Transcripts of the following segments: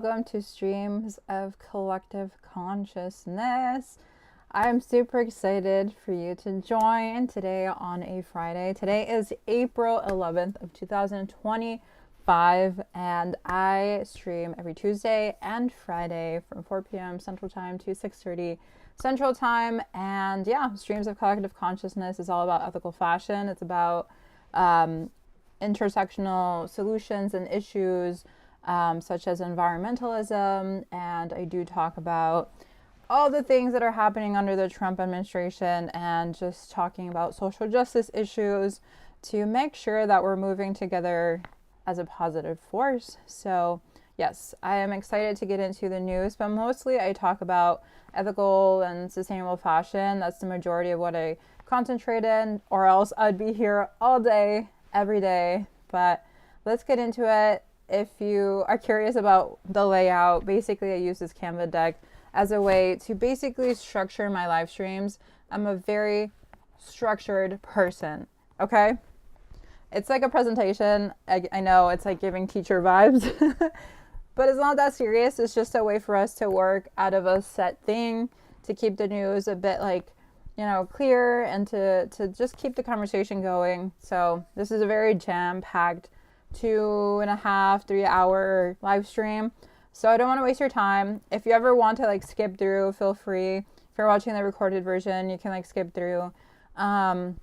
Welcome to Streams of Collective Consciousness. I'm super excited for you to join today on a Friday. Today is April 11th of 2025, and I stream every Tuesday and Friday from 4 p.m. Central Time to 6:30 Central Time. And yeah, Streams of Collective Consciousness is all about ethical fashion. It's about intersectional solutions and issues such as environmentalism, and I do talk about all the things that are happening under the Trump administration and just talking about social justice issues to make sure that we're moving together as a positive force. So yes, I am excited to get into the news, but mostly I talk about ethical and sustainable fashion. That's the majority of what I concentrate in, or else I'd be here all day, every day. But let's get into it. If you are curious about the layout, basically I use this Canva deck as a way to basically structure my live streams. I'm a very structured person, okay? It's like a presentation. I know it's like giving teacher vibes, but it's not that serious. It's just a way for us to work out of a set thing, to keep the news a bit like, clear, and to just keep the conversation going. So this is a very jam-packed 2.5, 3 hour live stream. So I don't want to waste your time. If you ever want to like skip through, feel free. If you're watching the recorded version, you can like skip through. And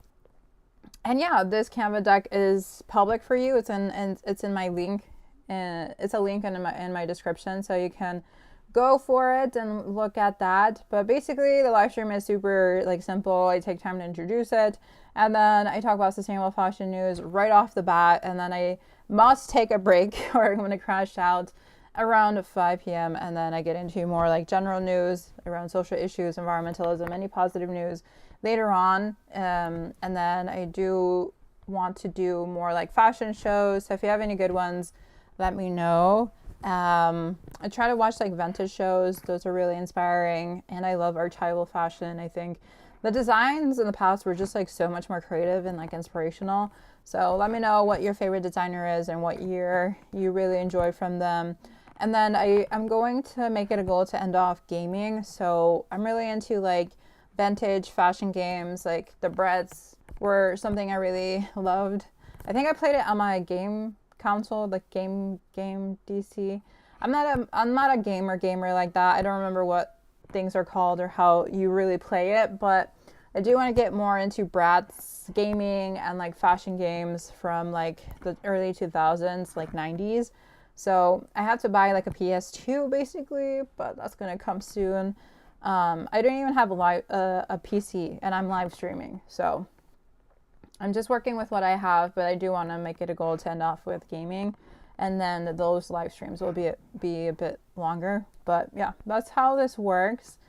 yeah, this Canva deck is public for you. It's in my link. It's a link in my description, so you can go for it and look at that. But basically, the live stream is super like simple. I take time to introduce it, and then I talk about sustainable fashion news right off the bat, and then I must take a break or I'm going to crash out around 5 p.m. and then I get into more like general news around social issues, environmentalism, any positive news later on. And then I do want to do more like fashion shows. So if you have any good ones, let me know. I try to watch like vintage shows. Those are really inspiring. And I love archival fashion. I think the designs in the past were just like so much more creative and like inspirational. So let me know what your favorite designer is and what year you really enjoy from them. And then I'm going to make it a goal to end off gaming. So I'm really into like vintage fashion games. Like the Bretts were something I really loved. I think I played it on my game console, like game DC. I'm not a gamer like that. I don't remember what things are called or how you really play it, but I do want to get more into Bratz gaming and like fashion games from like the early 2000s, like 90s. So I had to buy like a PS2 basically, but that's gonna come soon. I don't even have a PC, and I'm live streaming, so I'm just working with what I have. But I do want to make it a goal to end off with gaming, and then those live streams will be a bit longer. But yeah, that's how this works.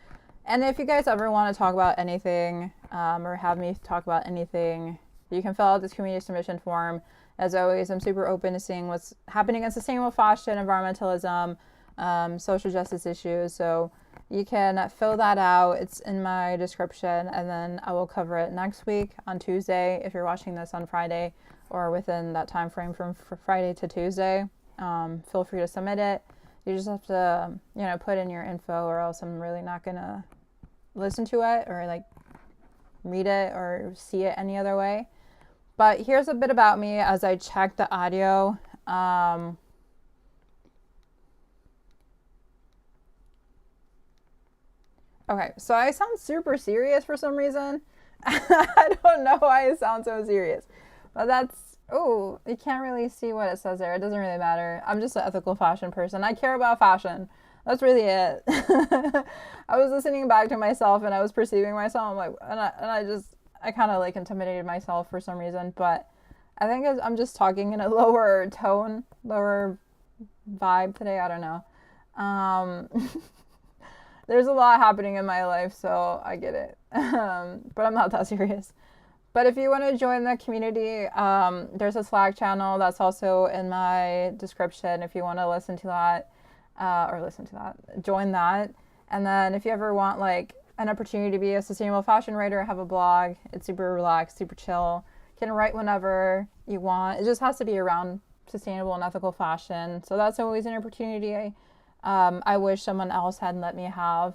And if you guys ever want to talk about anything, or have me talk about anything, you can fill out this community submission form. As always, I'm super open to seeing what's happening in sustainable fashion, environmentalism, social justice issues. So you can fill that out. It's in my description, and then I will cover it next week on Tuesday. If you're watching this on Friday or within that time frame from Friday to Tuesday, feel free to submit it. You just have to, put in your info, or else I'm really not gonna listen to it or like read it or see it any other way. But here's a bit about me as I check the audio. Okay, so I sound super serious for some reason. I don't know why I sound so serious, but you can't really see what it says there. It doesn't really matter. I'm just an ethical fashion person. I care about fashion. That's really it. I was listening back to myself and I was perceiving myself. I'm like, I kind of like intimidated myself for some reason, but I think I'm just talking in a lower tone, lower vibe today. I don't know. There's a lot happening in my life, so I get it. But I'm not that serious. But if you want to join the community, there's a Slack channel that's also in my description if you want to join that. And then if you ever want like an opportunity to be a sustainable fashion writer, have a blog, it's super relaxed, super chill. You can write whenever you want. It just has to be around sustainable and ethical fashion. So that's always an opportunity I wish someone else had let me have,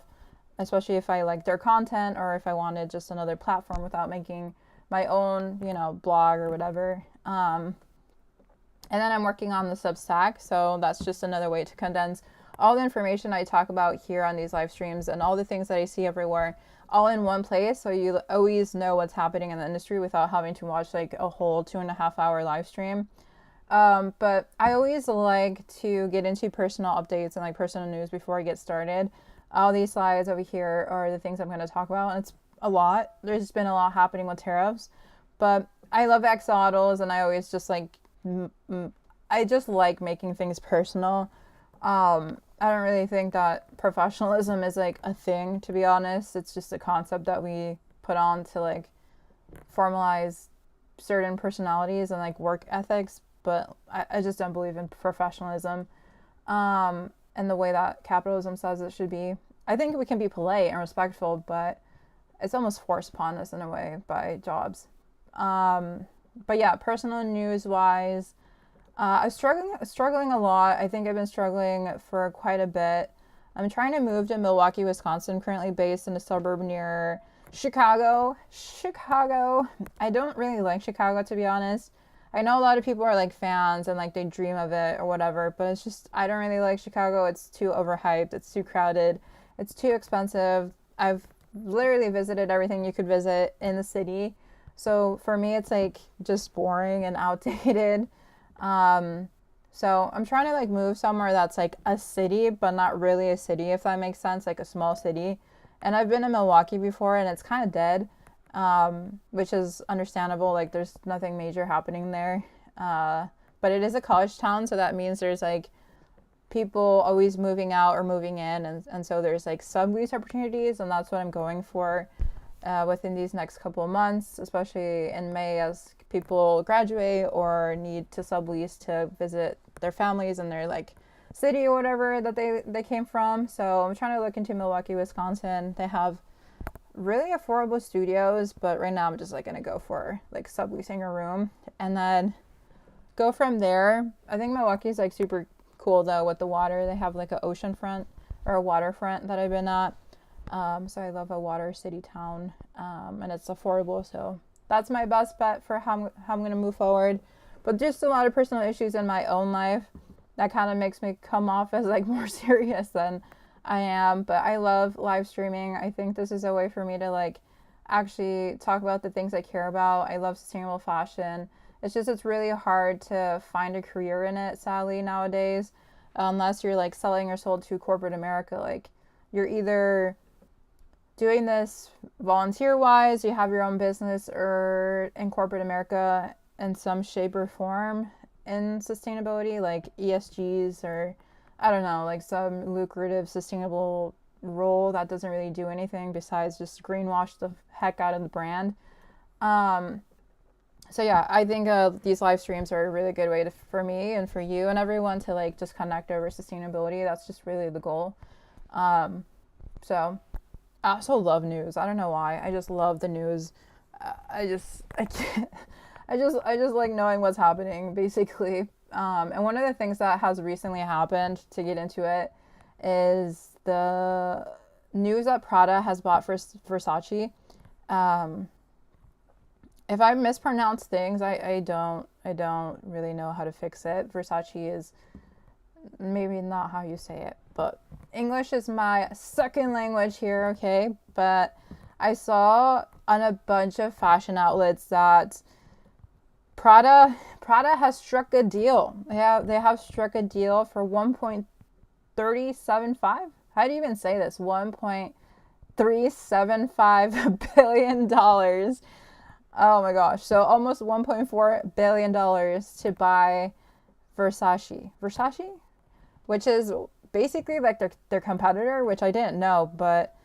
especially if I like their content or if I wanted just another platform without making my own, blog or whatever. And then I'm working on the Substack, so that's just another way to condense all the information I talk about here on these live streams and all the things that I see everywhere all in one place, so you always know what's happening in the industry without having to watch like a whole 2.5 hour live stream. But I always like to get into personal updates and like personal news before I get started. All these slides over here are the things I'm going to talk about, and it's a lot. There's been a lot happening with tariffs, but I love axolotls, and I always just like I just like making things personal. I don't really think that professionalism is like a thing, to be honest. It's just a concept that we put on to like formalize certain personalities and like work ethics, but I just don't believe in professionalism and the way that capitalism says it should be. I think we can be polite and respectful, but it's almost forced upon us in a way by jobs. But yeah, personal news wise, I'm struggling a lot. I think I've been struggling for quite a bit. I'm trying to move to Milwaukee, Wisconsin, currently based in a suburb near Chicago. I don't really like Chicago, to be honest. I know a lot of people are like fans and like they dream of it or whatever, but it's just, I don't really like Chicago. It's too overhyped. It's too crowded. It's too expensive. I've literally visited everything you could visit in the city. So for me, it's like just boring and outdated. So I'm trying to like move somewhere that's like a city, but not really a city, if that makes sense, like a small city. And I've been in Milwaukee before and it's kind of dead, which is understandable. Like there's nothing major happening there. But it is a college town. So that means there's like people always moving out or moving in. And so there's like sublease opportunities, and that's what I'm going for. Within these next couple of months, especially in May, as people graduate or need to sublease to visit their families in their like city or whatever that they came from. So I'm trying to look into Milwaukee, Wisconsin. They have really affordable studios, but right now I'm just like gonna go for like subleasing a room and then go from there. I think Milwaukee's like super cool though with the water. They have like an ocean front or a waterfront that I've been at. So I love a water city town, and it's affordable. So that's my best bet for how I'm going to move forward. But just a lot of personal issues in my own life that kind of makes me come off as like more serious than I am. But I love live streaming. I think this is a way for me to like actually talk about the things I care about. I love sustainable fashion. It's really hard to find a career in it, sadly, nowadays, unless you're like selling or sold to corporate America. Like you're either doing this volunteer wise, you have your own business, or in corporate America in some shape or form in sustainability, like ESGs or I don't know, like some lucrative sustainable role that doesn't really do anything besides just greenwash the heck out of the brand. So yeah, I think these live streams are a really good way for me and for you and everyone to like just connect over sustainability. That's just really the goal. So I also love news. I don't know why. I just love the news. I can't. I just like knowing what's happening, basically. And one of the things that has recently happened, to get into it, is the news that Prada has bought Versace. If I mispronounce things, I don't really know how to fix it. Versace is maybe not how you say it, but English is my second language here, okay? But I saw on a bunch of fashion outlets that Prada has struck a deal. They have struck a deal for 1.375. How do you even say this? $1.375 billion. Oh my gosh. So almost $1.4 billion to buy Versace, which is basically like their competitor, which I didn't know, but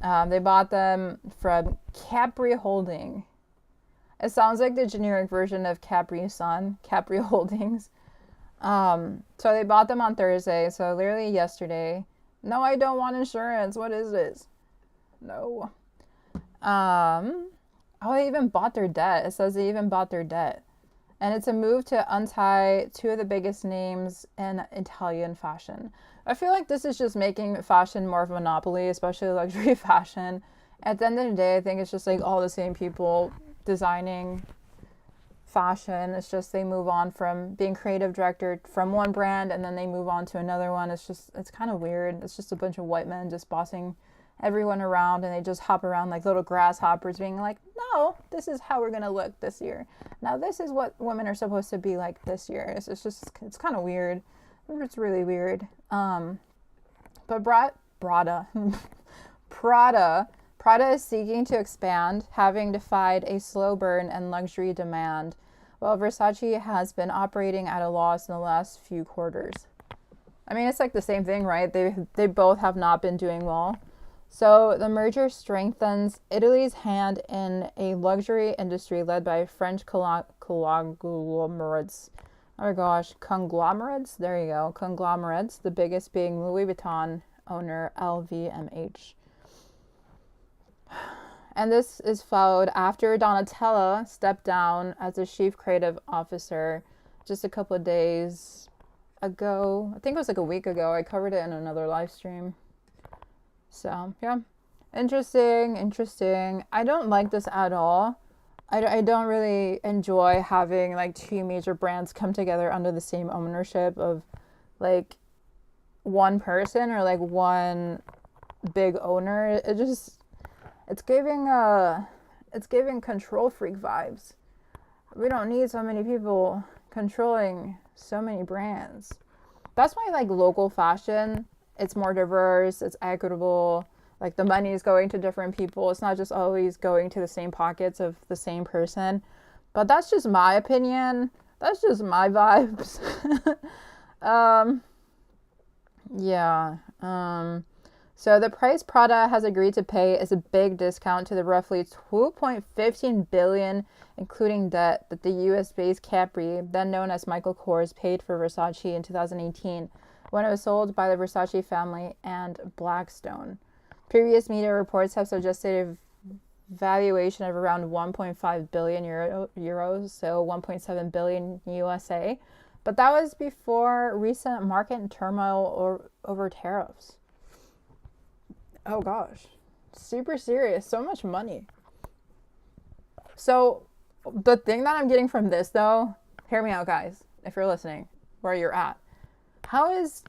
they bought them from Capri Holding. It sounds like the generic version of Capri Sun, Capri Holdings. So they bought them on Thursday, so literally yesterday. No, I don't want insurance. What is this? No. They even bought their debt. It says they even bought their debt. And it's a move to untie two of the biggest names in Italian fashion. I feel like this is just making fashion more of a monopoly, especially luxury fashion. At the end of the day, I think it's just like all the same people designing fashion. It's just they move on from being creative director from one brand and then they move on to another one. It's kind of weird. It's just a bunch of white men just bossing everyone around, and they just hop around like little grasshoppers being like, no, this is how we're gonna look this year. Now this is what women are supposed to be like this year. It's kind of weird. It's really weird. But Prada is seeking to expand, having defied a slow burn and luxury demand, while Versace has been operating at a loss in the last few quarters. I mean, it's like the same thing, right? They both have not been doing well. So the merger strengthens Italy's hand in a luxury industry led by French conglomerates. Oh my gosh, conglomerates? There you go, conglomerates, the biggest being Louis Vuitton owner LVMH. And this is followed after Donatella stepped down as the chief creative officer just a couple of days ago. I think it was like a week ago. I covered it in another live stream. So, yeah. Interesting. I don't like this at all. I don't really enjoy having like two major brands come together under the same ownership of like one person or like one big owner. It's giving control freak vibes. We don't need so many people controlling so many brands. That's why like local fashion, it's more diverse, it's equitable, like the money is going to different people. It's not just always going to the same pockets of the same person. But that's just my opinion. That's just my vibes. So the price Prada has agreed to pay is a big discount to the roughly $2.15 billion, including debt, that the US-based Capri, then known as Michael Kors, paid for Versace in 2018 when it was sold by the Versace family and Blackstone. Previous media reports have suggested a valuation of around 1.5 billion euros, so 1.7 billion USA. But that was before recent market turmoil over tariffs. Oh gosh, super serious, so much money. So the thing that I'm getting from this though, hear me out guys, if you're listening, where you're at. How is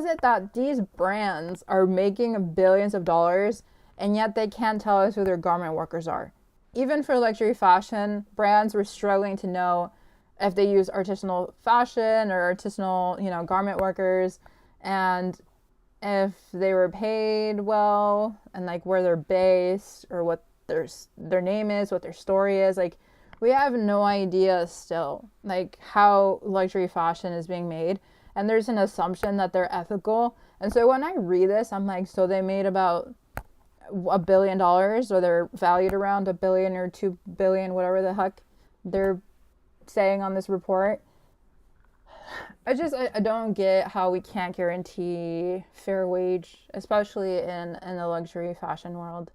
it that these brands are making billions of dollars and yet they can't tell us who their garment workers are? Even for luxury fashion, brands were struggling to know if they use artisanal fashion or artisanal, garment workers, and if they were paid well, and like where they're based or what their name is, what their story is. Like, we have no idea still, like how luxury fashion is being made. And there's an assumption that they're ethical. And so when I read this, I'm like, so they made about $1 billion, or they're valued around $1 billion or $2 billion, whatever the heck they're saying on this report. I don't get how we can't guarantee fair wage, especially in the luxury fashion world.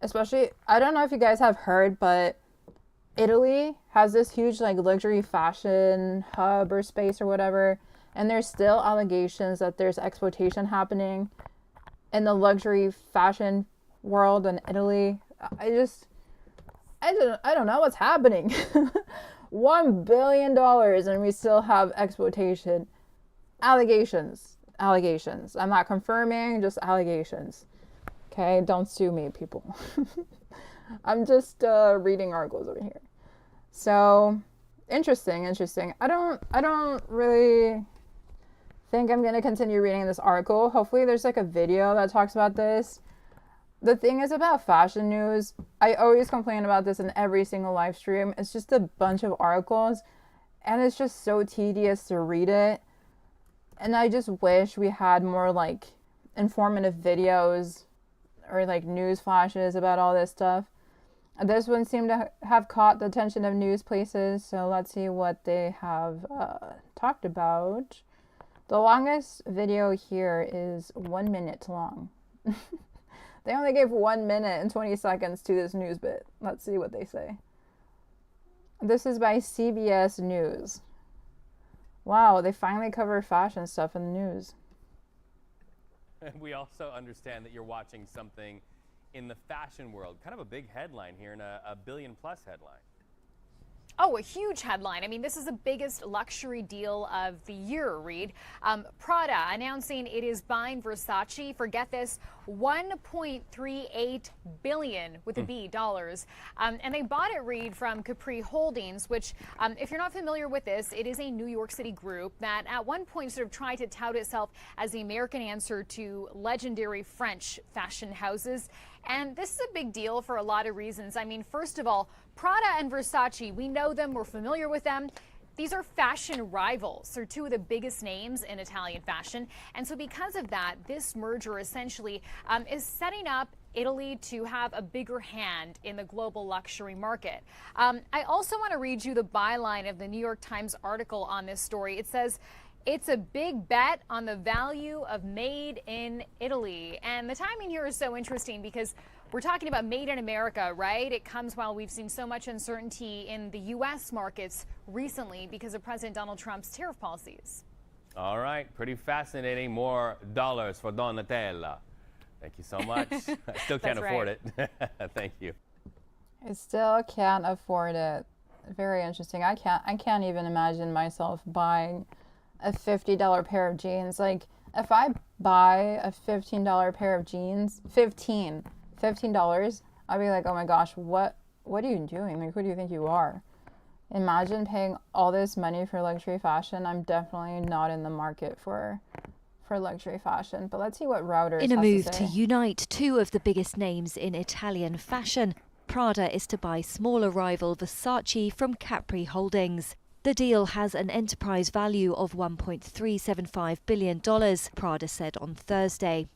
Especially, I don't know if you guys have heard, but Italy has this huge like luxury fashion hub or space or whatever, and there's still allegations that there's exploitation happening in the luxury fashion world in Italy. I don't know what's happening. $1 billion and we still have exploitation. Allegations. I'm not confirming, just allegations. Okay, don't sue me, people. I'm just reading articles over here. So, interesting. I don't really think I'm going to continue reading this article. Hopefully there's like a video that talks about this. The thing is about fashion news, I always complain about this in every single live stream. It's just a bunch of articles and it's just so tedious to read it. And I just wish we had more like informative videos or like news flashes about all this stuff. This one seemed to have caught the attention of news places, so let's see what they have talked about. The longest video here is 1 minute long. They only gave 1 minute and 20 seconds to this news bit. Let's see what they say. This is by CBS News. Wow, they finally cover fashion stuff in the news. And we also understand that you're watching something in the fashion world, kind of a big headline here and a billion plus headline. Oh, a huge headline. I mean, this is the biggest luxury deal of the year, Reed. Prada announcing it is buying Versace for, get this, $1.38 billion with a B dollars. And they bought it, Reed, from Capri Holdings, which, if you're not familiar with this, it is a New York City group that at one point sort of tried to tout itself as the American answer to legendary French fashion houses. And this is a big deal for a lot of reasons. I mean, first of all, Prada and Versace, we know them, we're familiar with them. These are fashion rivals. They're two of the biggest names in Italian fashion. And so because of that, this merger essentially is setting up Italy to have a bigger hand in the global luxury market. I also want to read you the byline of the New York Times article on this story. It says, "It's a big bet on the value of made in Italy." And the timing here is so interesting because we're talking about made in America, right? It comes while we've seen so much uncertainty in the U.S. markets recently because of President Donald Trump's tariff policies. All right, pretty fascinating. More dollars for Donatella. Thank you so much. I still can't afford it. Thank you. I still can't afford it. Very interesting. I can't even imagine myself buying a $50 pair of jeans. Like, if I buy a $15 pair of jeans, $15, I'd be like, oh my gosh, what are you doing? Like, who do you think you are? Imagine paying all this money for luxury fashion. I'm definitely not in the market for luxury fashion. But let's see what Routers In a has move to to say. unite two of the biggest names in Italian fashion, Prada is to buy smaller rival Versace from Capri Holdings. The deal has an enterprise value of $1.375 billion, Prada said on Thursday.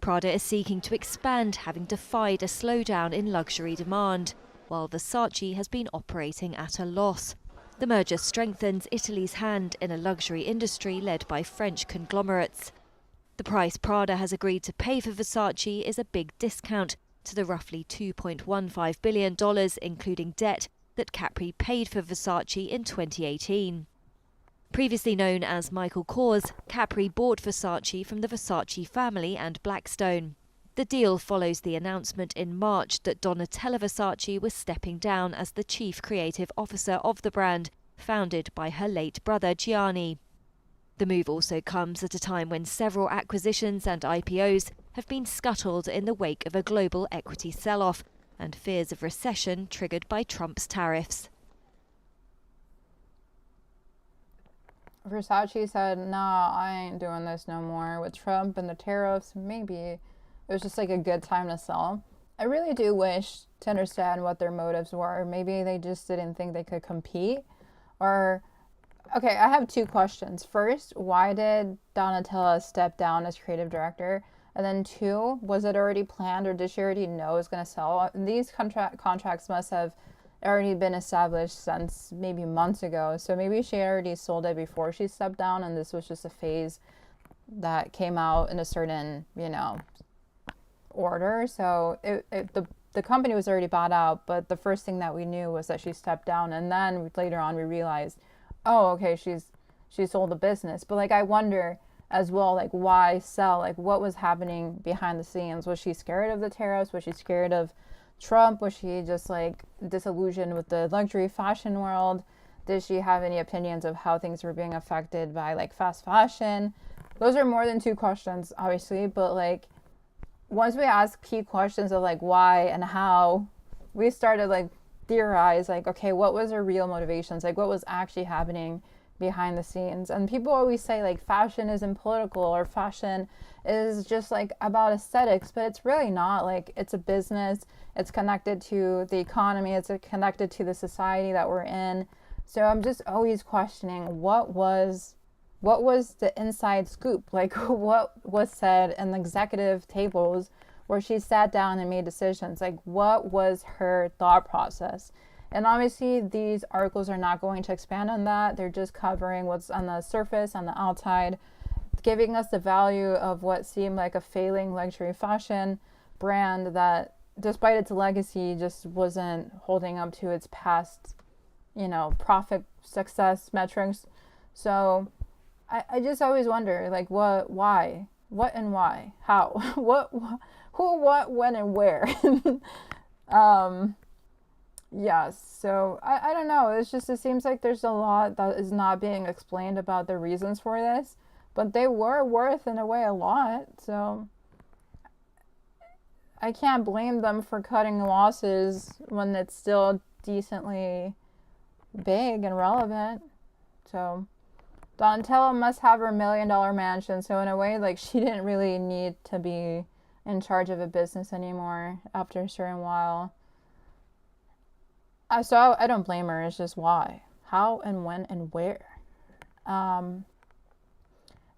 Prada is seeking to expand, having defied a slowdown in luxury demand, while Versace has been operating at a loss. The merger strengthens Italy's hand in a luxury industry led by French conglomerates. The price Prada has agreed to pay for Versace is a big discount to the roughly $2.15 billion, including debt, that Capri paid for Versace in 2018. Previously known as Michael Kors, Capri bought Versace from the Versace family and Blackstone. The deal follows the announcement in March that Donatella Versace was stepping down as the chief creative officer of the brand, founded by her late brother Gianni. The move also comes at a time when several acquisitions and IPOs have been scuttled in the wake of a global equity sell-off and fears of recession triggered by Trump's tariffs. Versace said, nah, I ain't doing this no more. With Trump and the tariffs, maybe it was just like a good time to sell. I really do wish to understand what their motives were. Maybe they just didn't think they could compete. Or, okay, I have two questions. First, why did Donatella step down as creative director? And then two, was it already planned or did she already know it was going to sell? These contracts must have already been established since maybe months ago. So maybe she already sold it before she stepped down and this was just a phase that came out in a certain, order. So the company was already bought out, but the first thing that we knew was that she stepped down. And then later on we realized, oh, okay, she sold the business. But like, I wonder as well, like, why sell? Like, what was happening behind the scenes? Was she scared of the tariffs? Was she scared of Trump? Was she just like disillusioned with the luxury fashion world? Did she have any opinions of how things were being affected by like fast fashion? Those are more than two questions, obviously, but like once we ask key questions of like why and how, we started like theorize like, okay, what was her real motivations? Like what was actually happening behind the scenes? And people always say like fashion isn't political or fashion is just like about aesthetics, but it's really not. Like, it's a business, it's connected to the economy, it's connected to the society that we're in. So I'm just always questioning what was the inside scoop? Like, what was said in the executive tables where she sat down and made decisions? Like, what was her thought process? And obviously these articles are not going to expand on that. They're just covering what's on the surface, on the outside, giving us the value of what seemed like a failing luxury fashion brand that, despite its legacy, just wasn't holding up to its past, profit success metrics. So I just always wonder, like, why, what and why, how, who, what, when, and where. Yes, so I don't know. It's just, it seems like there's a lot that is not being explained about the reasons for this, but they were worth, in a way, a lot. So I can't blame them for cutting losses when it's still decently big and relevant. So Donatella must have her $1 million mansion. So in a way, like, she didn't really need to be in charge of a business anymore after a certain while. So I don't blame her. It's just why, how, and when, and where.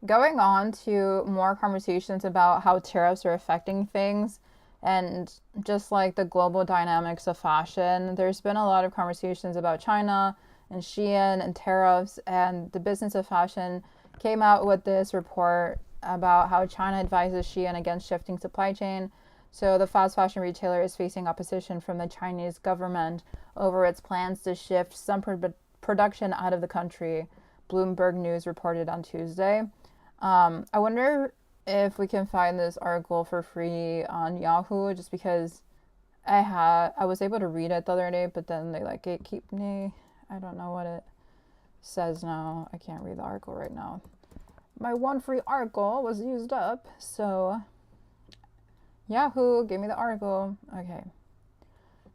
Going on to more conversations about how tariffs are affecting things and just like the global dynamics of fashion. There's been a lot of conversations about China and Shein and tariffs, and the Business of Fashion came out with this report about how China advises Shein against shifting supply chain. So the fast fashion retailer is facing opposition from the Chinese government over its plans to shift some production out of the country, Bloomberg News reported on Tuesday. I wonder if we can find this article for free on Yahoo, just because I was able to read it the other day, but then they like gatekeep me. I don't know what it says now. I can't read the article right now. My one free article was used up, so Yahoo, give me the article. Okay.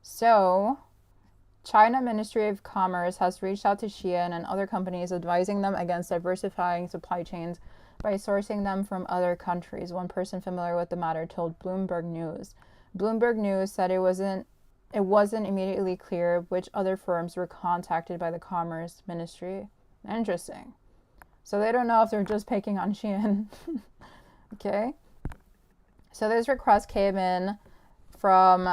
So, China Ministry of Commerce has reached out to Shein and other companies, advising them against diversifying supply chains by sourcing them from other countries. One person familiar with the matter told Bloomberg News. Bloomberg News said it wasn't immediately clear which other firms were contacted by the Commerce Ministry. Interesting. So they don't know if they're just picking on Shein. Okay. So this request came in from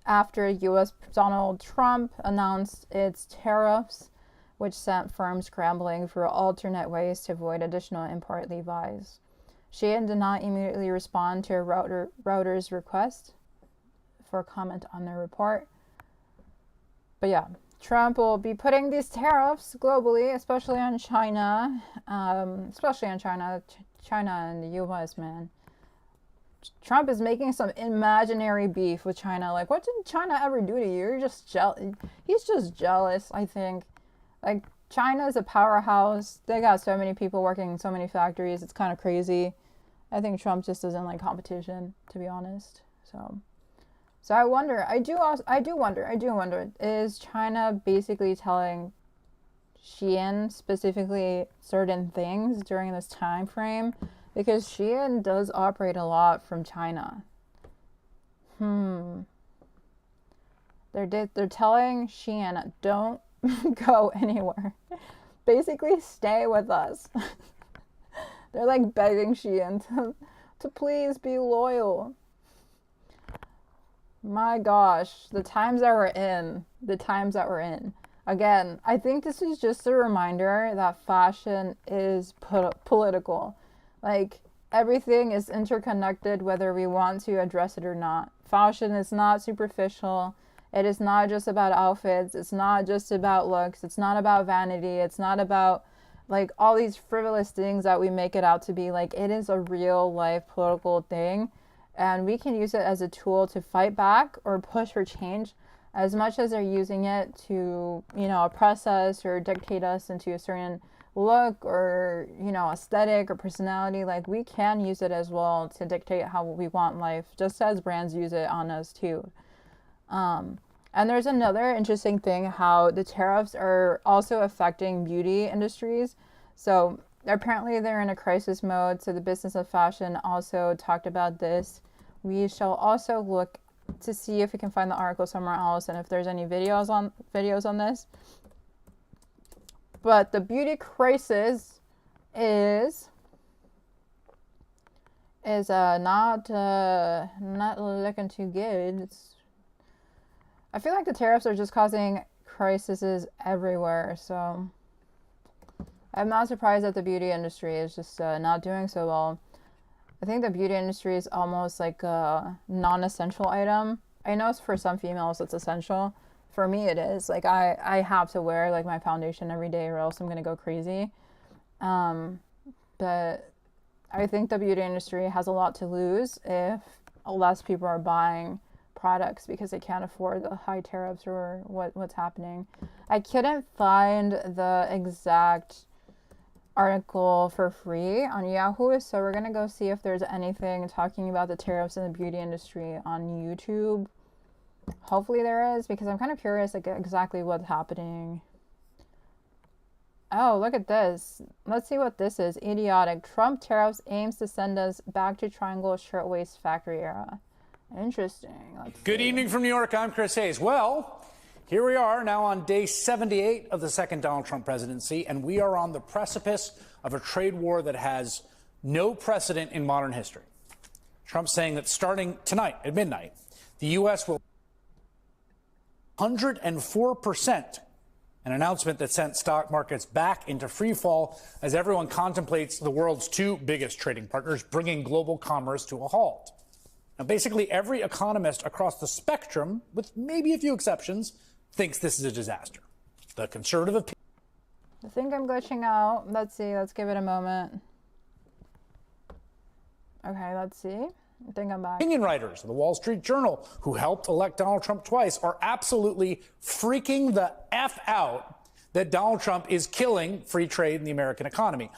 after U.S. Donald Trump announced its tariffs, which sent firms scrambling for alternate ways to avoid additional import levies. Shein did not immediately respond to Reuters' request for comment on the report. But yeah, Trump will be putting these tariffs globally, especially on China, China and the U.S., man. Trump is making some imaginary beef with China. Like, what did China ever do to you? You're just jealous. He's just jealous, I think. Like, China is a powerhouse. They got so many people working in so many factories. It's kind of crazy. I think Trump just doesn't like competition, to be honest. So I wonder. I do wonder. Is China basically telling Shein specifically certain things during this time frame? Because Shein does operate a lot from China. They're telling Shein, don't go anywhere. Basically, stay with us. They're like begging Shein to please be loyal. My gosh, the times that we're in. Again, I think this is just a reminder that fashion is political. Like, everything is interconnected whether we want to address it or not. Fashion is not superficial. It is not just about outfits. It's not just about looks. It's not about vanity. It's not about, like, all these frivolous things that we make it out to be. Like, it is a real life political thing. And we can use it as a tool to fight back or push for change as much as they're using it to, oppress us or dictate us into a certain look or, aesthetic or personality. Like, we can use it as well to dictate how we want life, just as brands use it on us too. And there's another interesting thing, how the tariffs are also affecting beauty industries. So apparently they're in a crisis mode. So the Business of Fashion also talked about this. We shall also look to see if we can find the article somewhere else and if there's any videos on this. But the beauty crisis is not looking too good. I feel like the tariffs are just causing crises everywhere. So I'm not surprised that the beauty industry is just not doing so well. I think the beauty industry is almost like a non-essential item. I know for some females it's essential. For me it is. Like, I have to wear like my foundation every day or else I'm gonna go crazy. But I think the beauty industry has a lot to lose if less people are buying products because they can't afford the high tariffs or what's happening. I couldn't find the exact article for free on Yahoo, so we're gonna go see if there's anything talking about the tariffs in the beauty industry on YouTube. Hopefully there is, because I'm kind of curious like exactly what's happening. Oh, look at this. Let's see what this is. Idiotic. Trump tariffs aims to send us back to Triangle Shirtwaist Factory era. Interesting. Good evening from New York. I'm Chris Hayes. Well, here we are now on day 78 of the second Donald Trump presidency, and we are on the precipice of a trade war that has no precedent in modern history. Trump's saying that starting tonight at midnight, the U.S. will 104%, an announcement that sent stock markets back into free fall as everyone contemplates the world's two biggest trading partners bringing global commerce to a halt. Now, basically, every economist across the spectrum, with maybe a few exceptions, thinks this is a disaster. The conservative... I think I'm glitching out. Let's see. Let's give it a moment. Okay, let's see. I think I'm back. Opinion writers of the Wall Street Journal, who helped elect Donald Trump twice, are absolutely freaking the F out that Donald Trump is killing free trade in the American economy.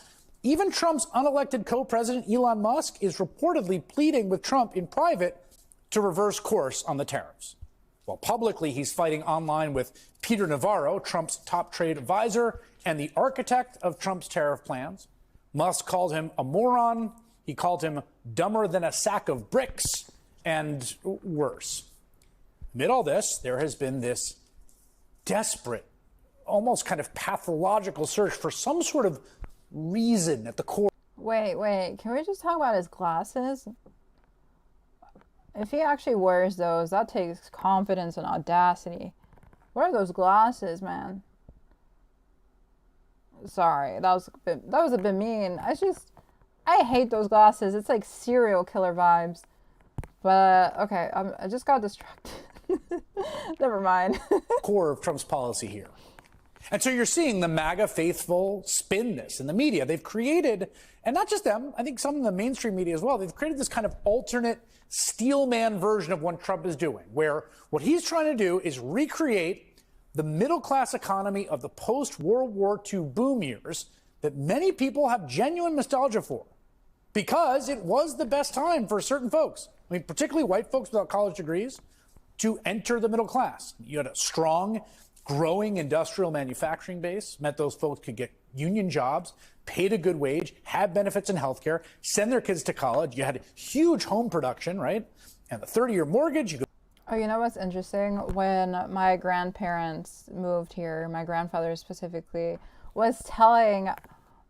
Even Trump's unelected co-president, Elon Musk, is reportedly pleading with Trump in private to reverse course on the tariffs. While publicly, he's fighting online with Peter Navarro, Trump's top trade advisor and the architect of Trump's tariff plans. Musk called him a moron. He called him dumber than a sack of bricks and worse. Amid all this, there has been this desperate, almost kind of pathological search for some sort of reason at the core. Wait. Can we just talk about his glasses? If he actually wears those, that takes confidence and audacity. What are those glasses, man? Sorry, that was a bit mean. I hate those glasses. It's like serial killer vibes. But okay, I just got distracted. Never mind. Core of Trump's policy here. And so you're seeing the MAGA faithful spin this in the media. They've created, and not just them, I think some of the mainstream media as well, they've created this kind of alternate steelman version of what Trump is doing, where what he's trying to do is recreate the middle-class economy of the post-World War II boom years that many people have genuine nostalgia for, because it was the best time for certain folks, I mean, particularly white folks without college degrees, to enter the middle class. You had a strong, growing industrial manufacturing base, meant those folks could get union jobs, paid a good wage, have benefits in healthcare, send their kids to college. You had huge home production, right? And the 30-year mortgage. Oh, you know what's interesting? When my grandparents moved here, my grandfather specifically, was telling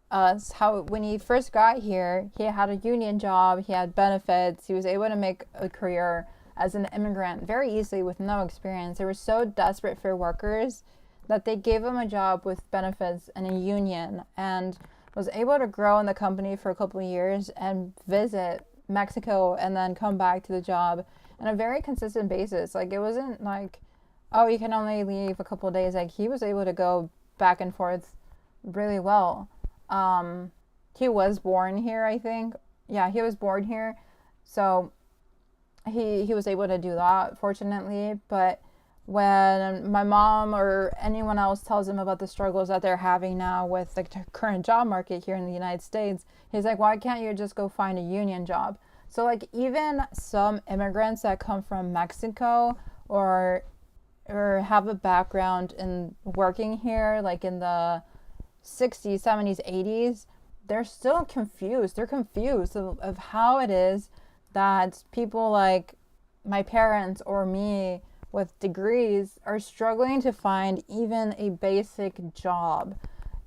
us how when he first got here, he had a union job, he had benefits, he was able to make a career as an immigrant very easily with no experience. They were so desperate for workers that they gave him a job with benefits and a union, and was able to grow in the company for a couple of years and visit Mexico and then come back to the job on a very consistent basis. Like, it wasn't like, oh, you can only leave a couple of days. Like, he was able to go back and forth really well. He was born here, I think. Yeah, he was born here. So he was able to do that, fortunately. But when my mom or anyone else tells him about the struggles that they're having now with the current job market here in the United States, he's like, why can't you just go find a union job? So, like, even some immigrants that come from Mexico or have a background in working here, like in the 60s, 70s, 80s, they're still confused. They're confused of how it is that people like my parents or me with degrees are struggling to find even a basic job.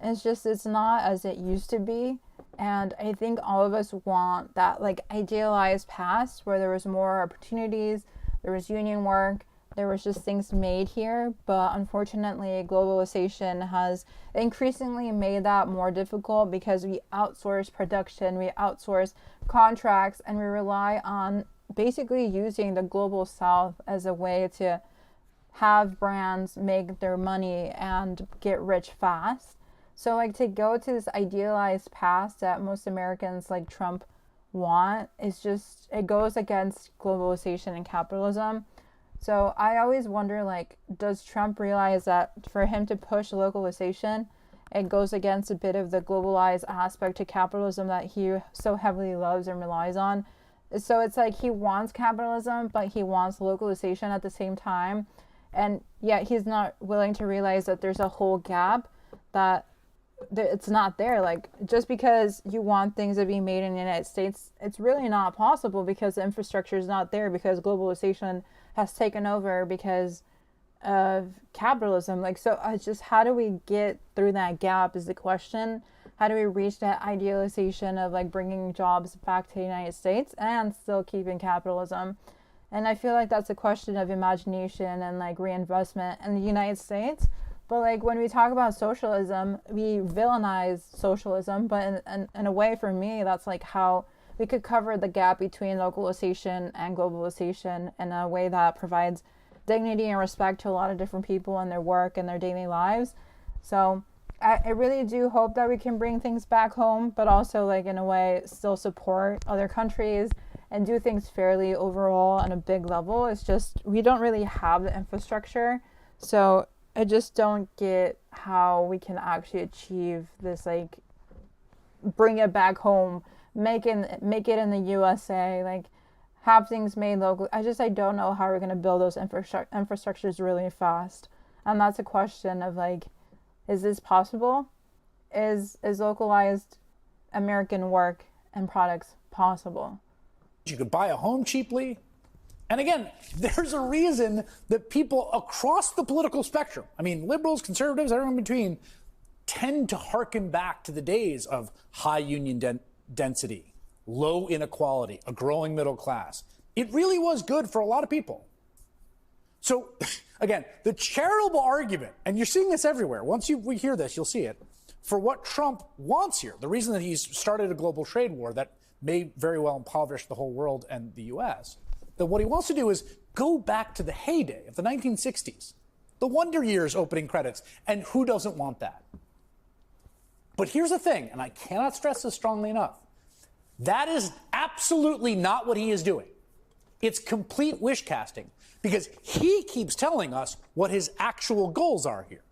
It's not as it used to be. And I think all of us want that, like, idealized past where there was more opportunities, there was union work, there was just things made here. But unfortunately, globalization has increasingly made that more difficult because we outsource production, we outsource contracts, and we rely on basically using the global south as a way to have brands make their money and get rich fast. So like to go to this idealized past that most Americans like Trump want is just, it goes against globalization and capitalism. So I always wonder, like, does Trump realize that for him to push localization, it goes against a bit of the globalized aspect to capitalism that he so heavily loves and relies on? So it's like he wants capitalism, but he wants localization at the same time. And yet he's not willing to realize that there's a whole gap that it's not there. Like, just because you want things to be made in the United States, it's really not possible because the infrastructure is not there, because globalization has taken over because of capitalism. Like, so it's just, how do we get through that gap is the question. How do we reach that idealization of like bringing jobs back to the United States and still keeping capitalism? And I feel like that's a question of imagination and like reinvestment in the United States. But like when we talk about socialism, we villainize socialism, but in a way, for me, that's like how we could cover the gap between localization and globalization in a way that provides dignity and respect to a lot of different people in their work and their daily lives. So I really do hope that we can bring things back home, but also like in a way still support other countries and do things fairly overall on a big level. It's just we don't really have the infrastructure. So I just don't get how we can actually achieve this, like bring it back home, make it in the USA, like have things made local. I don't know how we're going to build those infrastructures really fast. And that's a question of like, is this possible? Is localized American work and products possible? You could buy a home cheaply. And again, there's a reason that people across the political spectrum, I mean, liberals, conservatives, everyone in between, tend to hearken back to the days of high union density, low inequality, a growing middle class. It really was good for a lot of people. So again, the charitable argument, and you're seeing this everywhere. Once we hear this, you'll see it. For what Trump wants here, the reason that he's started a global trade war that may very well impoverish the whole world and the U.S., that what he wants to do is go back to the heyday of the 1960s, the Wonder Years opening credits, and who doesn't want that? But here's the thing, and I cannot stress this strongly enough. That is absolutely not what he is doing. It's complete wish casting, because he keeps telling us what his actual goals are here.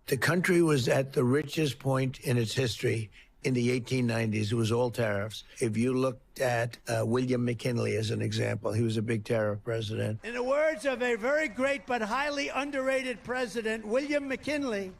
The country was at the richest point in its history in the 1890s. It was all tariffs. If you looked at William McKinley as an example, he was a big tariff president. In the words of a very great but highly underrated president, William McKinley,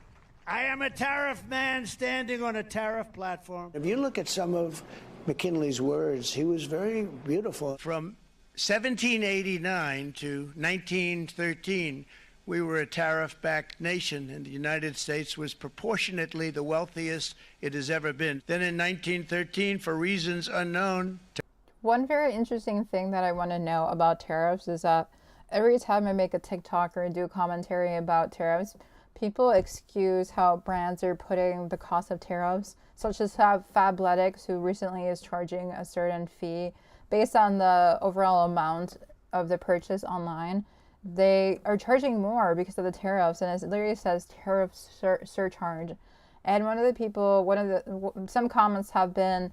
I am a tariff man standing on a tariff platform. If you look at some of McKinley's words, he was very beautiful. From 1789 to 1913, we were a tariff-backed nation, and the United States was proportionately the wealthiest it has ever been. Then in 1913, for reasons unknown... One very interesting thing that I want to know about tariffs is that every time I make a TikTok or do commentary about tariffs, people excuse how brands are putting the cost of tariffs, such as Fabletics, who recently is charging a certain fee based on the overall amount of the purchase online. They are charging more because of the tariffs, and it literally says tariff surcharge. And some comments have been,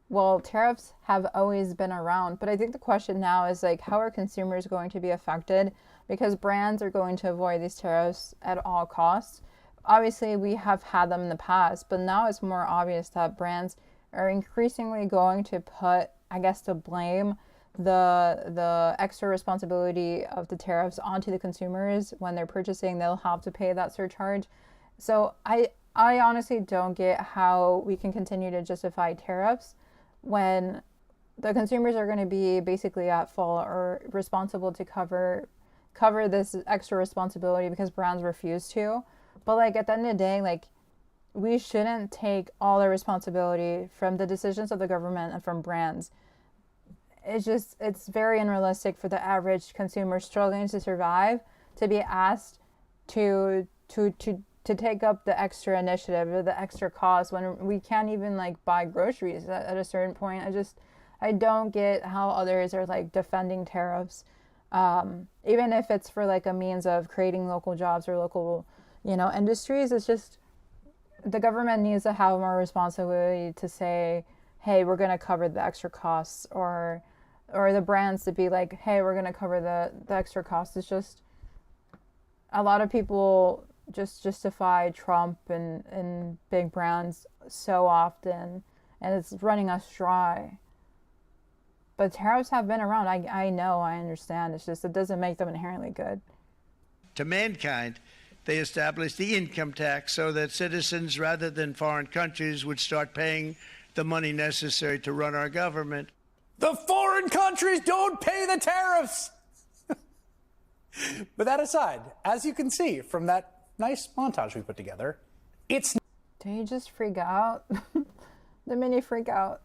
well, tariffs have always been around. But I think the question now is like, how are consumers going to be affected? Because brands are going to avoid these tariffs at all costs. Obviously, we have had them in the past, but now it's more obvious that brands are increasingly going to put, I guess, to blame the extra responsibility of the tariffs onto the consumers. When they're purchasing, they'll have to pay that surcharge. So I honestly don't get how we can continue to justify tariffs when the consumers are going to be basically at fault or responsible to cover this extra responsibility because brands refuse to. But like at the end of the day, like we shouldn't take all the responsibility from the decisions of the government and from brands. It's very unrealistic for the average consumer struggling to survive to be asked to take up the extra initiative or the extra cost when we can't even like buy groceries at a certain point. I don't get how others are like defending tariffs, even if it's for like a means of creating local jobs or local, industries. the government needs to have more responsibility to say, hey, we're going to cover the extra costs, or the brands to be like, hey, we're going to cover the extra costs. It's just a lot of people just justify Trump and big brands so often, and it's running us dry. But tariffs have been around. I know, I understand. It's just, it doesn't make them inherently good. To mankind, they established the income tax so that citizens, rather than foreign countries, would start paying the money necessary to run our government. The foreign countries don't pay the tariffs. But that aside, as you can see from that nice montage we put together, it's Do you just freak out? The mini freak out.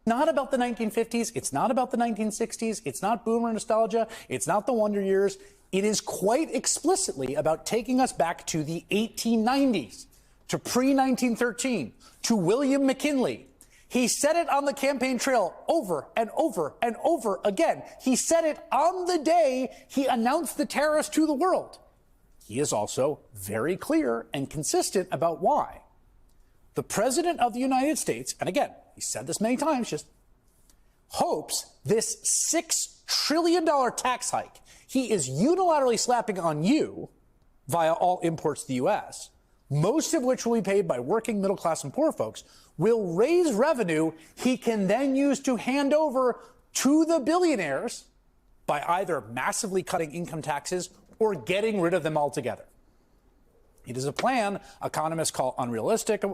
not about the 1950s. It's not about the 1960s. It's not boomer nostalgia. It's not the Wonder Years. It is quite explicitly about taking us back to the 1890s, to pre-1913, to William McKinley. He said it on the campaign trail over and over and over again. He said it on the day he announced the tariffs to the world. He is also very clear and consistent about why. The President of the United States, and again, he said this many times, just hopes this $6 trillion tax hike he is unilaterally slapping on you via all imports to the U.S., most of which will be paid by working, middle class, and poor folks, will raise revenue he can then use to hand over to the billionaires by either massively cutting income taxes or getting rid of them altogether. It is a plan economists call unrealistic,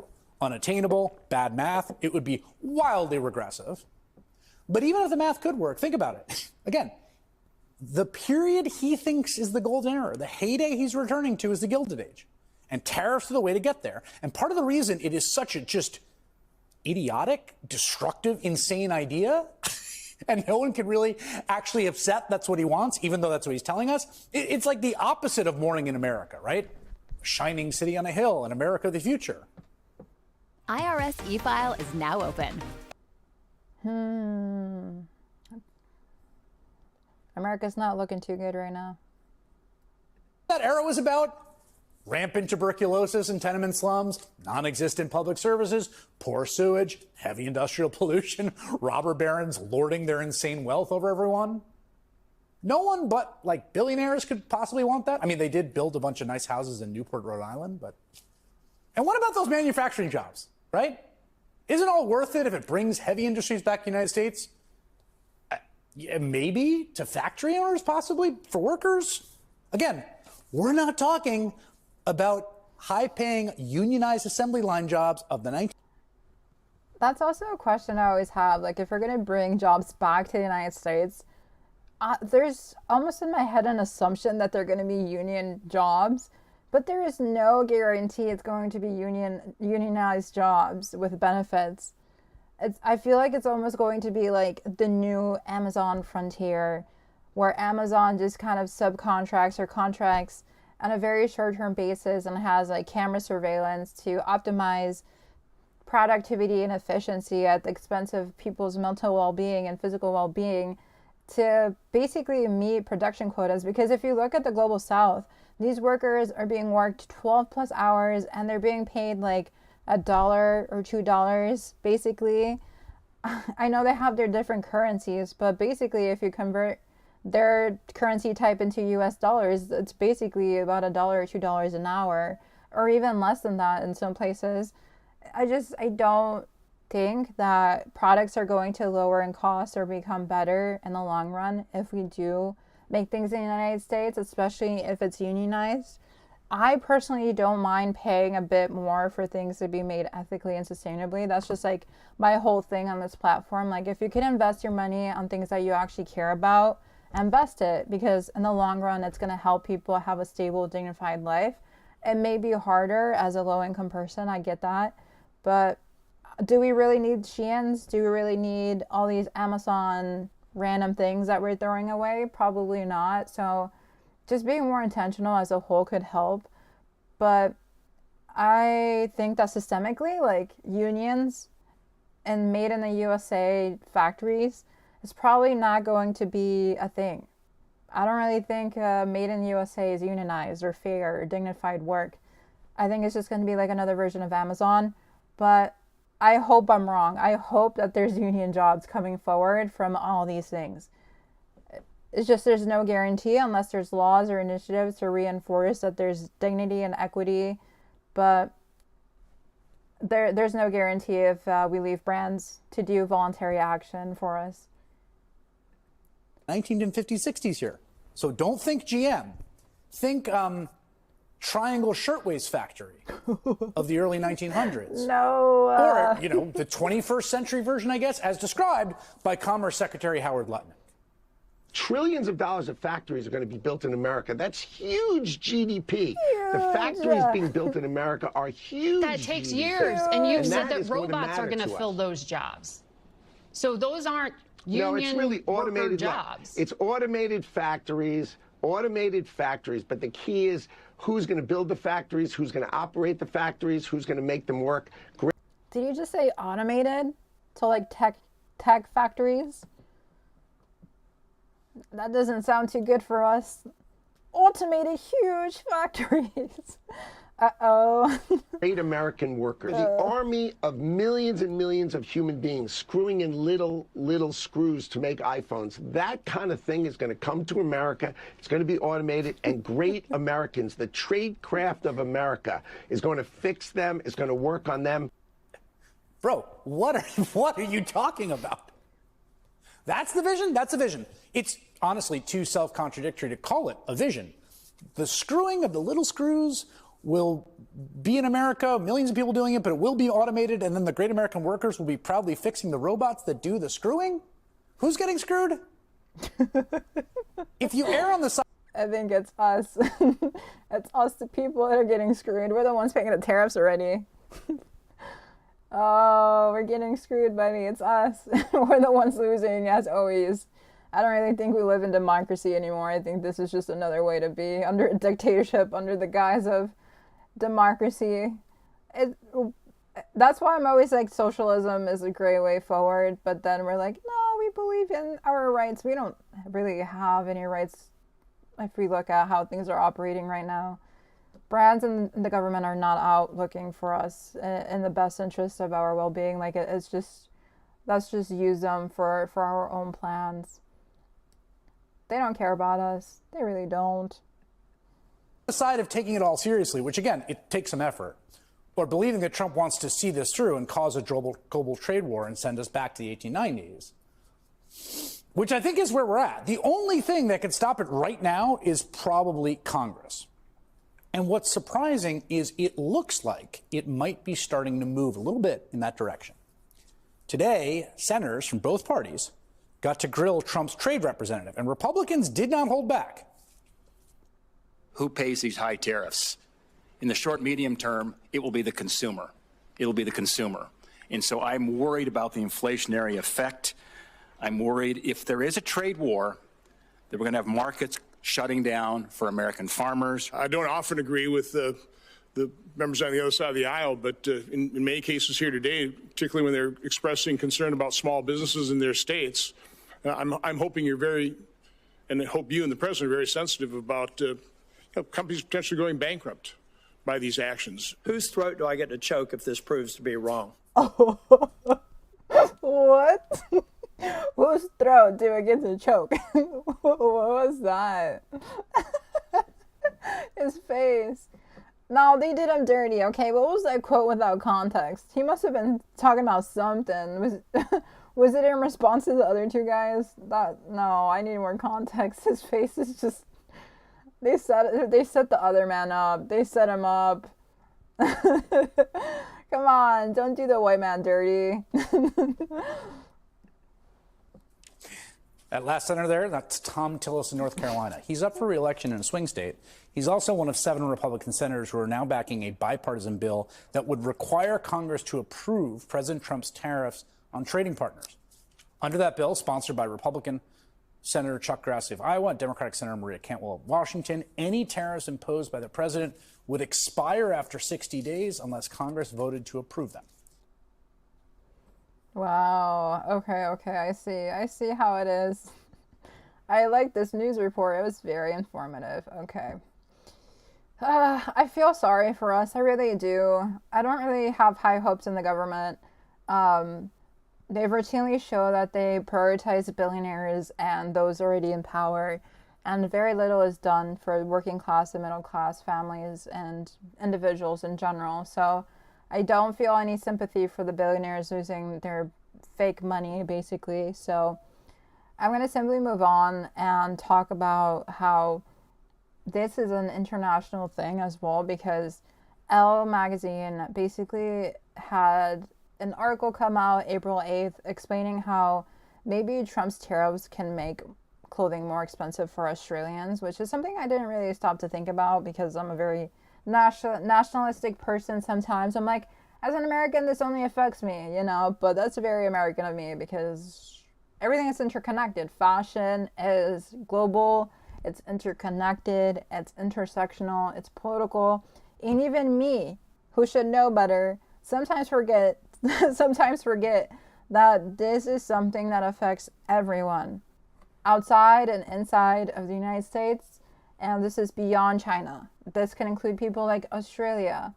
unattainable, bad math. It would be wildly regressive. But even if the math could work, think about it. Again, the period he thinks is the golden era, the heyday he's returning to, is the Gilded Age. And tariffs are the way to get there. And part of the reason it is such a just idiotic, destructive, insane idea, and no one can really actually accept that's what he wants, even though that's what he's telling us, it's like the opposite of Morning in America, right? A shining city on a hill in America of the future. IRS e-file is now open. America's not looking too good right now. That era was about rampant tuberculosis in tenement slums, non-existent public services, poor sewage, heavy industrial pollution, robber barons lording their insane wealth over everyone. No one but, like, billionaires could possibly want that. I mean, they did build a bunch of nice houses in Newport, Rhode Island, but... And what about those manufacturing jobs, right? Isn't it all worth it if it brings heavy industries back to the United States? Yeah, maybe to factory owners, possibly, for workers. Again, we're not talking about high-paying unionized assembly line jobs of the 19... That's also a question I always have. Like, if we're going to bring jobs back to the United States, there's almost in my head an assumption that they're going to be union jobs, but there is no guarantee it's going to be unionized jobs with benefits. I feel like it's almost going to be like the new Amazon frontier, where Amazon just kind of subcontracts or contracts on a very short-term basis and has like camera surveillance to optimize productivity and efficiency at the expense of people's mental well-being and physical well-being to basically meet production quotas. Because if you look at the global south, these workers are being worked 12 plus hours and they're being paid like $1 or $2 basically. I know they have their different currencies, but basically if you convert their currency type into US dollars, it's basically about $1 or $2 an hour, or even less than that in some places. I don't think that products are going to lower in cost or become better in the long run if we do make things in the United States, especially if it's unionized. I personally don't mind paying a bit more for things to be made ethically and sustainably. That's just like my whole thing on this platform. Like, if you can invest your money on things that you actually care about, invest it, because in the long run, it's going to help people have a stable, dignified life. It may be harder as a low-income person, I get that, but do we really need Sheins? Do we really need all these Amazon random things that we're throwing away? Probably not. So just being more intentional as a whole could help. But I think that systemically, like, unions and made in the USA factories is probably not going to be a thing. I don't really think made in the USA is unionized or fair or dignified work. I think it's just going to be like another version of Amazon. But I hope I'm wrong. I hope that there's union jobs coming forward from all these things. It's just there's no guarantee unless there's laws or initiatives to reinforce that there's dignity and equity. But there's no guarantee if we leave brands to do voluntary action for us. 1950s, 60s here. So don't think GM. Think Triangle Shirtwaist Factory of the early 1900s. No. Or, you know, the 21st century version, I guess, as described by Commerce Secretary Howard Lutnick. Trillions of dollars of factories are going to be built in America. That's huge GDP. The factories being built in America are huge. That takes GDP. years. And you've said that is going to robots are matter going to to fill us. those jobs. So those aren't union No, it's really automated worker jobs. It's automated factories, but the key is who's going to build the factories, who's going to operate the factories, who's going to make them work. Did you just say automated? So like tech factories? That doesn't sound too good for us. Automated huge factories. Uh-oh. Great American workers. The army of millions and millions of human beings screwing in little screws to make iPhones. That kind of thing is going to come to America. It's going to be automated, and great Americans, the trade craft of America, is going to fix them, is going to work on them. Bro, what are you talking about? That's the vision? That's a vision. It's honestly too self-contradictory to call it a vision. The screwing of the little screws will be in America, millions of people doing it, but it will be automated, and then the great American workers will be proudly fixing the robots that do the screwing? Who's getting screwed? If you err on the side... I think it's us. It's us, the people that are getting screwed. We're the ones paying the tariffs already. Oh, we're getting screwed, buddy. It's us. We're the ones losing, as always. I don't really think we live in democracy anymore. I think this is just another way to be under a dictatorship, under the guise of democracy. That's why I'm always like, socialism is a great way forward. But then we're like, no, we believe in our rights. We don't really have any rights if we look at how things are operating right now. Brands and the government are not out looking for us in the best interest of our well-being. Like, it's just, let's just use them for our own plans. They don't care about us. They really don't. The side of taking it all seriously, which again, it takes some effort, or believing that Trump wants to see this through and cause a global trade war and send us back to the 1890s, which I think is where we're at. The only thing that can stop it right now is probably Congress. And what's surprising is it looks like it might be starting to move a little bit in that direction. Today, senators from both parties got to grill Trump's trade representative, and Republicans did not hold back. Who pays these high tariffs? In the short, medium term, it will be the consumer. It'll be the consumer. And so I'm worried about the inflationary effect. I'm worried if there is a trade war, that we're going to have markets shutting down for American farmers. I don't often agree with the members on the other side of the aisle, but in many cases here today, particularly when they're expressing concern about small businesses in their states, I'm hoping you're very, and I hope you and the president are very sensitive about companies potentially going bankrupt by these actions. Whose throat do I get to choke if this proves to be wrong? What? Whose throat do I get to choke? What was that? His face. No, they did him dirty, okay? What was that quote without context? He must have been talking about something. Was it in response to the other two guys? No, I need more context. His face is just... They set the other man up. They set him up. Come on, don't do the white man dirty. That last senator there, that's Tom Tillis in North Carolina. He's up for re-election in a swing state. He's also one of 7 Republican senators who are now backing a bipartisan bill that would require Congress to approve President Trump's tariffs on trading partners. Under that bill, sponsored by Republican Senator Chuck Grassley of Iowa and Democratic Senator Maria Cantwell of Washington, any tariffs imposed by the president would expire after 60 days unless Congress voted to approve them. Wow. Okay. I see how it is. I like this news report. It was very informative. Okay. I feel sorry for us. I really do. I don't really have high hopes in the government. They routinely show that they prioritize billionaires and those already in power, and very little is done for working class and middle class families and individuals in general. So I don't feel any sympathy for the billionaires losing their fake money, basically. So I'm going to simply move on and talk about how this is an international thing as well, because ELLE magazine basically had an article come out April 8th explaining how maybe Trump's tariffs can make clothing more expensive for Australians, which is something I didn't really stop to think about because I'm a very nationalistic person sometimes. I'm like, as an American, this only affects me, you know, but that's very American of me because everything is interconnected. Fashion is global, it's interconnected, it's intersectional, it's political, and even me, who should know better, sometimes forget that this is something that affects everyone outside and inside of the United States, and this is beyond China. This can include people like Australia.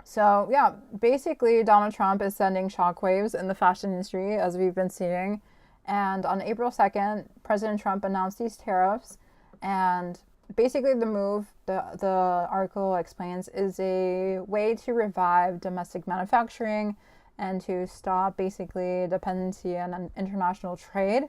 So yeah, basically Donald Trump is sending shockwaves in the fashion industry, as we've been seeing. And on April 2nd, President Trump announced these tariffs, and basically the move, the article explains, is a way to revive domestic manufacturing and to stop basically dependency on international trade.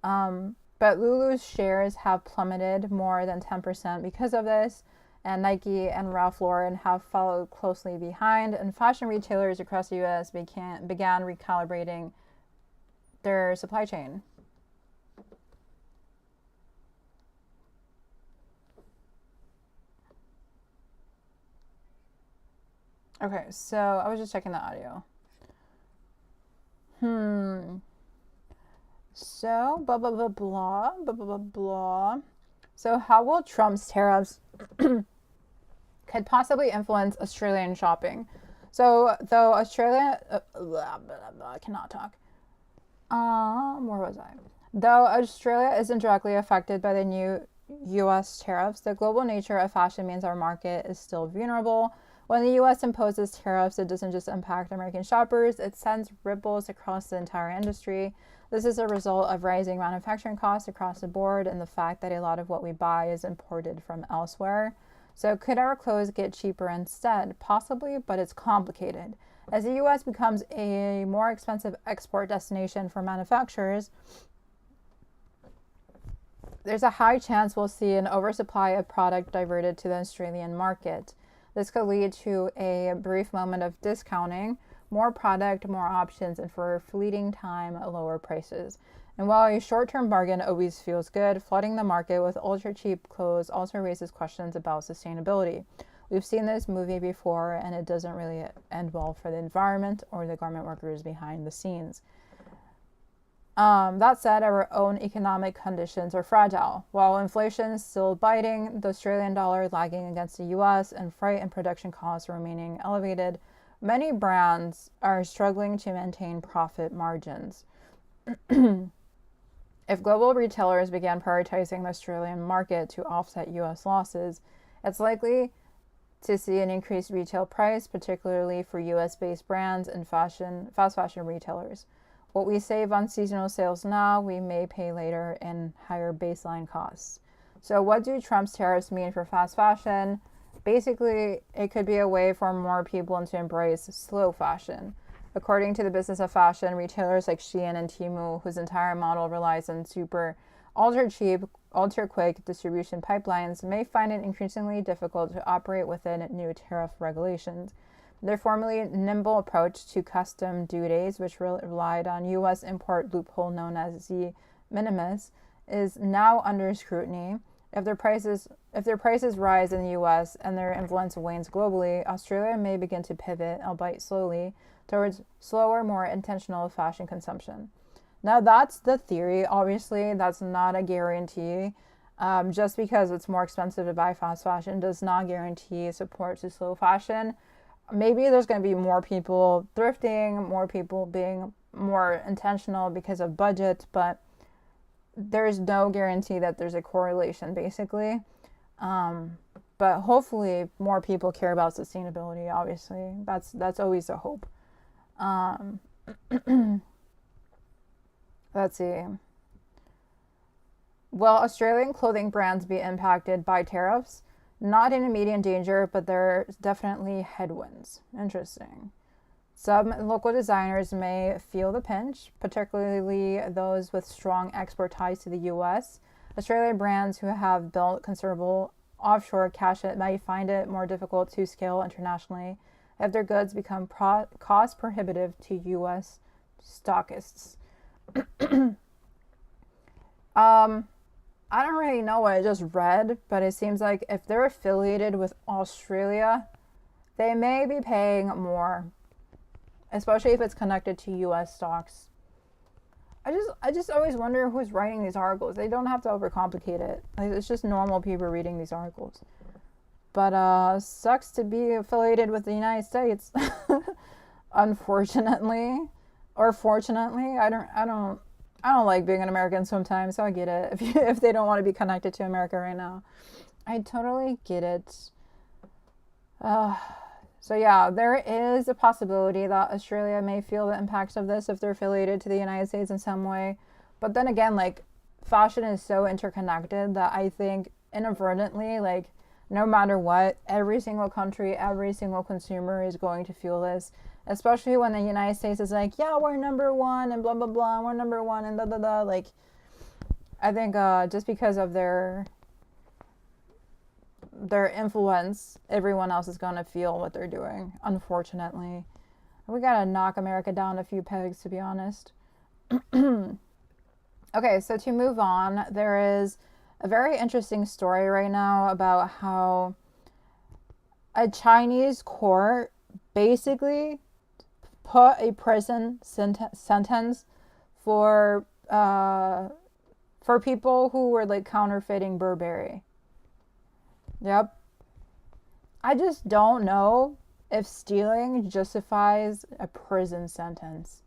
But Lulu's shares have plummeted more than 10% because of this, and Nike and Ralph Lauren have followed closely behind, and fashion retailers across the U.S. began recalibrating their supply chain. Okay, so I was just checking the audio. So, blah, blah, blah, blah, blah, blah, blah, blah. So how will Trump's tariffs could possibly influence Australian shopping? So, though Australia... blah, blah, blah, I cannot talk. Where was I? Though Australia isn't directly affected by the new U.S. tariffs, the global nature of fashion means our market is still vulnerable. When the U.S. imposes tariffs, it doesn't just impact American shoppers, it sends ripples across the entire industry. This is a result of rising manufacturing costs across the board and the fact that a lot of what we buy is imported from elsewhere. So could our clothes get cheaper instead? Possibly, but it's complicated. As the U.S. becomes a more expensive export destination for manufacturers, there's a high chance we'll see an oversupply of product diverted to the Australian market. This could lead to a brief moment of discounting, more product, more options, and for a fleeting time, lower prices. And while a short-term bargain always feels good, flooding the market with ultra-cheap clothes also raises questions about sustainability. We've seen this movie before, and it doesn't really end well for the environment or the garment workers behind the scenes. That said, our own economic conditions are fragile. While inflation is still biting, the Australian dollar lagging against the US, and freight and production costs remaining elevated, many brands are struggling to maintain profit margins. If global retailers began prioritizing the Australian market to offset US losses, it's likely to see an increased retail price, particularly for US-based brands and fast fashion retailers. What we save on seasonal sales now, we may pay later in higher baseline costs. So what do Trump's tariffs mean for fast fashion? Basically, it could be a way for more people to embrace slow fashion. According to the Business of Fashion, retailers like Shein and Temu, whose entire model relies on super ultra-cheap, ultra-quick distribution pipelines, may find it increasingly difficult to operate within new tariff regulations. Their formerly nimble approach to custom duties, which relied on U.S. import loophole known as the minimis, is now under scrutiny. If their prices rise in the U.S. and their influence wanes globally, Australia may begin to pivot, albeit slowly, towards slower, more intentional fashion consumption. Now, that's the theory. Obviously, that's not a guarantee. Just because it's more expensive to buy fast fashion does not guarantee support to slow fashion. Maybe there's going to be more people thrifting, more people being more intentional because of budget, but there's no guarantee that there's a correlation, basically. But hopefully more people care about sustainability, obviously. That's always a hope. Let's see. Will Australian clothing brands be impacted by tariffs? Not in immediate danger, but there's definitely headwinds. Interesting. Some local designers may feel the pinch, particularly those with strong export ties to the U.S. Australian brands who have built considerable offshore cash might find it more difficult to scale internationally if their goods become cost prohibitive to U.S. stockists. I don't really know what I just read, but it seems like if they're affiliated with Australia, they may be paying more, especially if it's connected to U.S. stocks. I just always wonder who's writing these articles. They don't have to overcomplicate it. Like, it's just normal people reading these articles. But sucks to be affiliated with the United States. Unfortunately, or fortunately, I don't like being an American sometimes, so I get it. If they don't want to be connected to America right now, I totally get it. So yeah, there is a possibility that Australia may feel the impacts of this if they're affiliated to the United States in some way. But then again, like, fashion is so interconnected that I think inadvertently, like, no matter what, every single country, every single consumer is going to feel this. Especially when the United States is like, yeah, we're number one and blah, blah, blah, we're number one and blah, blah, blah. Like, I think just because of their influence, everyone else is going to feel what they're doing, unfortunately. We got to knock America down a few pegs, to be honest. Okay, so to move on, there is a very interesting story right now about how a Chinese court basically put a prison sentence for people who were like counterfeiting Burberry. Yep. I just don't know if stealing justifies a prison sentence.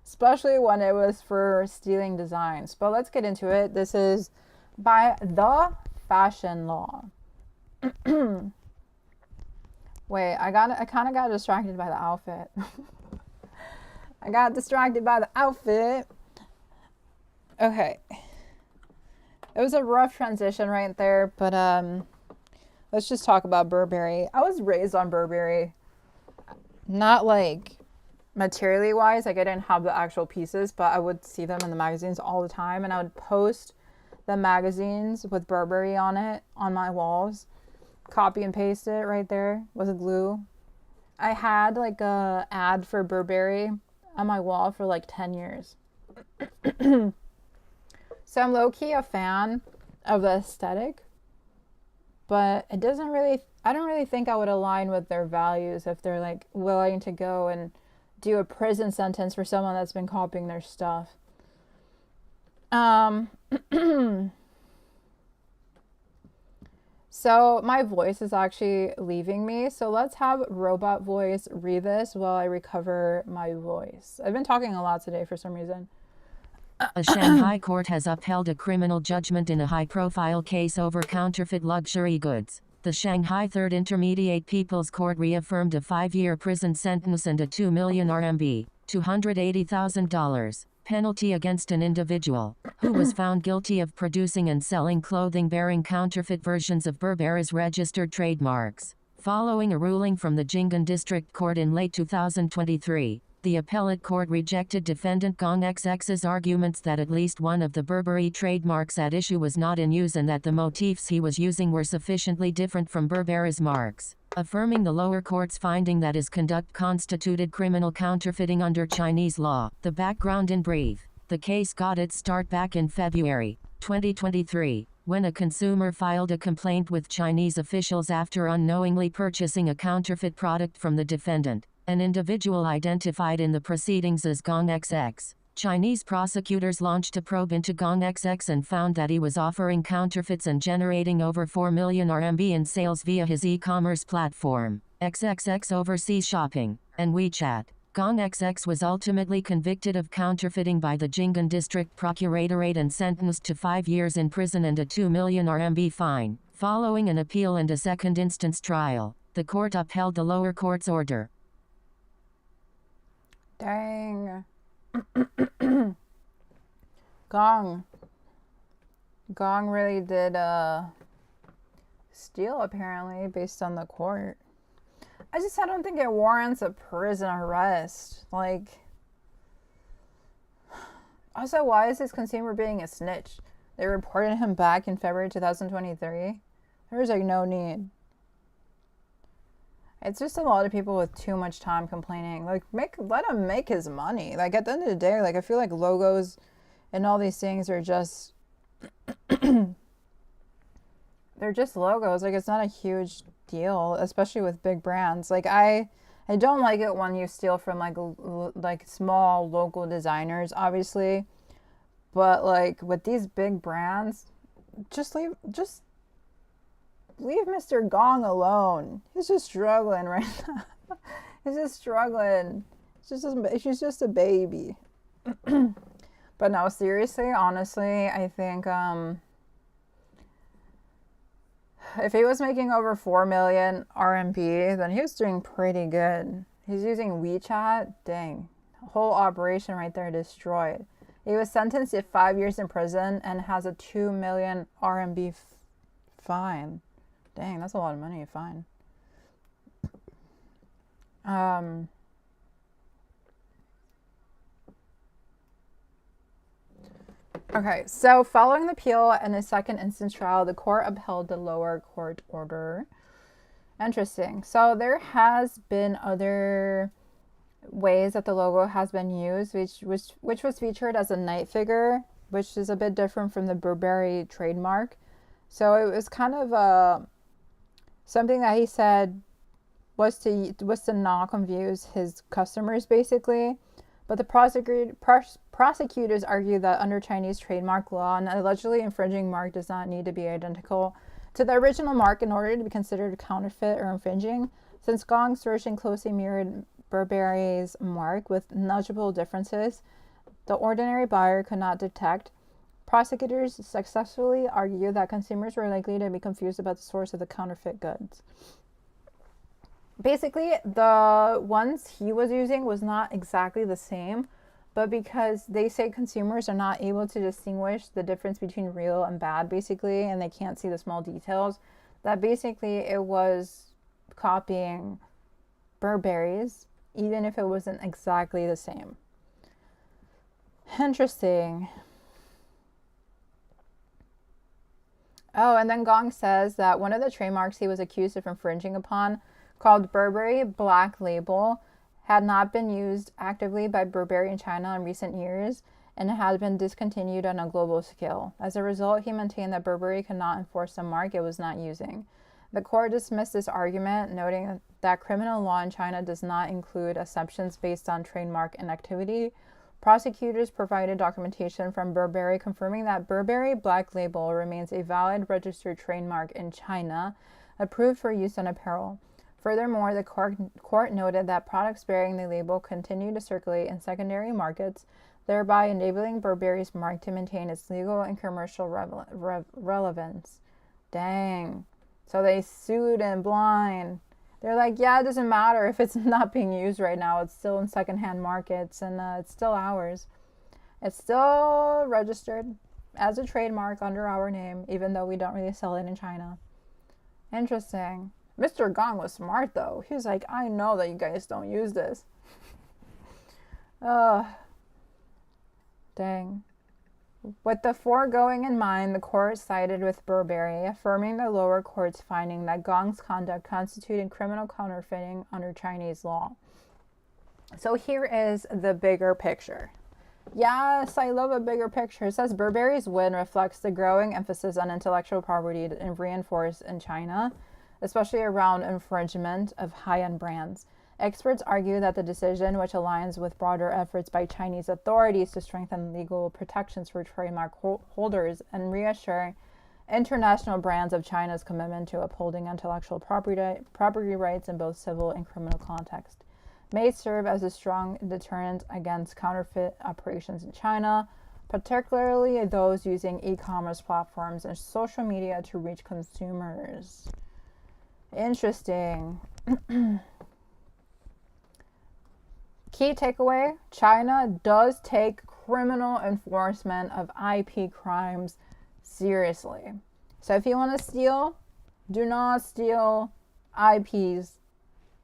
Especially when it was for stealing designs. But let's get into it. This is by the fashion law. Wait, I kind of got distracted by the outfit. I got distracted by the outfit. Okay. It was a rough transition right there, but let's just talk about Burberry. I was raised on Burberry. Not like materially wise, like I didn't have the actual pieces, but I would see them in the magazines all the time, and I would post the magazines with Burberry on it on my walls. Copy and paste it right there with glue. I had like a ad for Burberry on my wall for like 10 years. So I'm low-key a fan of the aesthetic, but it doesn't really, I don't really think I would align with their values if they're like willing to go and do a prison sentence for someone that's been copying their stuff. So my voice is actually leaving me. So let's have Robot Voice read this while I recover my voice. I've been talking a lot today for some reason. A Shanghai court has upheld a criminal judgment in a high-profile case over counterfeit luxury goods. The Shanghai Third Intermediate People's Court reaffirmed a 5-year prison sentence and a 2 million RMB, $280,000, penalty against an individual who was found guilty of producing and selling clothing bearing counterfeit versions of Burberry's registered trademarks. Following a ruling from the Jing'an District Court in late 2023, the appellate court rejected defendant Gong XX's arguments that at least one of the Burberry trademarks at issue was not in use and that the motifs he was using were sufficiently different from Burberry's marks, affirming the lower court's finding that his conduct constituted criminal counterfeiting under Chinese law. The background in brief: the case got its start back in February 2023, when a consumer filed a complaint with Chinese officials after unknowingly purchasing a counterfeit product from the defendant, an individual identified in the proceedings as Gong XX. Chinese prosecutors launched a probe into Gong XX and found that he was offering counterfeits and generating over 4 million RMB in sales via his e-commerce platform, XXX Overseas Shopping, and WeChat. Gong XX was ultimately convicted of counterfeiting by the Jinggan District Procuratorate and sentenced to 5 years in prison and a 2 million RMB fine. Following an appeal and a second instance trial, the court upheld the lower court's order. Dang. Gong really did steal, apparently, based on the court. I don't think it warrants a prison arrest. Like, also, why is this consumer being a snitch? They reported him back in February 2023. There's like no need. It's just a lot of people with too much time complaining. Like, let him make his money. Like, at the end of the day, like, I feel like logos and all these things are just they're just logos. Like, it's not a huge deal, especially with big brands. Like, I don't like it when you steal from like small local designers, obviously, but like with these big brands, just leave Mr. Gong alone. He's just struggling right now. He's just struggling. She's just a baby. But no, seriously, honestly, I think if he was making over 4 million RMB, then he was doing pretty good. He's using WeChat. Dang. Whole operation right there destroyed. He was sentenced to 5 years in prison and has a 2 million RMB fine. Dang, that's a lot of money, fine. Okay, so following the appeal and a second instance trial, the court upheld the lower court order. Interesting. So there has been other ways that the logo has been used, which was featured as a night figure, which is a bit different from the Burberry trademark. So it was kind of something that he said was to not confuse his customers, basically. But the prosecutors argue that under Chinese trademark law, an allegedly infringing mark does not need to be identical to the original mark in order to be considered counterfeit or infringing. Since Gong's version closely mirrored Burberry's mark with negligible differences, the ordinary buyer could not detect. Prosecutors successfully argue that consumers were likely to be confused about the source of the counterfeit goods. Basically, the ones he was using was not exactly the same, but because they say consumers are not able to distinguish the difference between real and bad, basically, and they can't see the small details, that basically it was copying Burberry's, even if it wasn't exactly the same. Interesting. Oh, and then Gong says that one of the trademarks he was accused of infringing upon, called Burberry Black Label, had not been used actively by Burberry in China in recent years and had been discontinued on a global scale. As a result, he maintained that Burberry could not enforce the mark it was not using. The court dismissed this argument, noting that criminal law in China does not include exceptions based on trademark inactivity. Prosecutors provided documentation from Burberry confirming that Burberry Black Label remains a valid registered trademark in China, approved for use on apparel. Furthermore, the court noted that products bearing the label continue to circulate in secondary markets, thereby enabling Burberry's mark to maintain its legal and commercial relevance. Dang. So they sued in blind. They're like, yeah, it doesn't matter if it's not being used right now. It's still in secondhand markets and it's still ours. It's still registered as a trademark under our name, even though we don't really sell it in China. Interesting. Mr. Gong was smart, though. He's like, I know that you guys don't use this. Dang. With the foregoing in mind, the court sided with Burberry, affirming the lower court's finding that Gong's conduct constituted criminal counterfeiting under Chinese law. So here is the bigger picture. Yes, I love a bigger picture. It says Burberry's win reflects the growing emphasis on intellectual property and reinforced in China, especially around infringement of high-end brands. Experts argue that the decision, which aligns with broader efforts by Chinese authorities to strengthen legal protections for trademark holders and reassure international brands of China's commitment to upholding intellectual property rights in both civil and criminal context. may serve as a strong deterrent against counterfeit operations in China, particularly those using e-commerce platforms and social media to reach consumers. Interesting. Key takeaway, China does take criminal enforcement of IP crimes seriously. So if you want to steal, do not steal IPs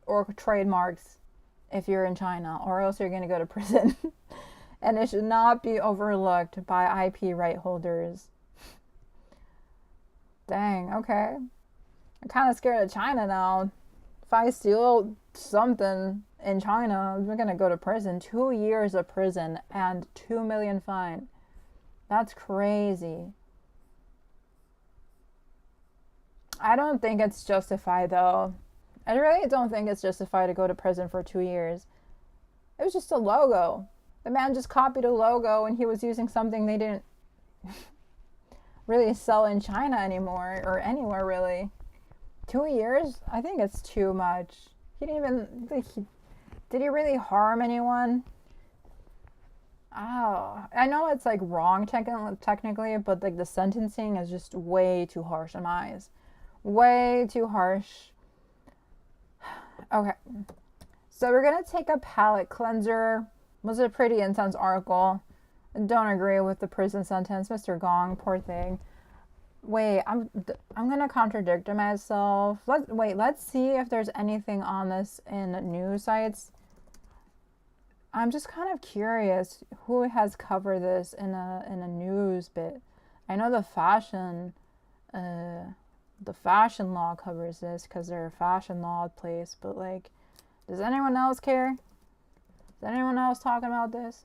or trademarks if you're in China, or else you're going to go to prison. And it should not be overlooked by IP right holders. Dang, okay. I'm kind of scared of China now. If I steal something in China, I'm going to go to prison. 2 years of prison and 2 million fine. That's crazy. I don't think it's justified though. I really don't think it's justified to go to prison for 2 years. It was just a logo. The man just copied a logo and he was using something they didn't really sell in China anymore, or anywhere really. 2 years? I think it's too much. He didn't even, did he really harm anyone? Oh, I know it's like wrong technically, but like the sentencing is just way too harsh in my eyes. Way too harsh. Okay, so we're gonna take a palate cleanser. It was a pretty intense article. I don't agree with the prison sentence. Mr. Gong, poor thing. Wait, I'm gonna contradict myself. Let's see if there's anything on this in news sites. I'm just kind of curious who has covered this in a news bit. I know the fashion law covers this because they're a fashion law place, but like, does anyone else care? Is anyone else talking about this?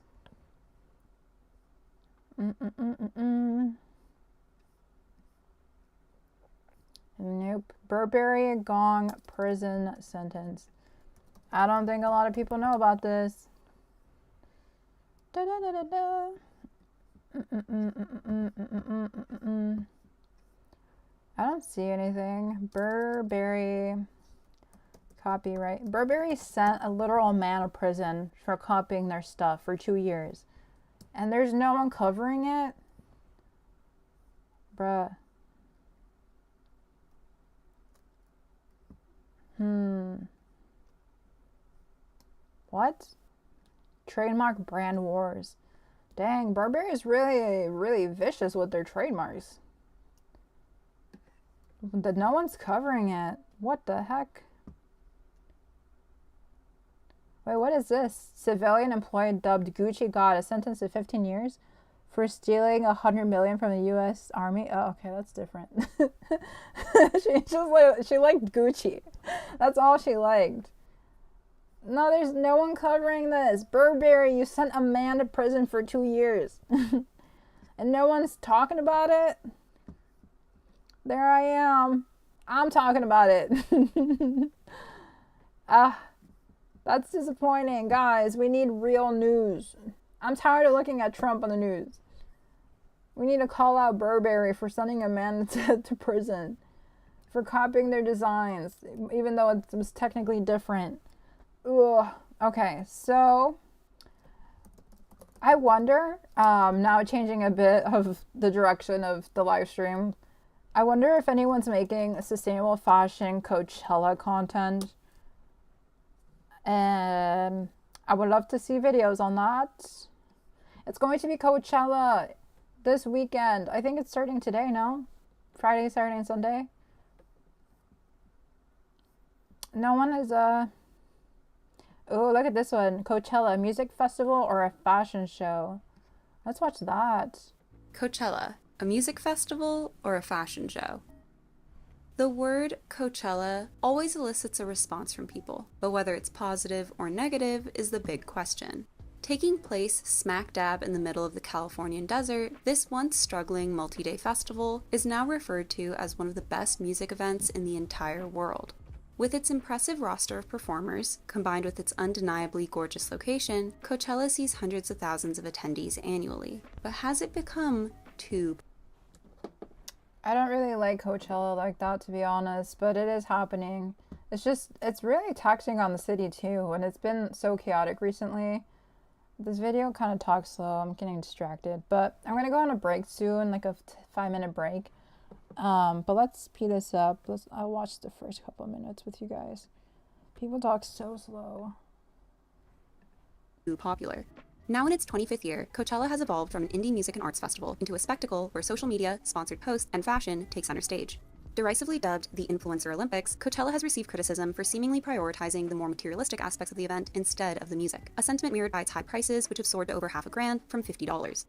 Nope. Burberry Gong prison sentence. I don't think a lot of people know about this. I don't see anything. Burberry copyright. Burberry sent a literal man to prison for copying their stuff for 2 years. And there's no one covering it? Bruh. What? Trademark brand wars. Dang, Burberry is really, really vicious with their trademarks. But no one's covering it. What the heck? Wait, what is this? Civilian employee dubbed Gucci God is sentenced to 15 years for stealing 100 million from the U.S. Army. Oh, okay, that's different. she liked Gucci. That's all she liked. No, there's no one covering this. Burberry, you sent a man to prison for 2 years. And no one's talking about it? There I am. I'm talking about it. That's disappointing. Guys, we need real news. I'm tired of looking at Trump on the news. We need to call out Burberry for sending a man to prison for copying their designs, even though it was technically different. Ugh. Okay, so I wonder, now changing a bit of the direction of the live stream, I wonder if anyone's making sustainable fashion Coachella content. And I would love to see videos on that. It's going to be Coachella this weekend. I think it's starting today, no? Friday, Saturday, and Sunday. No one is, oh, look at this one. Coachella, music festival or a fashion show? Let's watch that. Coachella, a music festival or a fashion show? The word Coachella always elicits a response from people, but whether it's positive or negative is the big question. Taking place smack dab in the middle of the Californian desert, this once struggling multi-day festival is now referred to as one of the best music events in the entire world. With its impressive roster of performers, combined with its undeniably gorgeous location, Coachella sees hundreds of thousands of attendees annually. But has it become too? I don't really like Coachella like that, to be honest, but it is happening. it's really taxing on the city too, and it's been so chaotic recently. This video kind of talks slow. I'm getting distracted, but I'm gonna go on a break soon, like a 5-minute break. But let's speed this up. I'll watch the first couple of minutes with you guys. People talk so slow. Popular. Now in its 25th year, Coachella has evolved from an indie music and arts festival into a spectacle where social media, sponsored posts, and fashion take center stage. Derisively dubbed the Influencer Olympics, Coachella has received criticism for seemingly prioritizing the more materialistic aspects of the event instead of the music, a sentiment mirrored by its high prices, which have soared to over $50,000 from $50.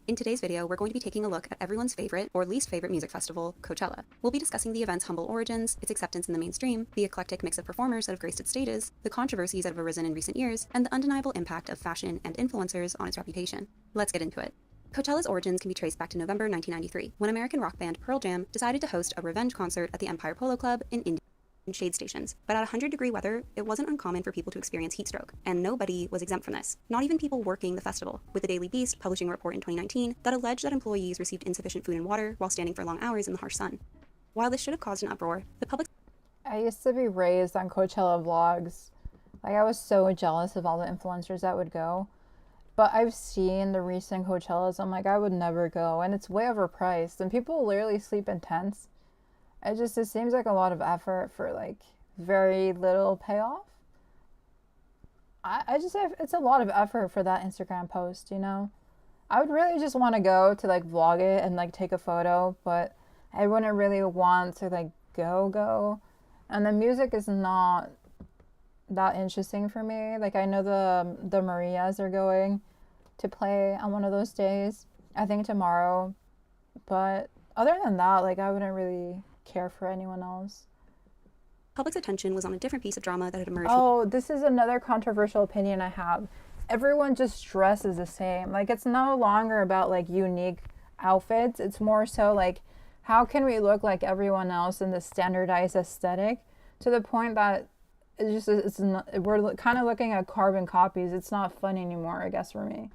In today's video, we're going to be taking a look at everyone's favorite or least favorite music festival, Coachella. We'll be discussing the event's humble origins, its acceptance in the mainstream, the eclectic mix of performers that have graced its stages, the controversies that have arisen in recent years, and the undeniable impact of fashion and influencers on its reputation. Let's get into it. Coachella's origins can be traced back to November 1993, when American rock band Pearl Jam decided to host a revenge concert at the Empire Polo Club in India. Shade stations, but at 100-degree weather, it wasn't uncommon for people to experience heat stroke, and nobody was exempt from this, not even people working the festival, with the Daily Beast publishing a report in 2019 that alleged that employees received insufficient food and water while standing for long hours in the harsh sun. While this should have caused an uproar, the public... I used to be raised on Coachella vlogs. Like, I was so jealous of all the influencers that would go, but I've seen the recent Coachellas. I'm like, I would never go, and it's way overpriced, and people literally sleep in tents. It seems like a lot of effort for like very little payoff. I just have, it's a lot of effort for that Instagram post, you know? I would really just want to go to like vlog it and like take a photo, but I wouldn't really want to like go. And the music is not that interesting for me. Like, I know the Marias are going to play on one of those days, I think tomorrow, but other than that, like, I wouldn't really care for anyone else. Public's attention was on a different piece of drama that had emerged. Oh, this is another controversial opinion I have. Everyone just dresses the same. Like, it's no longer about like unique outfits. It's more so like, how can we look like everyone else in the standardized aesthetic, to the point that it's not, we're kind of looking at carbon copies. It's not fun anymore, I guess, for me.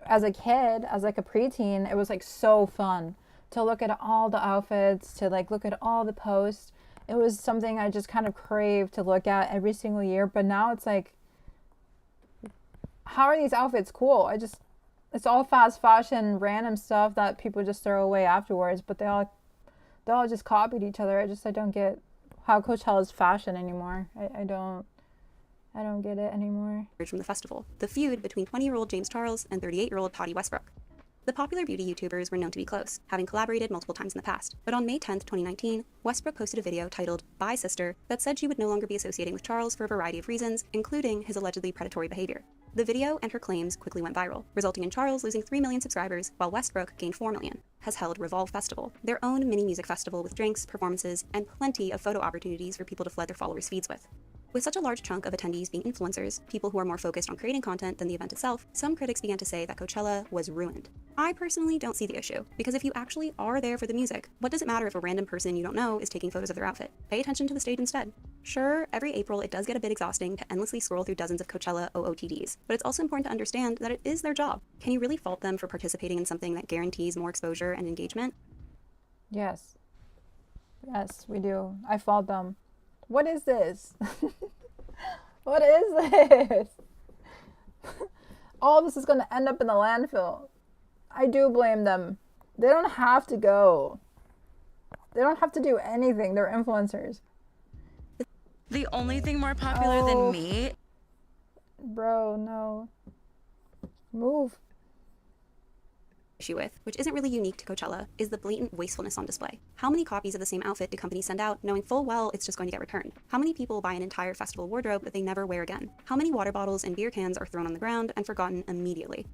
As a kid, as like a preteen, it was like so fun to look at all the outfits, to like look at all the posts. It was something I just kind of craved to look at every single year. But now it's like, how are these outfits cool? It's all fast fashion, random stuff that people just throw away afterwards, but they all just copied each other. I don't get how Coachella's fashion anymore. I don't get it anymore. From the festival, the feud between 20-year-old James Charles and 38-year-old Patty Westbrook. The popular beauty YouTubers were known to be close, having collaborated multiple times in the past. But on May 10th, 2019, Westbrook posted a video titled "Bye Sister" that said she would no longer be associating with Charles for a variety of reasons, including his allegedly predatory behavior. The video and her claims quickly went viral, resulting in Charles losing 3 million subscribers, while Westbrook gained 4 million. Has held Revolve Festival, their own mini music festival with drinks, performances, and plenty of photo opportunities for people to flood their followers' feeds with. With such a large chunk of attendees being influencers, people who are more focused on creating content than the event itself, some critics began to say that Coachella was ruined. I personally don't see the issue, because if you actually are there for the music, what does it matter if a random person you don't know is taking photos of their outfit? Pay attention to the stage instead. Sure, every April it does get a bit exhausting to endlessly scroll through dozens of Coachella OOTDs, but it's also important to understand that it is their job. Can you really fault them for participating in something that guarantees more exposure and engagement? Yes, we do. I fault them. What is this? What is this? All of this is going to end up in the landfill. I do blame them. They don't have to go. They don't have to do anything. They're influencers. The only thing more popular than me... Bro, no. Move. Issue with, which isn't really unique to Coachella, is the blatant wastefulness on display. How many copies of the same outfit do companies send out, knowing full well it's just going to get returned? How many people buy an entire festival wardrobe that they never wear again? How many water bottles and beer cans are thrown on the ground and forgotten immediately?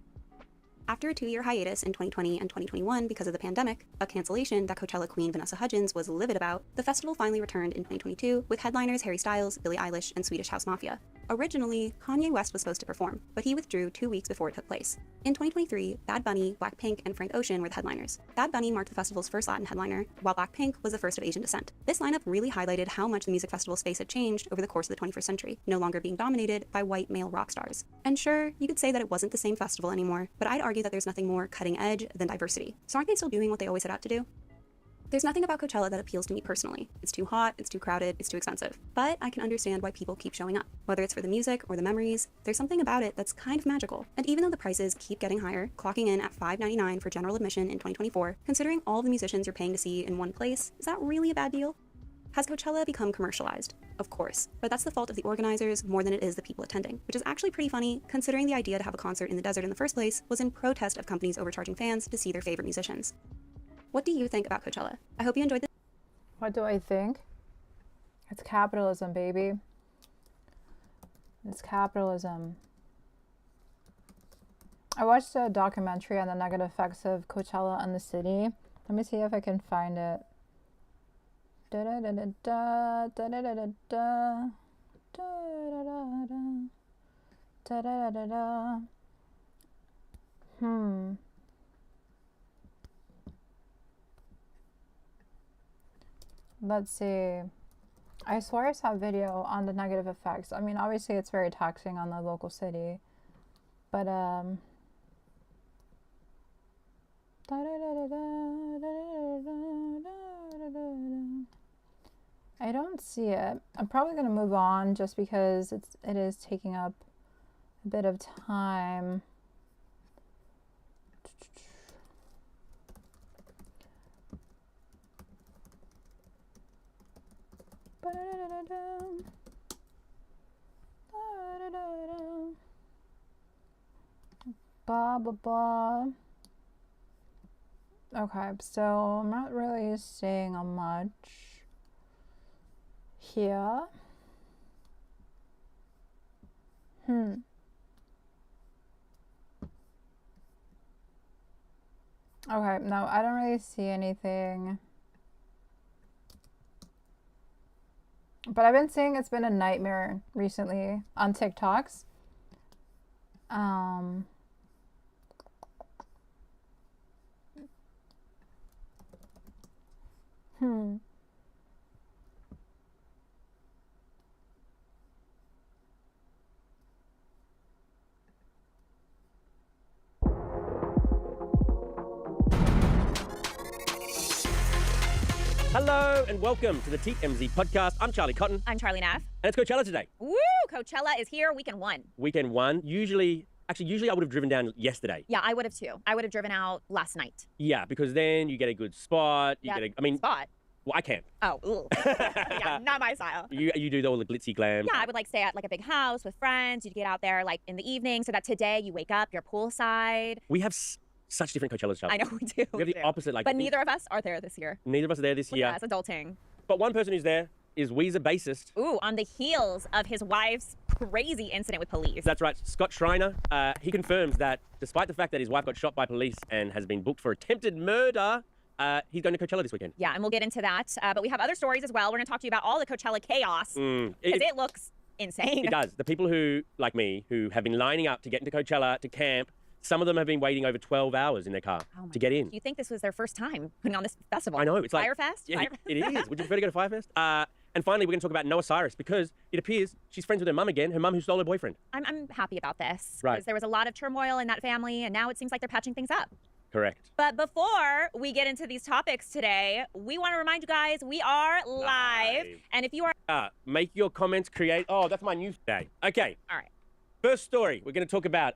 After a 2-year hiatus in 2020 and 2021 because of the pandemic, a cancellation that Coachella queen Vanessa Hudgens was livid about, the festival finally returned in 2022 with headliners Harry Styles, Billie Eilish, and Swedish House Mafia. Originally, Kanye West was supposed to perform, but he withdrew 2 weeks before it took place. In 2023, Bad Bunny, Blackpink, and Frank Ocean were the headliners. Bad Bunny marked the festival's first Latin headliner, while Blackpink was the first of Asian descent. This lineup really highlighted how much the music festival space had changed over the course of the 21st century, no longer being dominated by white male rock stars. And sure, you could say that it wasn't the same festival anymore, but I'd argue that there's nothing more cutting edge than diversity. So aren't they still doing what they always set out to do? There's nothing about Coachella that appeals to me personally. It's too hot, it's too crowded, it's too expensive. But I can understand why people keep showing up. Whether it's for the music or the memories, there's something about it that's kind of magical. And even though the prices keep getting higher, clocking in at $5.99 for general admission in 2024, considering all the musicians you're paying to see in one place, is that really a bad deal? Has Coachella become commercialized? Of course, but that's the fault of the organizers more than it is the people attending, which is actually pretty funny considering the idea to have a concert in the desert in the first place was in protest of companies overcharging fans to see their favorite musicians. What do you think about Coachella? I hope you enjoyed this. What do I think? It's capitalism, baby. It's capitalism. I watched a documentary on the negative effects of Coachella on the city. Let me see if I can find it. Da-da-da-da-da, da-da-da-da-da, da-da-da-da, da-da-da-da-da. Let's see. I swear I saw a video on the negative effects. I mean, obviously it's very taxing on the local city, but I don't see it. I'm probably gonna move on just because it is taking up a bit of time. Blah blah blah. Okay, so I'm not really saying much here. Okay, no, I don't really see anything. But I've been saying it's been a nightmare recently on TikToks. Hello and welcome to the TMZ podcast. I'm Charlie Cotton. I'm Charlie Naff. And it's Coachella today. Woo! Coachella is here, weekend one. Weekend one. Usually I would have driven down yesterday. Yeah, I would have too. I would have driven out last night. Yeah, because then you get a good spot. Spot? Well, I can't. Oh, ooh. Yeah, not my style. You do all the glitzy glam. Yeah, I would stay at a big house with friends. You'd get out there in the evening so that today you wake up, you're poolside. We have such different Coachellas, Charlie. I know we do. We have the opposite. But neither of us are there this year. Neither of us are there this year. That's adulting. But one person who's there is Weezer bassist. Ooh, on the heels of his wife's crazy incident with police. That's right. Scott Schreiner, he confirms that despite the fact that his wife got shot by police and has been booked for attempted murder, he's going to Coachella this weekend. Yeah, and we'll get into that. But we have other stories as well. We're going to talk to you about all the Coachella chaos. Because it looks insane. It does. The people who, like me, who have been lining up to get into Coachella to camp, some of them have been waiting over 12 hours in their car to get in. You think this was their first time putting on this festival? I know. It's like Firefest? Yeah, it is. Would you prefer to go to Firefest? And finally, we're going to talk about Noah Cyrus because it appears she's friends with her mum again, her mum who stole her boyfriend. I'm happy about this. Right. Because there was a lot of turmoil in that family, and now it seems like they're patching things up. Correct. But before we get into these topics today, we want to remind you guys we are live. And if you are... make your comments, create... Oh, that's my news day. Okay. All right. First story we're going to talk about.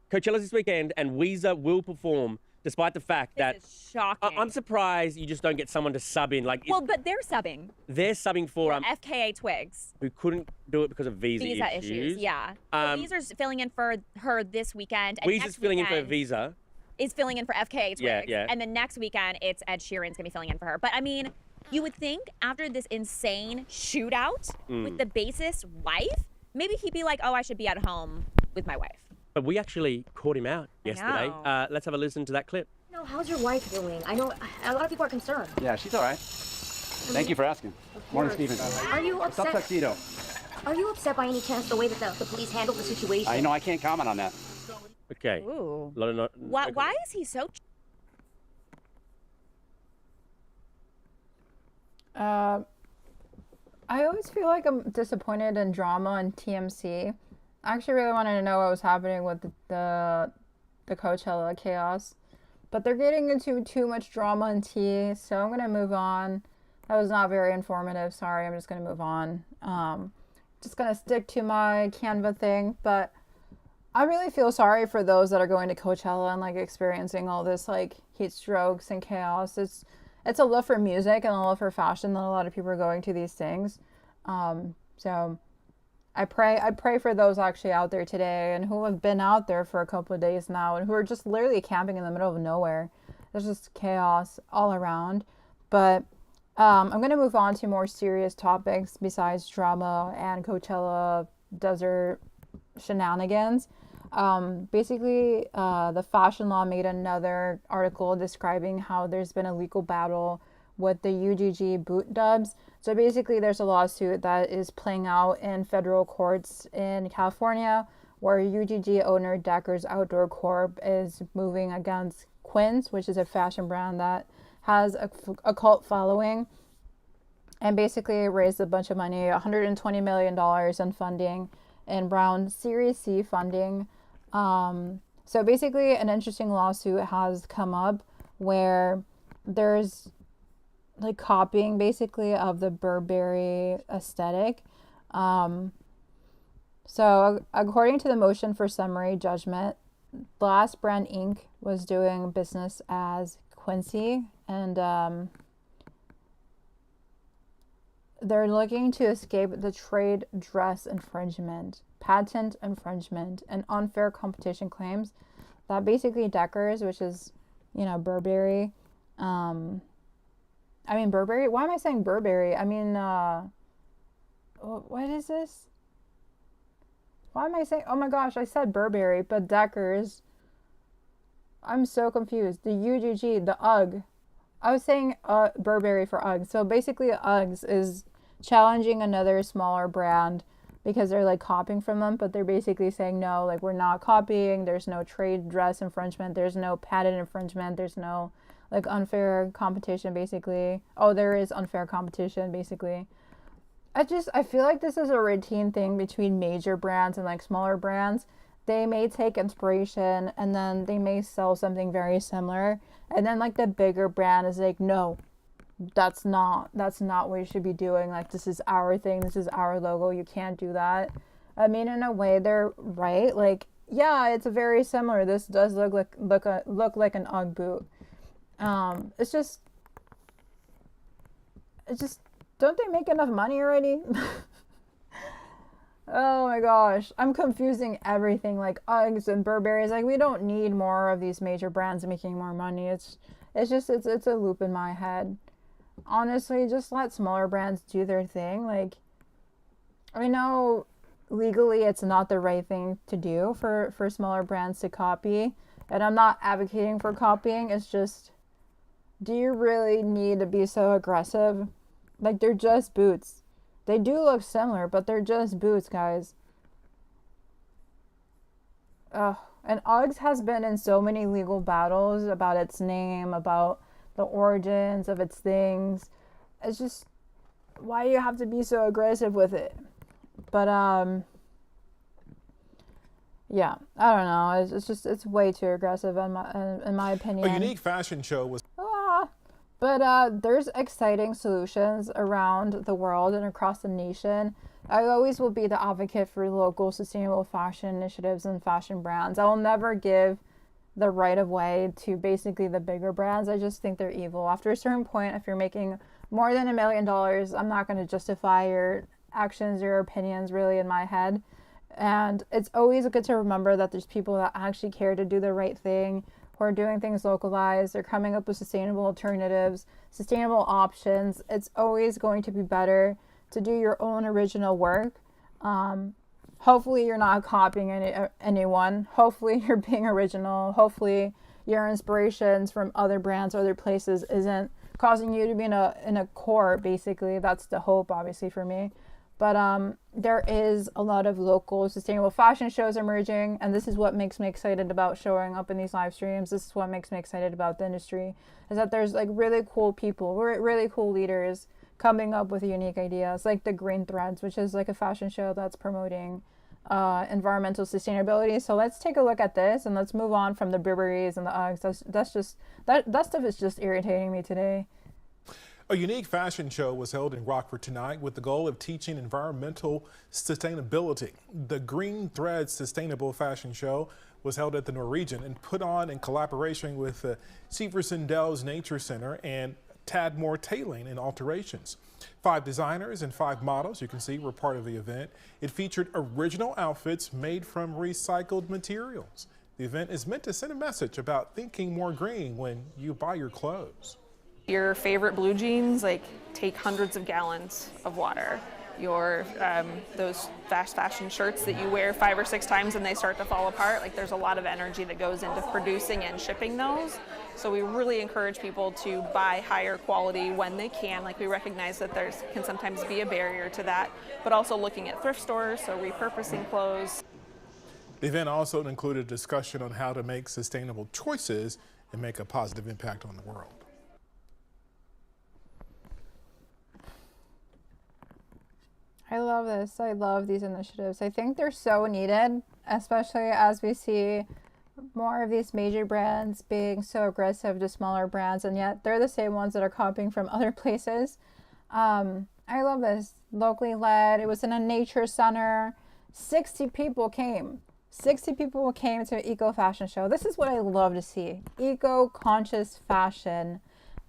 Coachella's this weekend, and Weezer will perform despite the fact that... This is shocking. I'm surprised you just don't get someone to sub in. Well, but they're subbing. They're subbing for... FKA Twigs. Who couldn't do it because of visa issues. Yeah. Weezer's filling in for her this weekend. And Weezer's filling in for Visa. Is filling in for FKA Twigs. Yeah. And then next weekend, it's Ed Sheeran's going to be filling in for her. But, I mean, you would think after this insane shootout with the bassist's wife, maybe he'd be like, oh, I should be at home with my wife. But we actually caught him out yesterday. Let's have a listen to that clip. No, how's your wife doing? I know a lot of people are concerned. Yeah, she's all right. Thank you for asking. Morning, Stephen. Are you upset? What's up, Tuxedo? Are you upset by any chance the way that the police handled the situation? I know I can't comment on that. Okay. Ooh. Okay. Why is he so... I always feel like I'm disappointed in drama on TMC. I actually really wanted to know what was happening with the Coachella chaos. but they're getting into too much drama and tea, so I'm gonna move on. That was not very informative. Sorry, I'm just gonna move on. Just gonna stick to my Canva thing, but I really feel sorry for those that are going to Coachella and like experiencing all this like heat strokes and chaos. It's a love for music and a love for fashion that a lot of people are going to these things. So I pray for those actually out there today and who have been out there for a couple of days now and who are just literally camping in the middle of nowhere. There's just chaos all around. But I'm going to move on to more serious topics besides drama and Coachella desert shenanigans. Basically, the fashion law made another article describing how there's been a legal battle with the UGG boot dubs. So basically, there's a lawsuit that is playing out in federal courts in California, where UGG owner Deckers Outdoor Corp is moving against Quince, which is a fashion brand that has a cult following, and basically raised a bunch of money, $120 million in funding, in round Series C funding. So basically, an interesting lawsuit has come up where there's like copying basically of the Burberry aesthetic. So according to the motion for summary judgment, Blast Brand Inc. was doing business as Quincy, and they're looking to escape the trade dress infringement, patent infringement, and unfair competition claims that basically Deckers, which is, Burberry, Burberry? Why am I saying Burberry? What is this? Why am I saying, oh my gosh, I said Burberry, but Deckers. I'm so confused. The UGG, the UGG. I was saying Burberry for UGG. So basically UGGs is challenging another smaller brand because they're like copying from them, but they're basically saying, no, like we're not copying. There's no trade dress infringement. There's no patent infringement. There's no like unfair competition, basically. Oh, there is unfair competition, basically. I feel like this is a routine thing between major brands and like smaller brands. They may take inspiration and then they may sell something very similar. And then like the bigger brand is like, no, that's not what you should be doing. Like, this is our thing. This is our logo. You can't do that. In a way, they're right. Like, yeah, it's very similar. This does look like an UGG boot. It's just, don't they make enough money already? Oh my gosh, I'm confusing everything. Like Uggs and Burberry's, like we don't need more of these major brands making more money. It's a loop in my head. Honestly, just let smaller brands do their thing. Like, I know legally it's not the right thing to do for smaller brands to copy, and I'm not advocating for copying. It's just, do you really need to be so aggressive? Like, they're just boots. They do look similar, but they're just boots, guys. Ugh. And Uggs has been in so many legal battles about its name, about the origins of its things. It's just, why do you have to be so aggressive with it? But yeah, I don't know. It's way too aggressive in my opinion. A unique fashion show was. But there's exciting solutions around the world and across the nation. I always will be the advocate for local sustainable fashion initiatives and fashion brands. I will never give the right of way to basically the bigger brands. I just think they're evil. After a certain point, if you're making more than $1 million, I'm not going to justify your actions, your opinions really in my head. And it's always good to remember that there's people that actually care to do the right thing, who are doing things localized. They're coming up with sustainable alternatives, sustainable options. It's always going to be better to do your own original work. Hopefully you're not copying anyone. Hopefully you're being original. Hopefully your inspirations from other brands, other places isn't causing you to be in a core, basically. That's the hope, obviously, for me. But there is a lot of local sustainable fashion shows emerging, and this is what makes me excited about showing up in these live streams. This is what makes me excited about the industry, is that there's like really cool people, really cool leaders coming up with unique ideas, like the Green Threads, which is like a fashion show that's promoting environmental sustainability. So let's take a look at this and let's move on from the Burberrys and the Uggs. That stuff is just irritating me today. A unique fashion show was held in Rockford tonight with the goal of teaching environmental sustainability. The Green Thread Sustainable Fashion Show was held at the Norwegian and put on in collaboration with Severson Dells Nature Center and Tadmore Tailing and Alterations. 5 designers and 5 models, you can see, were part of the event. It featured original outfits made from recycled materials. The event is meant to send a message about thinking more green when you buy your clothes. Your favorite blue jeans take hundreds of gallons of water. Your those fast fashion shirts that you wear 5 or 6 times and they start to fall apart, there's a lot of energy that goes into producing and shipping those. So we really encourage people to buy higher quality when they can. We recognize that there can sometimes be a barrier to that, but also looking at thrift stores, so repurposing clothes. The event also included a discussion on how to make sustainable choices and make a positive impact on the world. I love this. I love these initiatives. I think they're so needed, especially as we see more of these major brands being so aggressive to smaller brands, and yet they're the same ones that are copying from other places. I love this. Locally led. It was in a nature center. 60 people came. 60 people came to an eco fashion show. This is what I love to see. Eco-conscious fashion.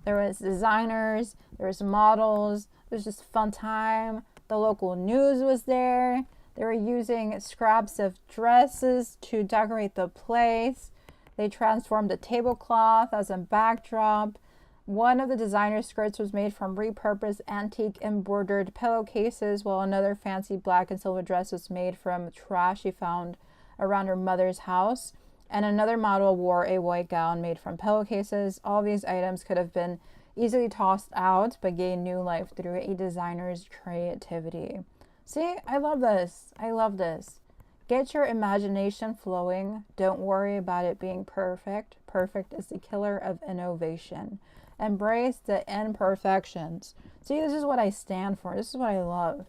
There was designers. There was models. It was just a fun time. The local news was there. They were using scraps of dresses to decorate the place. They transformed a tablecloth as a backdrop. One of the designer skirts was made from repurposed antique embroidered pillowcases, while another fancy black and silver dress was made from trash she found around her mother's house. And another model wore a white gown made from pillowcases. All these items could have been easily tossed out, but gained new life through a designer's creativity. See, I love this. I love this. Get your imagination flowing. Don't worry about it being perfect. Perfect is the killer of innovation. Embrace the imperfections. See, this is what I stand for. This is what I love.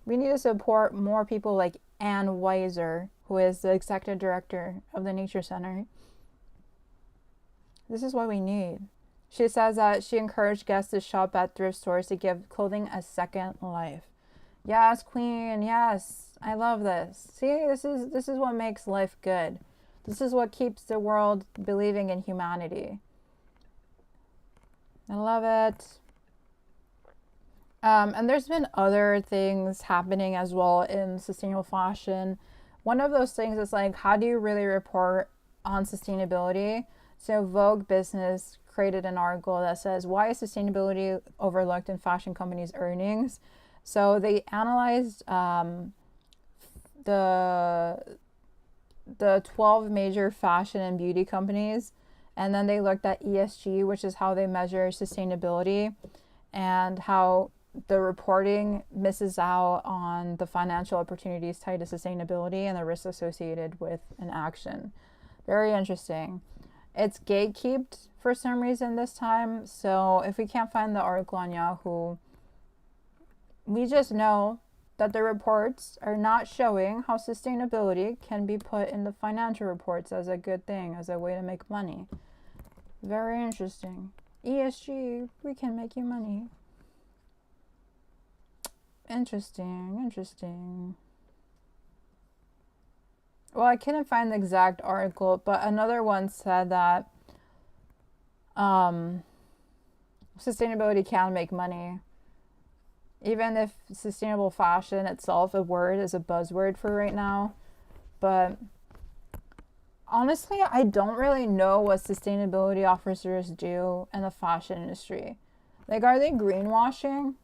We need to support more people like Ann Weiser, who is the executive director of the Nature Center. This is what we need. She says that she encouraged guests to shop at thrift stores to give clothing a second life. Yes, Queen, yes. I love this. See, this is what makes life good. This is what keeps the world believing in humanity. I love it. And there's been other things happening as well in sustainable fashion. One of those things is how do you really report on sustainability? So Vogue Business created an article that says, why is sustainability overlooked in fashion companies' earnings? So they analyzed the 12 major fashion and beauty companies, and then they looked at ESG, which is how they measure sustainability, and how the reporting misses out on the financial opportunities tied to sustainability and the risks associated with an action. Very interesting. It's gatekept for some reason this time, so if we can't find the article on Yahoo, we just know that the reports are not showing how sustainability can be put in the financial reports as a good thing, as a way to make money. Very interesting. ESG, we can make you money. Interesting. Well, I couldn't find the exact article, but another one said that sustainability can make money. Even if sustainable fashion itself, a word, is a buzzword for right now. But honestly, I don't really know what sustainability officers do in the fashion industry. Are they greenwashing?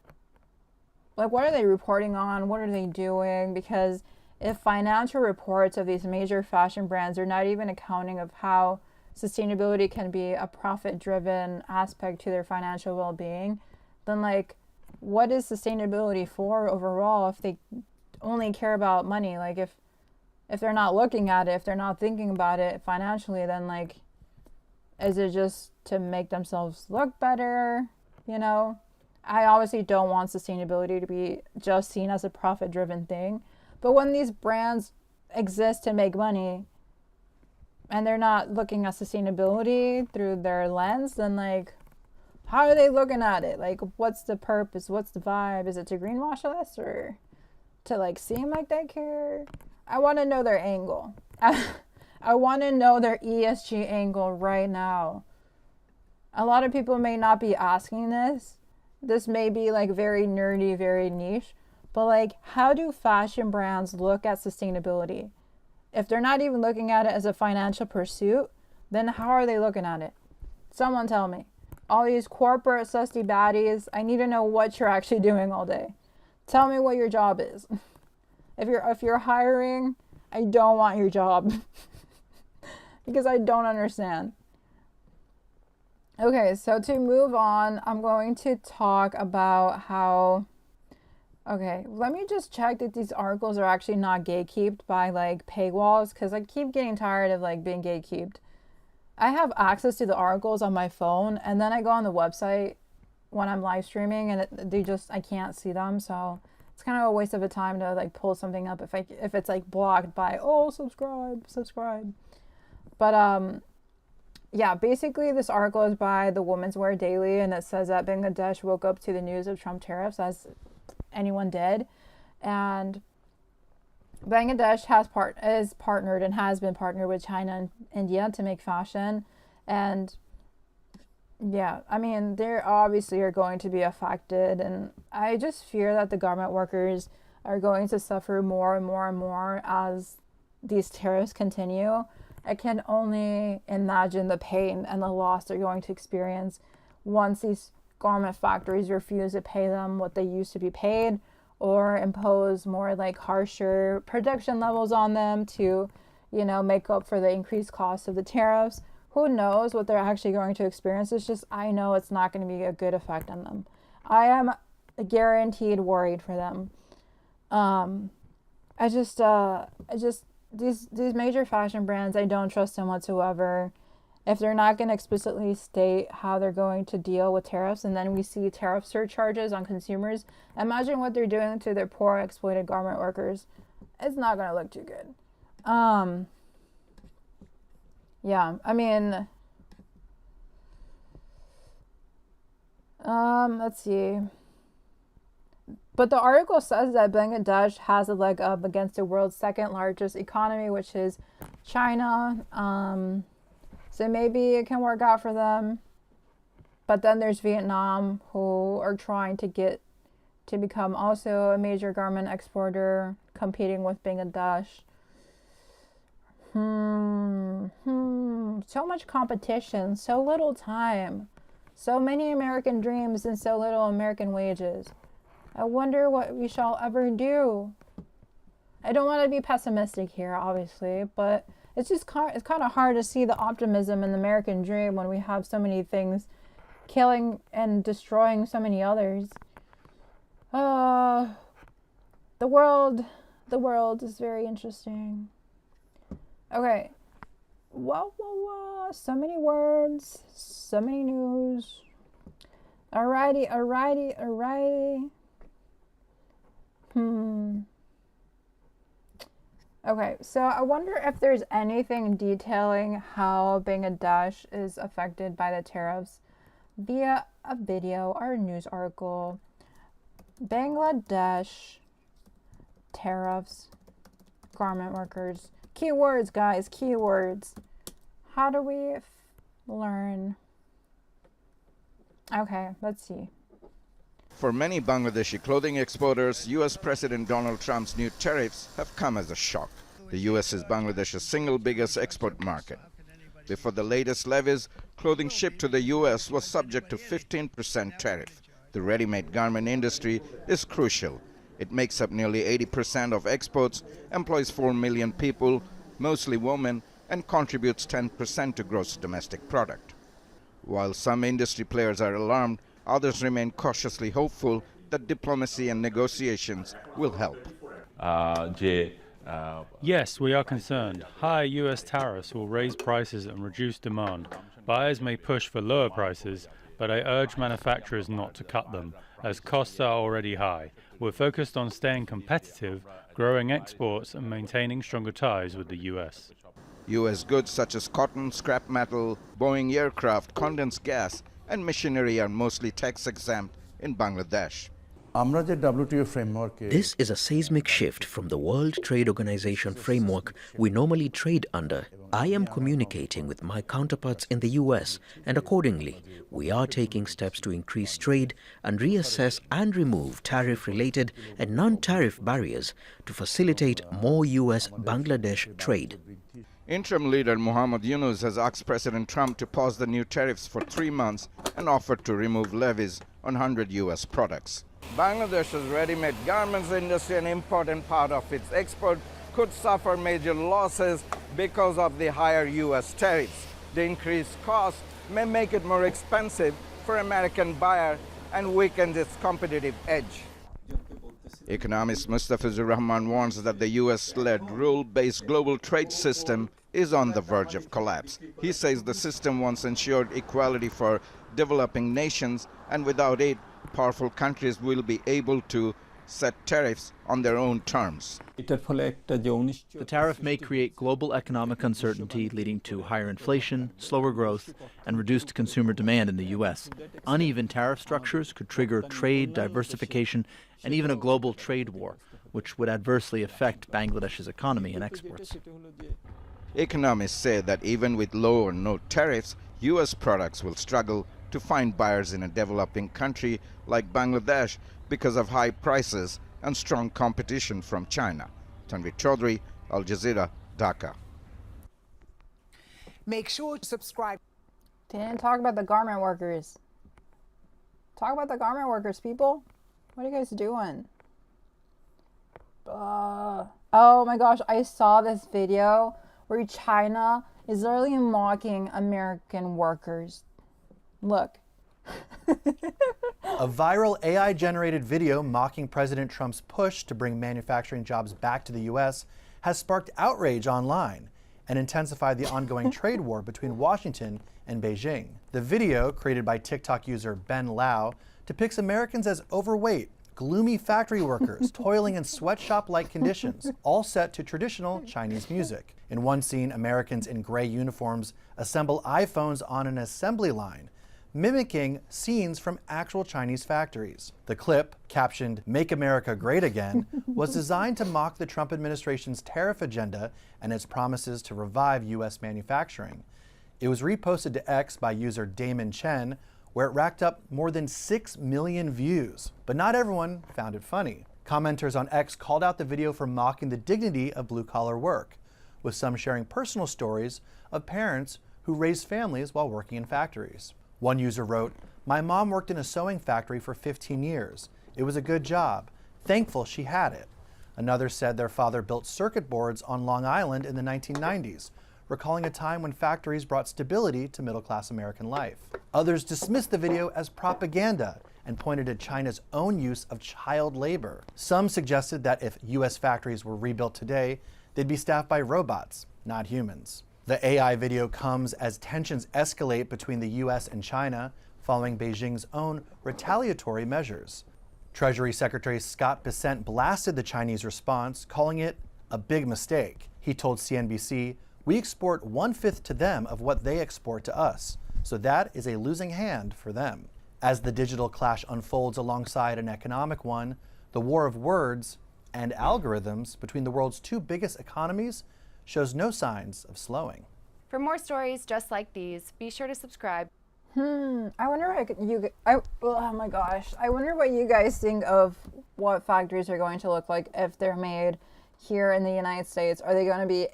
What are they reporting on? What are they doing? Because if financial reports of these major fashion brands are not even accounting of how sustainability can be a profit-driven aspect to their financial well-being, then what is sustainability for overall if they only care about money? If they're not looking at it, if they're not thinking about it financially, then is it just to make themselves look better? I obviously don't want sustainability to be just seen as a profit-driven thing, But when these brands exist to make money and they're not looking at sustainability through their lens, then like, how are they looking at it? Like, what's the purpose? What's the vibe? Is it to greenwash us or to like seem like they care? I want to know their angle. I want to know their ESG angle right now. A lot of people may not be asking this. This may be like very nerdy, very niche, but like, how do fashion brands look at sustainability? If they're not even looking at it as a financial pursuit, then how are they looking at it? Someone tell me. All these corporate susty baddies, I need to know what you're actually doing all day. Tell me what your job is. If you're hiring, I don't want your job because I don't understand. Okay, so to move on, I'm going to talk about how, okay, let me just check that these articles are actually not gatekeeped by like paywalls, because I keep getting tired of like being gatekeeped. I have access to the articles on my phone, and then I go on the website when I'm live streaming, and I can't see them, so it's kind of a waste of a time to like pull something up if it's like blocked by, oh, subscribe. But yeah, basically this article is by the Women's Wear Daily, and it says that Bangladesh woke up to the news of Trump tariffs, as anyone did, and Bangladesh is partnered and has been partnered with China and India to make fashion. And yeah, I mean, they obviously are going to be affected. And I just fear that the garment workers are going to suffer more and more and more as these tariffs continue. I can only imagine the pain and the loss they're going to experience once these garment factories refuse to pay them what they used to be paid, or impose more like harsher production levels on them to, you know, make up for the increased cost of the tariffs. Who knows what they're actually going to experience? It's just, I know it's not going to be a good effect on them. I am guaranteed worried for them. These major fashion brands, I don't trust them whatsoever. If they're not going to explicitly state how they're going to deal with tariffs, and then we see tariff surcharges on consumers, imagine what they're doing to their poor exploited garment workers. It's not going to look too good. Yeah, I mean, let's see. But the article says that Bangladesh has a leg up against the world's second largest economy, which is China. So maybe it can work out for them. But then there's Vietnam, who are trying to become also a major garment exporter, competing with Bangladesh. So much competition, so little time, so many American dreams and so little American wages. I wonder what we shall ever do. I don't want to be pessimistic here, obviously, but it's kind of hard to see the optimism in the American dream when we have so many things killing and destroying so many others. The world is very interesting. Okay. Whoa. So many words, so many news. Alrighty. Okay, so I wonder if there's anything detailing how Bangladesh is affected by the tariffs via a video or a news article. Bangladesh tariffs, garment workers. Keywords, guys, keywords. How do we learn? Okay, let's see. For many Bangladeshi clothing exporters, U.S. President Donald Trump's new tariffs have come as a shock. The U.S. is Bangladesh's single biggest export market. Before the latest levies, clothing shipped to the U.S. was subject to 15% tariff. The ready-made garment industry is crucial. It makes up nearly 80% of exports, employs 4 million people, mostly women, and contributes 10% to gross domestic product. While some industry players are alarmed, others remain cautiously hopeful that diplomacy and negotiations will help. Yes, we are concerned. Higher U.S. tariffs will raise prices and reduce demand. Buyers may push for lower prices, but I urge manufacturers not to cut them, as costs are already high. We're focused on staying competitive, growing exports, and maintaining stronger ties with the US. U.S. goods such as cotton, scrap metal, Boeing aircraft, condensed gas, and machinery are mostly tax-exempt in Bangladesh. This is a seismic shift from the World Trade Organization framework we normally trade under. I am communicating with my counterparts in the US, and accordingly, we are taking steps to increase trade and reassess and remove tariff-related and non-tariff barriers to facilitate more US-Bangladesh trade. Interim leader Muhammad Yunus has asked President Trump to pause the new tariffs for 3 months and offered to remove levies on 100 U.S. products. Bangladesh's ready-made garments industry, an important part of its export, could suffer major losses because of the higher U.S. tariffs. The increased cost may make it more expensive for American buyers and weaken its competitive edge. Economist Mustafizur Rahman warns that the U.S.-led rule-based global trade system is on the verge of collapse. He says the system once ensured equality for developing nations, and without it, powerful countries will be able to set tariffs on their own terms. The tariff may create global economic uncertainty, leading to higher inflation, slower growth, and reduced consumer demand in the U.S. Uneven tariff structures could trigger trade diversification and even a global trade war, which would adversely affect Bangladesh's economy and exports. Economists say that even with low or no tariffs, U.S. products will struggle to find buyers in a developing country like Bangladesh because of high prices and strong competition from China. Tanvi Chaudhary, Al Jazeera, Dhaka. Make sure to subscribe. They didn't talk about the garment workers. Talk about the garment workers, people. What are you guys doing? Oh my gosh, I saw this video where China is literally mocking American workers. Look. A viral AI-generated video mocking President Trump's push to bring manufacturing jobs back to the U.S. has sparked outrage online and intensified the ongoing trade war between Washington and Beijing. The video, created by TikTok user Ben Lau, depicts Americans as overweight, gloomy factory workers toiling in sweatshop-like conditions, all set to traditional Chinese music. In one scene, Americans in gray uniforms assemble iPhones on an assembly line, mimicking scenes from actual Chinese factories. The clip, captioned "Make America Great Again," was designed to mock the Trump administration's tariff agenda and its promises to revive U.S. manufacturing. It was reposted to X by user Damon Chen, where it racked up more than 6 million views. But not everyone found it funny. Commenters on X called out the video for mocking the dignity of blue-collar work, with some sharing personal stories of parents who raised families while working in factories. One user wrote, "My mom worked in a sewing factory for 15 years. It was a good job. Thankful she had it." Another said their father built circuit boards on Long Island in the 1990s, recalling a time when factories brought stability to middle-class American life. Others dismissed the video as propaganda and pointed to China's own use of child labor. Some suggested that if U.S. factories were rebuilt today, they'd be staffed by robots, not humans. The AI video comes as tensions escalate between the U.S. and China following Beijing's own retaliatory measures. Treasury Secretary Scott Bessent blasted the Chinese response, calling it a big mistake. He told CNBC, "We export 1/5 to them of what they export to us, so that is a losing hand for them." As the digital clash unfolds alongside an economic one, the war of words and algorithms between the world's two biggest economies shows no signs of slowing. For more stories just like these, be sure to subscribe. I wonder oh my gosh. I wonder what you guys think of what factories are going to look like if they're made here in the United States. Are they going to be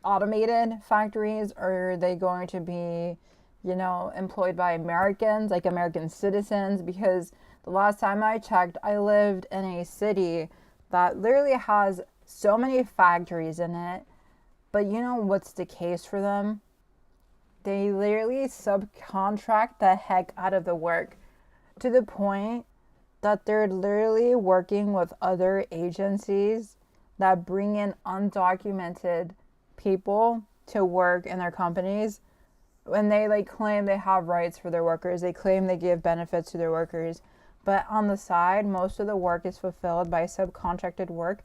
automated factories, or are they going to be, employed by Americans, like American citizens? Because the last time I checked, I lived in a city that literally has so many factories in it. But you know what's the case for them? They literally subcontract the heck out of the work to the point that they're literally working with other agencies that bring in undocumented people to work in their companies when they like claim they have rights for their workers, they claim they give benefits to their workers, but on the side, most of the work is fulfilled by subcontracted work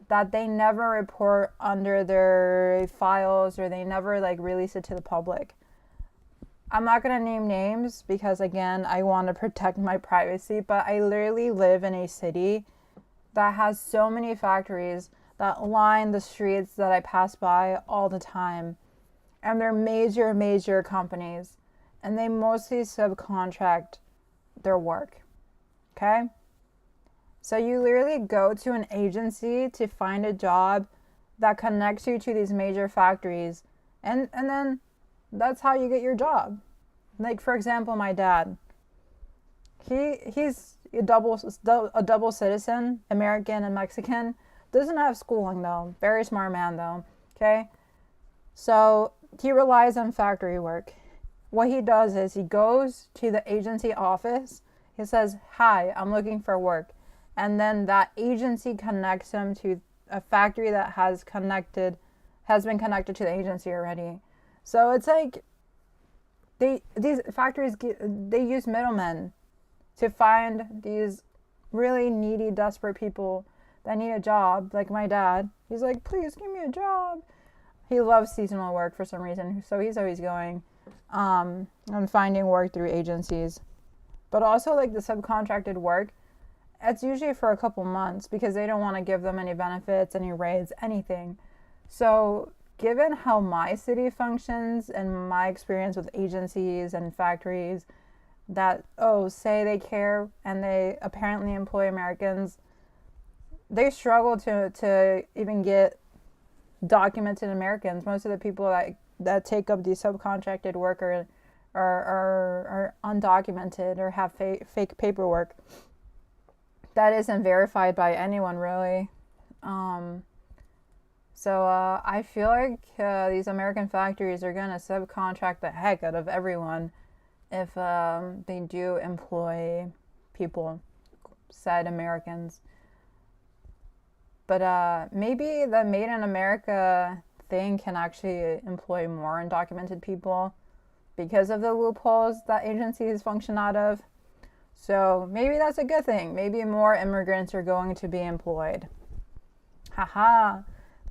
that they never report under their files, or they never like release it to the public. I'm not going to name names because, again, I want to protect my privacy, but I literally live in a city that has so many factories that line the streets that I pass by all the time. And they're major, major companies. And they mostly subcontract their work. Okay? So you literally go to an agency to find a job that connects you to these major factories. And then that's how you get your job. Like, for example, my dad. He's a double citizen, American and Mexican. Doesn't have schooling, though. Very smart man, though. Okay? So he relies on factory work. What he does is he goes to the agency office. He says, "Hi, I'm looking for work." And then that agency connects him to a factory that has been connected to the agency already. So it's like these factories, they use middlemen to find these really needy, desperate people that need a job. Like my dad, he's like, "Please give me a job." He loves seasonal work for some reason, so he's always going and finding work through agencies. But also, like, the subcontracted work, it's usually for a couple months because they don't want to give them any benefits, any raise, anything. So given how my city functions and my experience with agencies and factories that, say they care and they apparently employ Americans, they struggle to even get documented Americans. Most of the people that take up the subcontracted work are undocumented or have fake paperwork that isn't verified by anyone, really. So I feel like these American factories are going to subcontract the heck out of everyone if they do employ people, said Americans. But maybe the Made in America thing can actually employ more undocumented people because of the loopholes that agencies function out of. So maybe that's a good thing. Maybe more immigrants are going to be employed. Haha,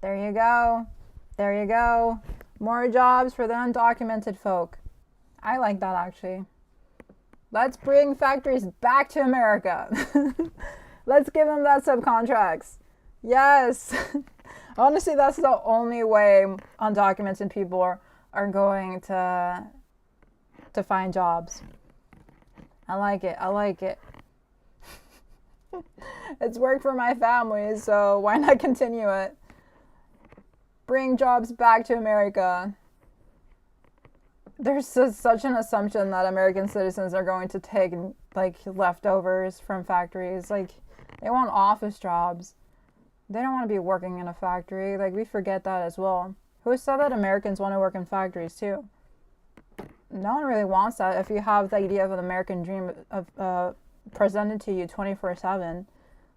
there you go. There you go. More jobs for the undocumented folk. I like that, actually. Let's bring factories back to America. Let's give them that subcontracts. Yes. Honestly, that's the only way undocumented people are going to find jobs. I like it. I like it. It's worked for my family, so why not continue it? Bring jobs back to America. There's such an assumption that American citizens are going to take like leftovers from factories. Like, they want office jobs. They don't want to be working in a factory. Like, we forget that as well. Who said that Americans want to work in factories too? No one really wants that. If you have the idea of an American dream of presented to you 24/7,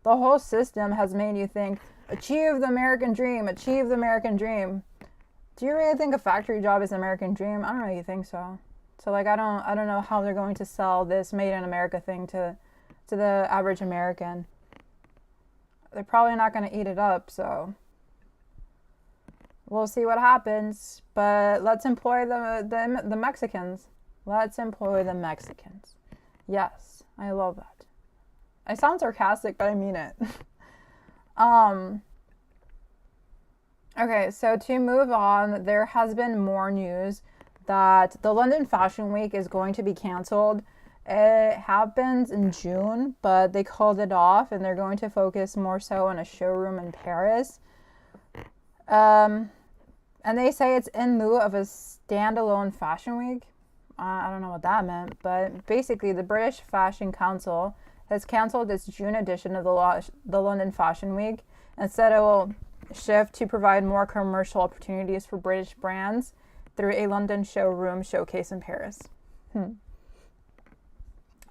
the whole system has made you think, achieve the American dream, achieve the American dream. Do you really think a factory job is an American dream? I don't really think so. So like, I don't know how they're going to sell this Made in America thing to the average American. They're probably not going to eat it up, so we'll see what happens. But let's employ the Mexicans. Let's employ the Mexicans. Yes, I love that. I sound sarcastic, but I mean it. Okay, so to move on, there has been more news that the London Fashion Week is going to be canceled. It happens in June, but they called it off and they're going to focus more so on a showroom in Paris. And they say it's in lieu of a standalone fashion week. I don't know what that meant, but basically the British Fashion Council has canceled its June edition of the London Fashion Week. Instead, it will shift to provide more commercial opportunities for British brands through a London showroom showcase in Paris.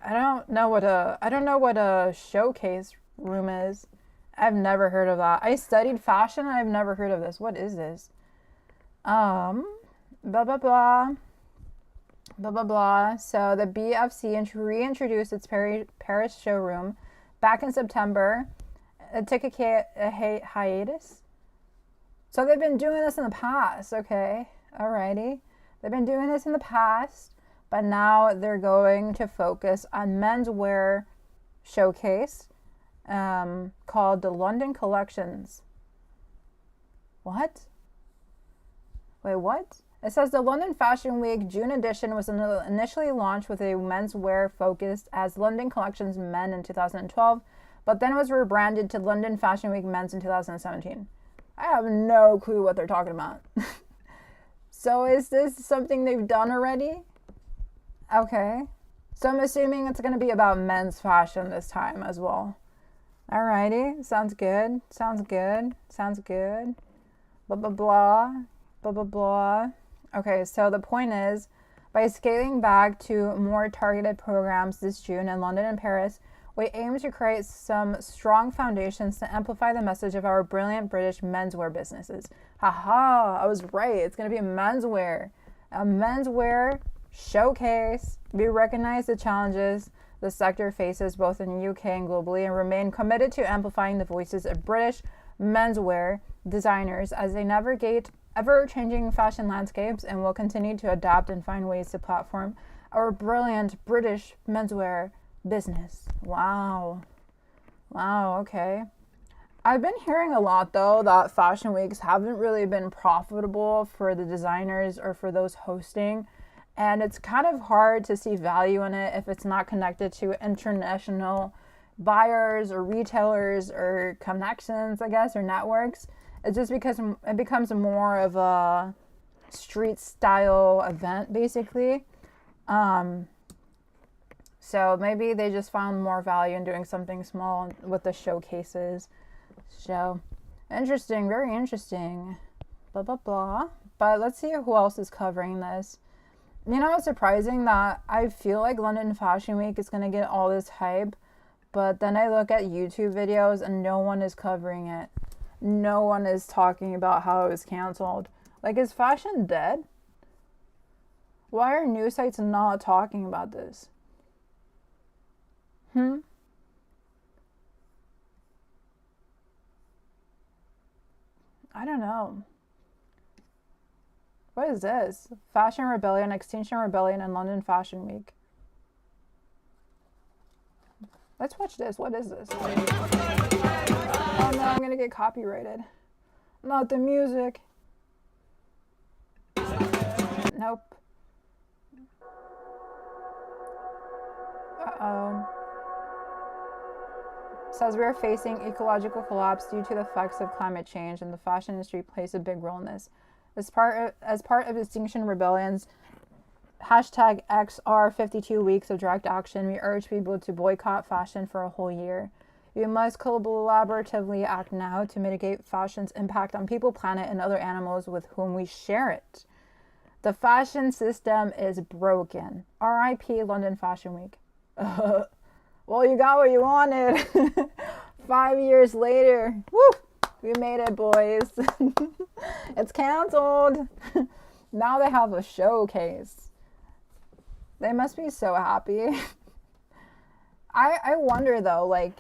I don't know what a showcase room is. I've never heard of that. I studied fashion and I've never heard of this. What is this? Blah blah blah. blah, blah, blah. So the BFC reintroduced its Paris showroom back in September. It took a hiatus. So they've been doing this in the past, okay? Alrighty. They've been doing this in the past, but now they're going to focus on menswear showcase called the London Collections. What? Wait, what? It says the London Fashion Week June edition was initially launched with a menswear focused as London Collections Men in 2012, but then was rebranded to London Fashion Week Men's in 2017. I have no clue what they're talking about. So is this something they've done already? Okay. So I'm assuming it's going to be about men's fashion this time as well. Alrighty. Sounds good. Sounds good. Sounds good. Blah, blah, blah. Blah, blah, blah. Okay, so the point is, by scaling back to more targeted programs this June in London and Paris, we aim to create some strong foundations to amplify the message of our brilliant British menswear businesses. Haha, I was right. It's going to be a menswear showcase. We recognize the challenges the sector faces both in the UK and globally and remain committed to amplifying the voices of British menswear designers as they navigate ever-changing fashion landscapes, and will continue to adapt and find ways to platform our brilliant British menswear business. Wow. Wow, okay. I've been hearing a lot, though, that fashion weeks haven't really been profitable for the designers or for those hosting, and it's kind of hard to see value in it if it's not connected to international buyers or retailers or connections, I guess, or networks. It's just because it becomes more of a street style event, basically. So maybe they just found more value in doing something small with the showcases. So interesting, very interesting. Blah, blah, blah. But let's see who else is covering this. You know, it's surprising that I feel like London Fashion Week is going to get all this hype, but then I look at YouTube videos and no one is covering it. No one is talking about how it was canceled. Like, is fashion dead? Why are news sites not talking about this? I don't know. What is this? Fashion Rebellion, Extinction Rebellion, and London Fashion Week. Let's watch this. What is this? Oh no, I'm gonna get copyrighted. Not the music. Nope. Uh-oh. Says we are facing ecological collapse due to the effects of climate change, and the fashion industry plays a big role in this. As part of Extinction Rebellion's hashtag XR52 weeks of direct action, we urge people to boycott fashion for a whole year. We must collaboratively act now to mitigate fashion's impact on people, planet, and other animals with whom we share it. The fashion system is broken. R.I.P. London Fashion Week. Well, you got what you wanted. 5 years later. Woo! We made it, boys. It's canceled. Now they have a showcase. They must be so happy. I wonder, though, like,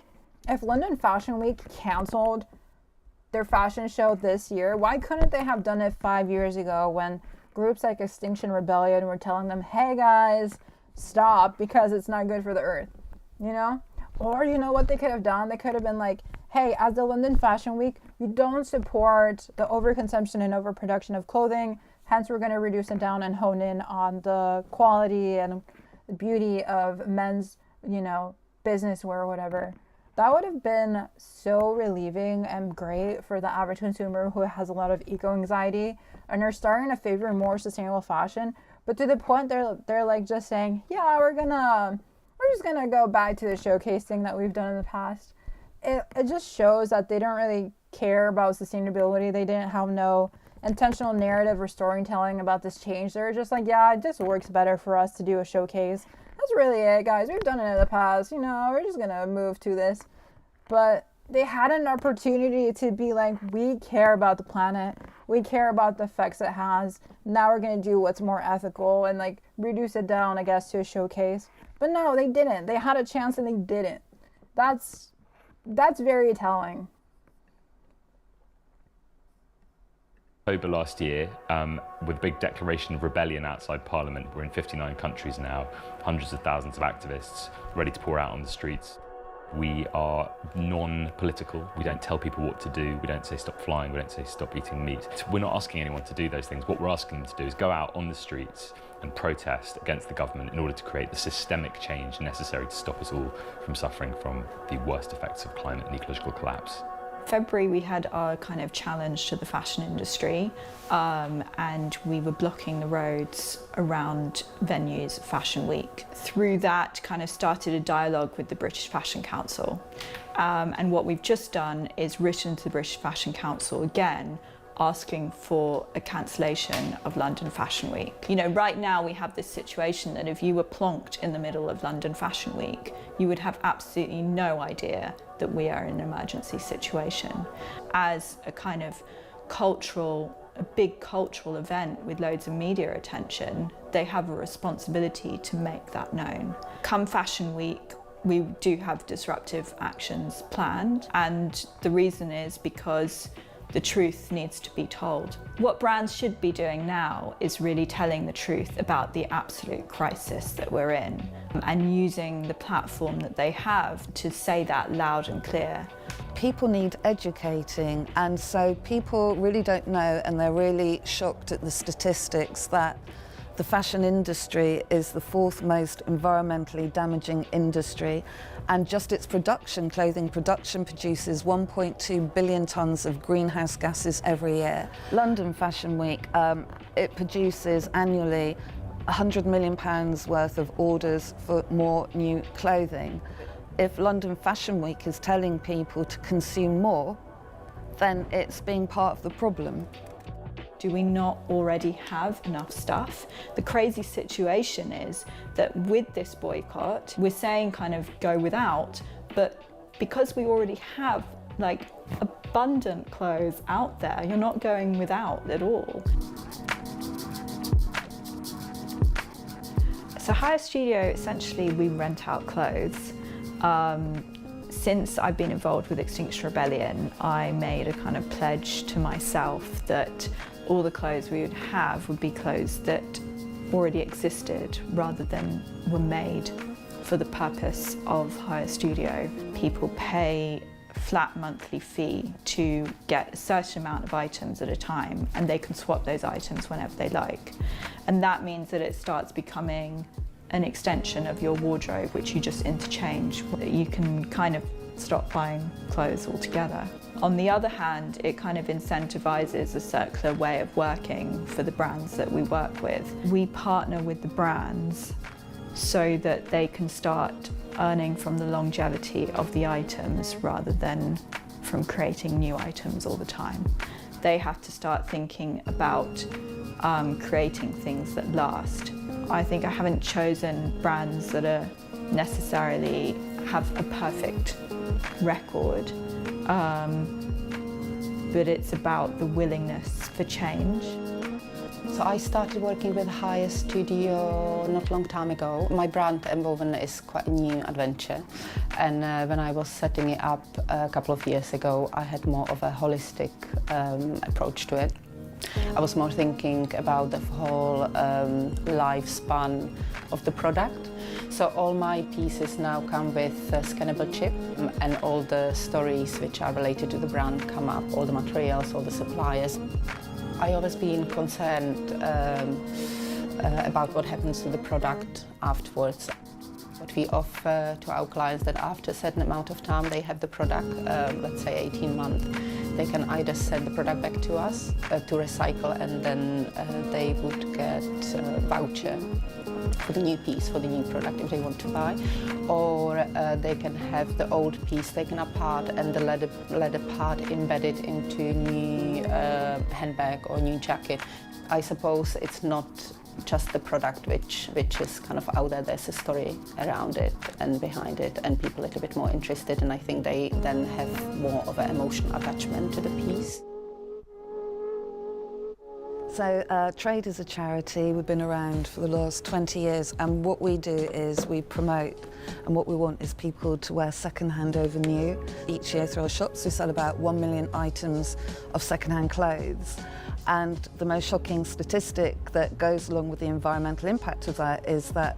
if London Fashion Week canceled their fashion show this year, why couldn't they have done it 5 years ago when groups like Extinction Rebellion were telling them, hey guys, stop because it's not good for the earth, you know? Or you know what they could have done? They could have been like, hey, as the London Fashion Week, we don't support the overconsumption and overproduction of clothing, hence we're going to reduce it down and hone in on the quality and beauty of men's, you know, business wear or whatever. That would have been so relieving and great for the average consumer who has a lot of eco-anxiety and are starting to favor more sustainable fashion. But to the point they're like just saying, yeah, we're just gonna go back to the showcase thing that we've done in the past. It just shows that they don't really care about sustainability. They didn't have no intentional narrative or storytelling about this change. They're just like, yeah, it just works better for us to do a showcase. That's really it, guys. We've done it in the past. You know, we're just gonna move to this. But they had an opportunity to be like, we care about the planet. we care about the effects it has. Now we're going to do what's more ethical and like reduce it down, I guess, to a showcase. But no, they didn't. They had a chance and they didn't. That's very telling. October last year, with a big declaration of rebellion outside Parliament. We're in 59 countries now, hundreds of thousands of activists ready to pour out on the streets. We are non-political. We don't tell people what to do. We don't say stop flying. We don't say stop eating meat. We're not asking anyone to do those things. What we're asking them to do is go out on the streets and protest against the government in order to create the systemic change necessary to stop us all from suffering from the worst effects of climate and ecological collapse. February we had our kind of challenge to the fashion industry, and we were blocking the roads around venues Fashion Week. Through that kind of started a dialogue with the British Fashion Council, and what we've just done is written to the British Fashion Council again asking for a cancellation of London Fashion Week. You know, right now we have this situation that if you were plonked in the middle of London Fashion Week, you would have absolutely no idea that we are in an emergency situation. As a kind of a big cultural event with loads of media attention, they have a responsibility to make that known. Come Fashion Week, we do have disruptive actions planned, and the reason is because the truth needs to be told. What brands should be doing now is really telling the truth about the absolute crisis that we're in and using the platform that they have to say that loud and clear. People need educating, and so people really don't know, and they're really shocked at the statistics that the fashion industry is the 4th most environmentally damaging industry, and just its clothing production produces 1.2 billion tonnes of greenhouse gases every year. London Fashion Week, it produces annually £100 million worth of orders for more new clothing. If London Fashion Week is telling people to consume more, then it's being part of the problem. Do we not already have enough stuff? The crazy situation is that with this boycott, we're saying kind of go without, but because we already have like abundant clothes out there, you're not going without at all. So Hire Studio, essentially we rent out clothes. Since I've been involved with Extinction Rebellion, I made a kind of pledge to myself that all the clothes we would have would be clothes that already existed rather than were made for the purpose of Hire Studio. People pay a flat monthly fee to get a certain amount of items at a time, and they can swap those items whenever they like. And that means that it starts becoming an extension of your wardrobe, which you just interchange. You can kind of stop buying clothes altogether. On the other hand, it kind of incentivizes a circular way of working for the brands that we work with. We partner with the brands so that they can start earning from the longevity of the items rather than from creating new items all the time. They have to start thinking about creating things that last. I think I haven't chosen brands that are necessarily have a perfect record, but it's about the willingness for change. So I started working with Hire Studio not a long time ago. My brand Woven is quite a new adventure, and when I was setting it up a couple of years ago, I had more of a holistic approach to it. I was more thinking about the whole lifespan of the product. So all my pieces now come with a scannable chip, and all the stories which are related to the brand come up, all the materials, all the suppliers. I always been concerned about what happens to the product afterwards. What we offer to our clients that after a certain amount of time they have the product, let's say 18 months, they can either send the product back to us to recycle, and then they would get a voucher for the new piece, for the new product if they want to buy, or they can have the old piece taken apart and the leather part embedded into a new handbag or new jacket. I suppose it's not just the product which is kind of out there. There's a story around it and behind it, and people are a little bit more interested, and I think they then have more of an emotional attachment to the piece. So Trade is a charity. We've been around for the last 20 years, and what we do is we promote, and what we want is people to wear second-hand over new. Each year through our shops we sell about 1 million items of second-hand clothes, and the most shocking statistic that goes along with the environmental impact of that is that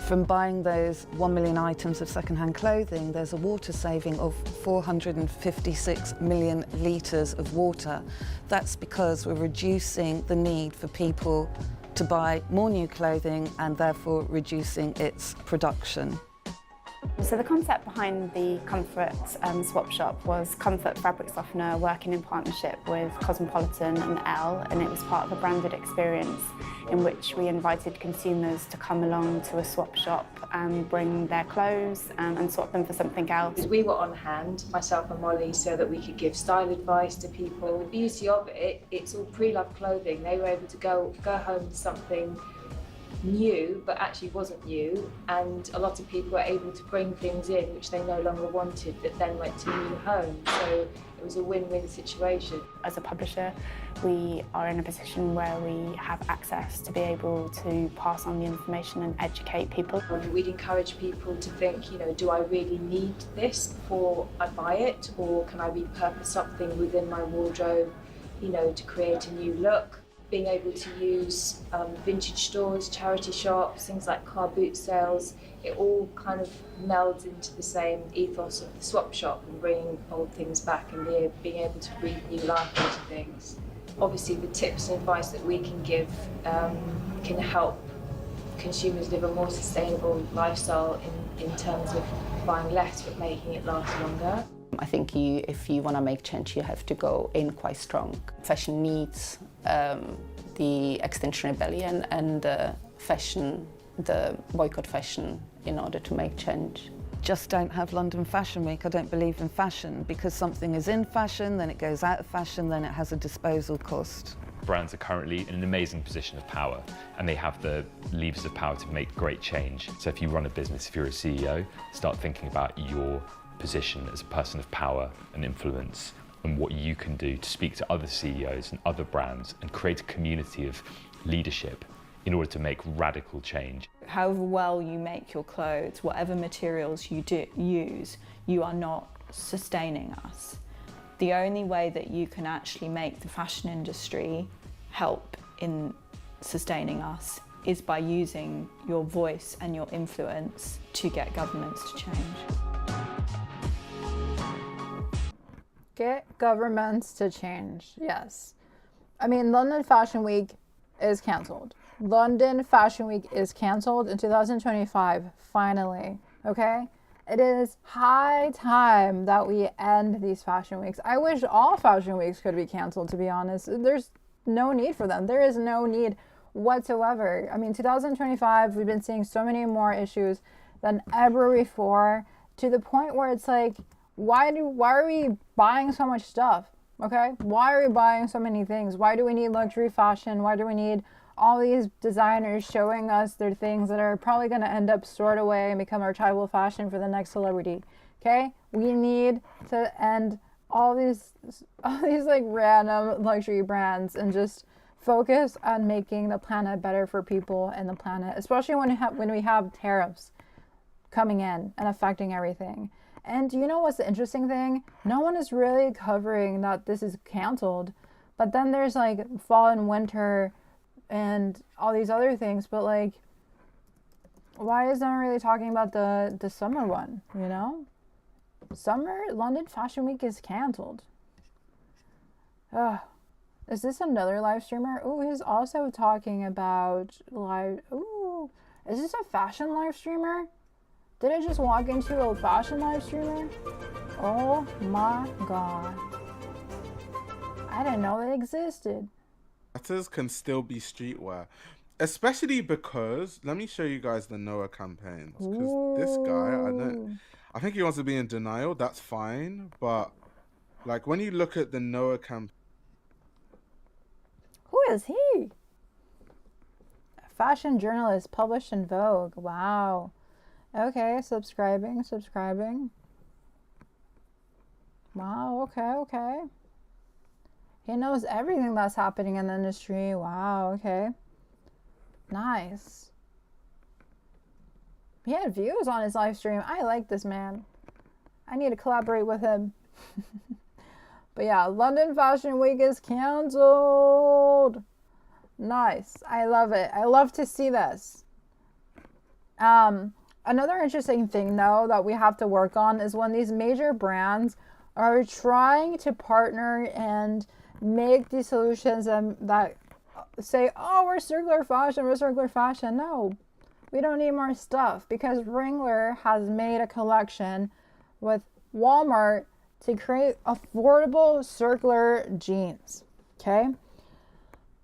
from buying those 1 million items of second-hand clothing, there's a water saving of 456 million litres of water. That's because we're reducing the need for people to buy more new clothing and therefore reducing its production. So the concept behind the Comfort swap shop was Comfort Fabric Softener working in partnership with Cosmopolitan and ELLE, and it was part of a branded experience in which we invited consumers to come along to a swap shop and bring their clothes and swap them for something else. We were on hand, myself and Molly, so that we could give style advice to people. The beauty of it, it's all pre-loved clothing. They were able to go home with something new but actually wasn't new, and a lot of people were able to bring things in which they no longer wanted that then went to new homes, so it was a win-win situation. As a publisher, we are in a position where we have access to be able to pass on the information and educate people. We'd encourage people to think, do I really need this before I buy it, or can I repurpose something within my wardrobe, to create a new look? Being able to use vintage stores, charity shops, things like car boot sales, it all kind of melds into the same ethos of the swap shop and bringing old things back and being able to breathe new life into things. Obviously the tips and advice that we can give can help consumers live a more sustainable lifestyle in terms of buying less but making it last longer. I think if you want to make change, you have to go in quite strong. Fashion needs the Extinction Rebellion and the boycott fashion in order to make change. Just don't have London Fashion Week. I don't believe in fashion, because something is in fashion, then it goes out of fashion, then it has a disposal cost. Brands are currently in an amazing position of power, and they have the levers of power to make great change. So if you run a business, if you're a CEO, start thinking about your position as a person of power and influence, and what you can do to speak to other CEOs and other brands and create a community of leadership in order to make radical change. However well you make your clothes, whatever materials you use, you are not sustaining us. The only way that you can actually make the fashion industry help in sustaining us is by using your voice and your influence to get governments to change. Get governments to change, yes. I mean, London Fashion Week is cancelled. London Fashion Week is cancelled in 2025, finally, okay? It is high time that we end these fashion weeks. I wish all fashion weeks could be cancelled, to be honest. There's no need for them. There is no need whatsoever. I mean, 2025, we've been seeing so many more issues than ever before, to the point where it's like, why are we buying so much stuff, okay? Why are we buying so many things? Why do we need luxury fashion? Why do we need all these designers showing us their things that are probably going to end up stored away and become archival fashion for the next celebrity, okay? We need to end all these like random luxury brands and just focus on making the planet better for people and the planet, especially when we have tariffs coming in and affecting everything. And you know what's the interesting thing? No one is really covering that this is canceled, but then there's like fall and winter and all these other things, but like, why is no one really talking about the summer one, Summer London Fashion Week is canceled. Is this another live streamer? Oh, he's also talking about is this a fashion live streamer? Did I just walk into a fashion live streamer? Oh my god. I didn't know they existed. Sweaters can still be streetwear, especially because, let me show you guys the Noah campaigns, because this guy, I think he wants to be in denial, that's fine, but like when you look at the Noah campaign. Who is he? A fashion journalist published in Vogue. Wow. Okay, subscribing. Wow, okay. He knows everything that's happening in the industry. Wow, okay. Nice. He had views on his live stream. I like this man. I need to collaborate with him. But yeah, London Fashion Week is canceled. Nice. I love it. I love to see this. Another interesting thing, though, that we have to work on is when these major brands are trying to partner and make these solutions that say, oh, we're circular fashion. No, we don't need more stuff, because Wrangler has made a collection with Walmart to create affordable circular jeans. Okay?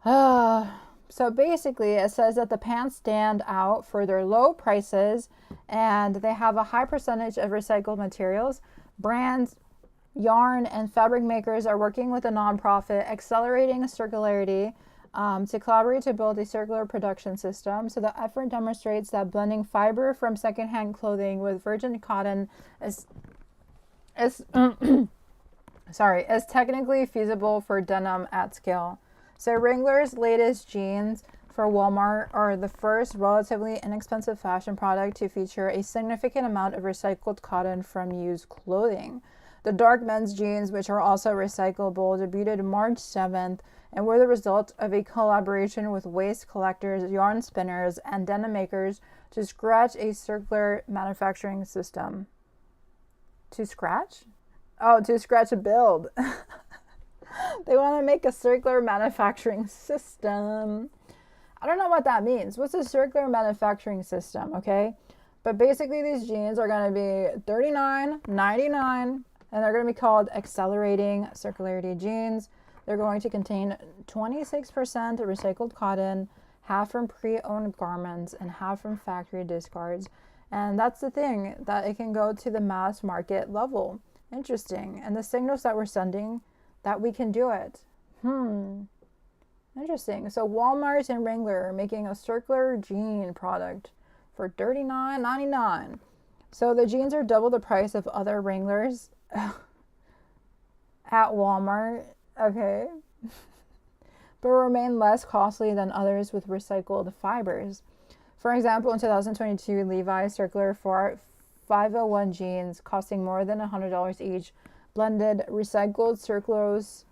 So basically, it says that the pants stand out for their low prices and they have a high percentage of recycled materials. Brands, yarn, and fabric makers are working with a nonprofit, accelerating circularity, to collaborate to build a circular production system. So the effort demonstrates that blending fiber from secondhand clothing with virgin cotton is technically feasible for denim at scale. So Wrangler's latest jeans for Walmart are the first relatively inexpensive fashion product to feature a significant amount of recycled cotton from used clothing. The dark men's jeans, which are also recyclable, debuted March 7th and were the result of a collaboration with waste collectors, yarn spinners, and denim makers to scratch a circular manufacturing system. To scratch? Oh, to scratch a build. They want to make a circular manufacturing system. I don't know what that means. What's a circular manufacturing system, okay? But basically these jeans are going to be $39.99 and they're going to be called Accelerating Circularity Jeans. They're going to contain 26% recycled cotton, half from pre-owned garments and half from factory discards. And that's the thing, that it can go to the mass market level. Interesting. And the signals that we're sending that we can do it. Interesting. So Walmart and Wrangler are making a circular jean product for $39.99. So the jeans are double the price of other Wranglers at Walmart. Okay. But remain less costly than others with recycled fibers. For example, in 2022, Levi's Circular 501 jeans costing more than $100 each blended recycled cellulose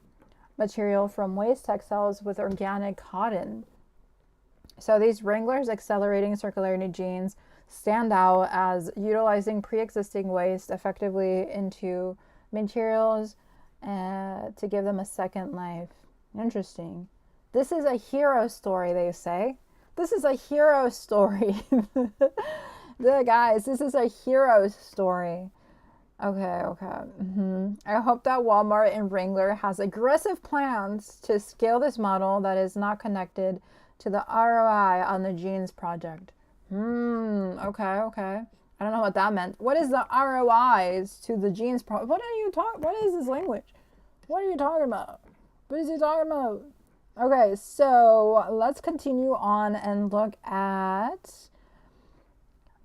material from waste textiles with organic cotton. So these Wrangler's Accelerating Circularity jeans stand out as utilizing pre-existing waste effectively into materials to give them a second life. Interesting. This is a hero story, they say. This is a hero story. Guys, this is a hero story. Okay. I hope that Walmart and Wrangler has aggressive plans to scale this model that is not connected to the ROI on the jeans project. Okay. I don't know what that meant. What is the ROIs to the jeans project? What is this language? What are you talking about? What is he talking about? Okay, so let's continue on and look at...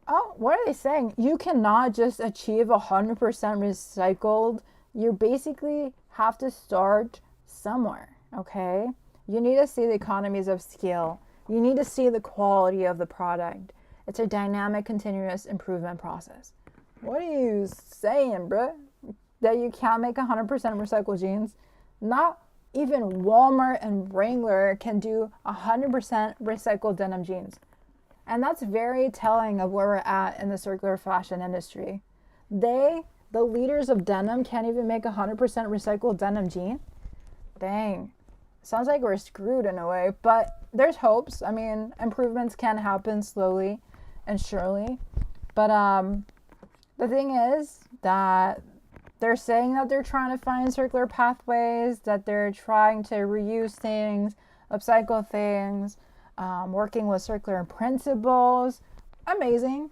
Oh, what are they saying? You cannot just achieve 100% recycled. You basically have to start somewhere, okay? You need to see the economies of scale. You need to see the quality of the product. It's a dynamic, continuous improvement process. What are you saying, bruh? That you can't make 100% recycled jeans? Not even Walmart and Wrangler can do 100% recycled denim jeans. And that's very telling of where we're at in the circular fashion industry. The leaders of denim, can't even make 100% recycled denim jean. Dang. Sounds like we're screwed in a way, but there's hopes. I mean, improvements can happen slowly and surely. But the thing is that they're saying that they're trying to find circular pathways, that they're trying to reuse things, upcycle things, working with circular principles. Amazing.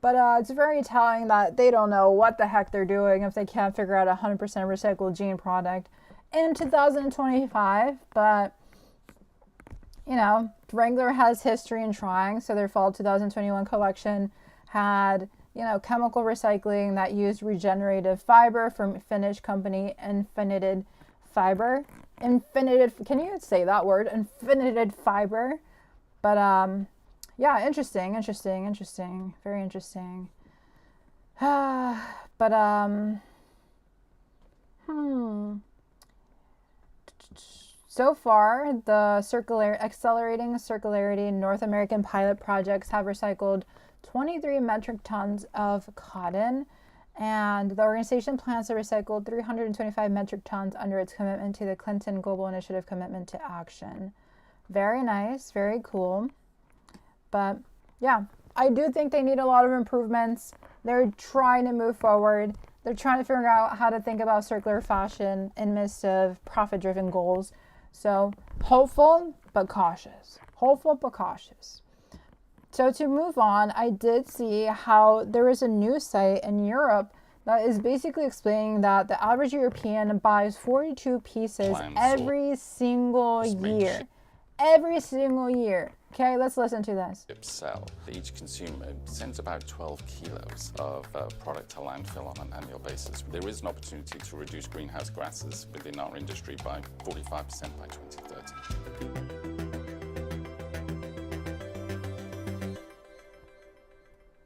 But it's very telling that they don't know what the heck they're doing if they can't figure out a 100% recycled jean product in 2025. But, you know, Wrangler has history in trying. So their fall 2021 collection had, you know, chemical recycling that used regenerative fiber from Finnish company Infinited fiber. Infinited, can you say that word? Infinited fiber. But yeah, interesting. Very interesting. But so far, the Accelerating Circularity North American pilot projects have recycled 23 metric tons of cotton, and the organization plans to recycle 325 metric tons under its commitment to the Clinton Global Initiative Commitment to Action. Very nice, very cool. But yeah, I do think they need a lot of improvements. They're trying to move forward. They're trying to figure out how to think about circular fashion in midst of profit-driven goals. So hopeful but cautious. Hopeful but cautious. So to move on, I did see how there is a news site in Europe that is basically explaining that the average European buys 42 pieces every single year. Every single year. Okay, let's listen to this. Sell. Each consumer sends about 12 kilos of product to landfill on an annual basis. There is an opportunity to reduce greenhouse gases within our industry by 45% by 2030.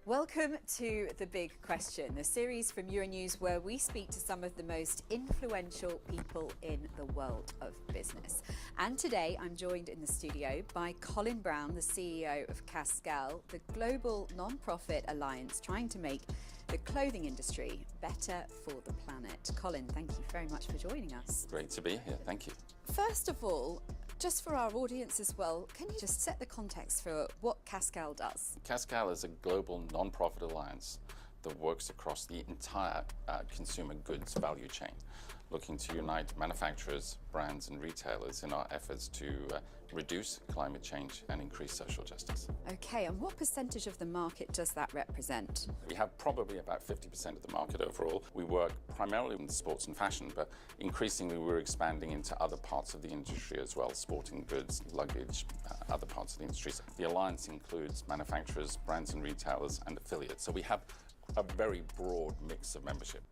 Welcome to The Big Question, the series from Euronews where we speak to some of the most influential people in the world of business. And today I'm joined in the studio by Colin Brown, the CEO of Cascale, the global non-profit alliance trying to make the clothing industry better for the planet. Colin, thank you very much for joining us. Great to be here, thank you. First of all, just for our audience as well, can you just set the context for what Cascale does? Cascale is a global non-profit alliance that works across the entire consumer goods value chain, looking to unite manufacturers, brands and retailers in our efforts to reduce climate change and increase social justice. Okay, and what percentage of the market does that represent? We have probably about 50% of the market overall. We work primarily in sports and fashion, but increasingly we're expanding into other parts of the industry as well, sporting goods, luggage, other parts of the industry. The alliance includes manufacturers, brands and retailers and affiliates. So we have a very broad mix of membership.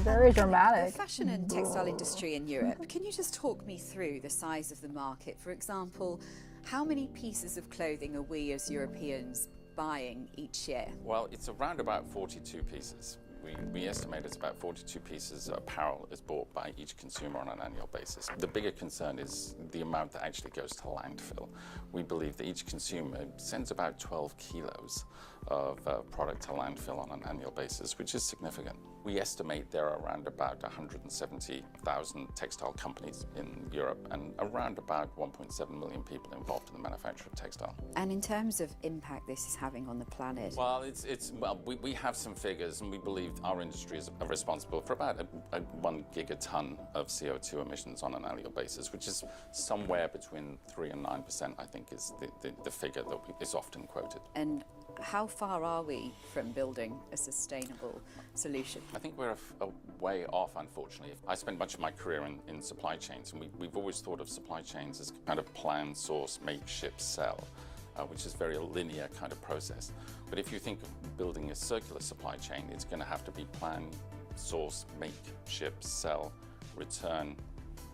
Very dramatic. The fashion and textile industry in Europe, can you just talk me through the size of the market? For example, how many pieces of clothing are we as Europeans buying each year? Well, it's around about 42 pieces. We estimate it's about 42 pieces of apparel is bought by each consumer on an annual basis. The bigger concern is the amount that actually goes to landfill. We believe that each consumer sends about 12 kilos of product to landfill on an annual basis, which is significant. We estimate there are around about 170,000 textile companies in Europe and around about 1.7 million people involved in the manufacture of textile. And in terms of impact this is having on the planet? Well, we have some figures, and we believe our industry is responsible for about 1 gigaton of CO2 emissions on an annual basis, which is somewhere between 3 and 9%, I think, is the figure that is often quoted. And how far are we from building a sustainable solution? I think we're a way off, unfortunately. I spent much of my career in supply chains, and we've always thought of supply chains as kind of plan, source, make, ship, sell, which is very a linear kind of process. But if you think of building a circular supply chain, it's going to have to be plan, source, make, ship, sell, return,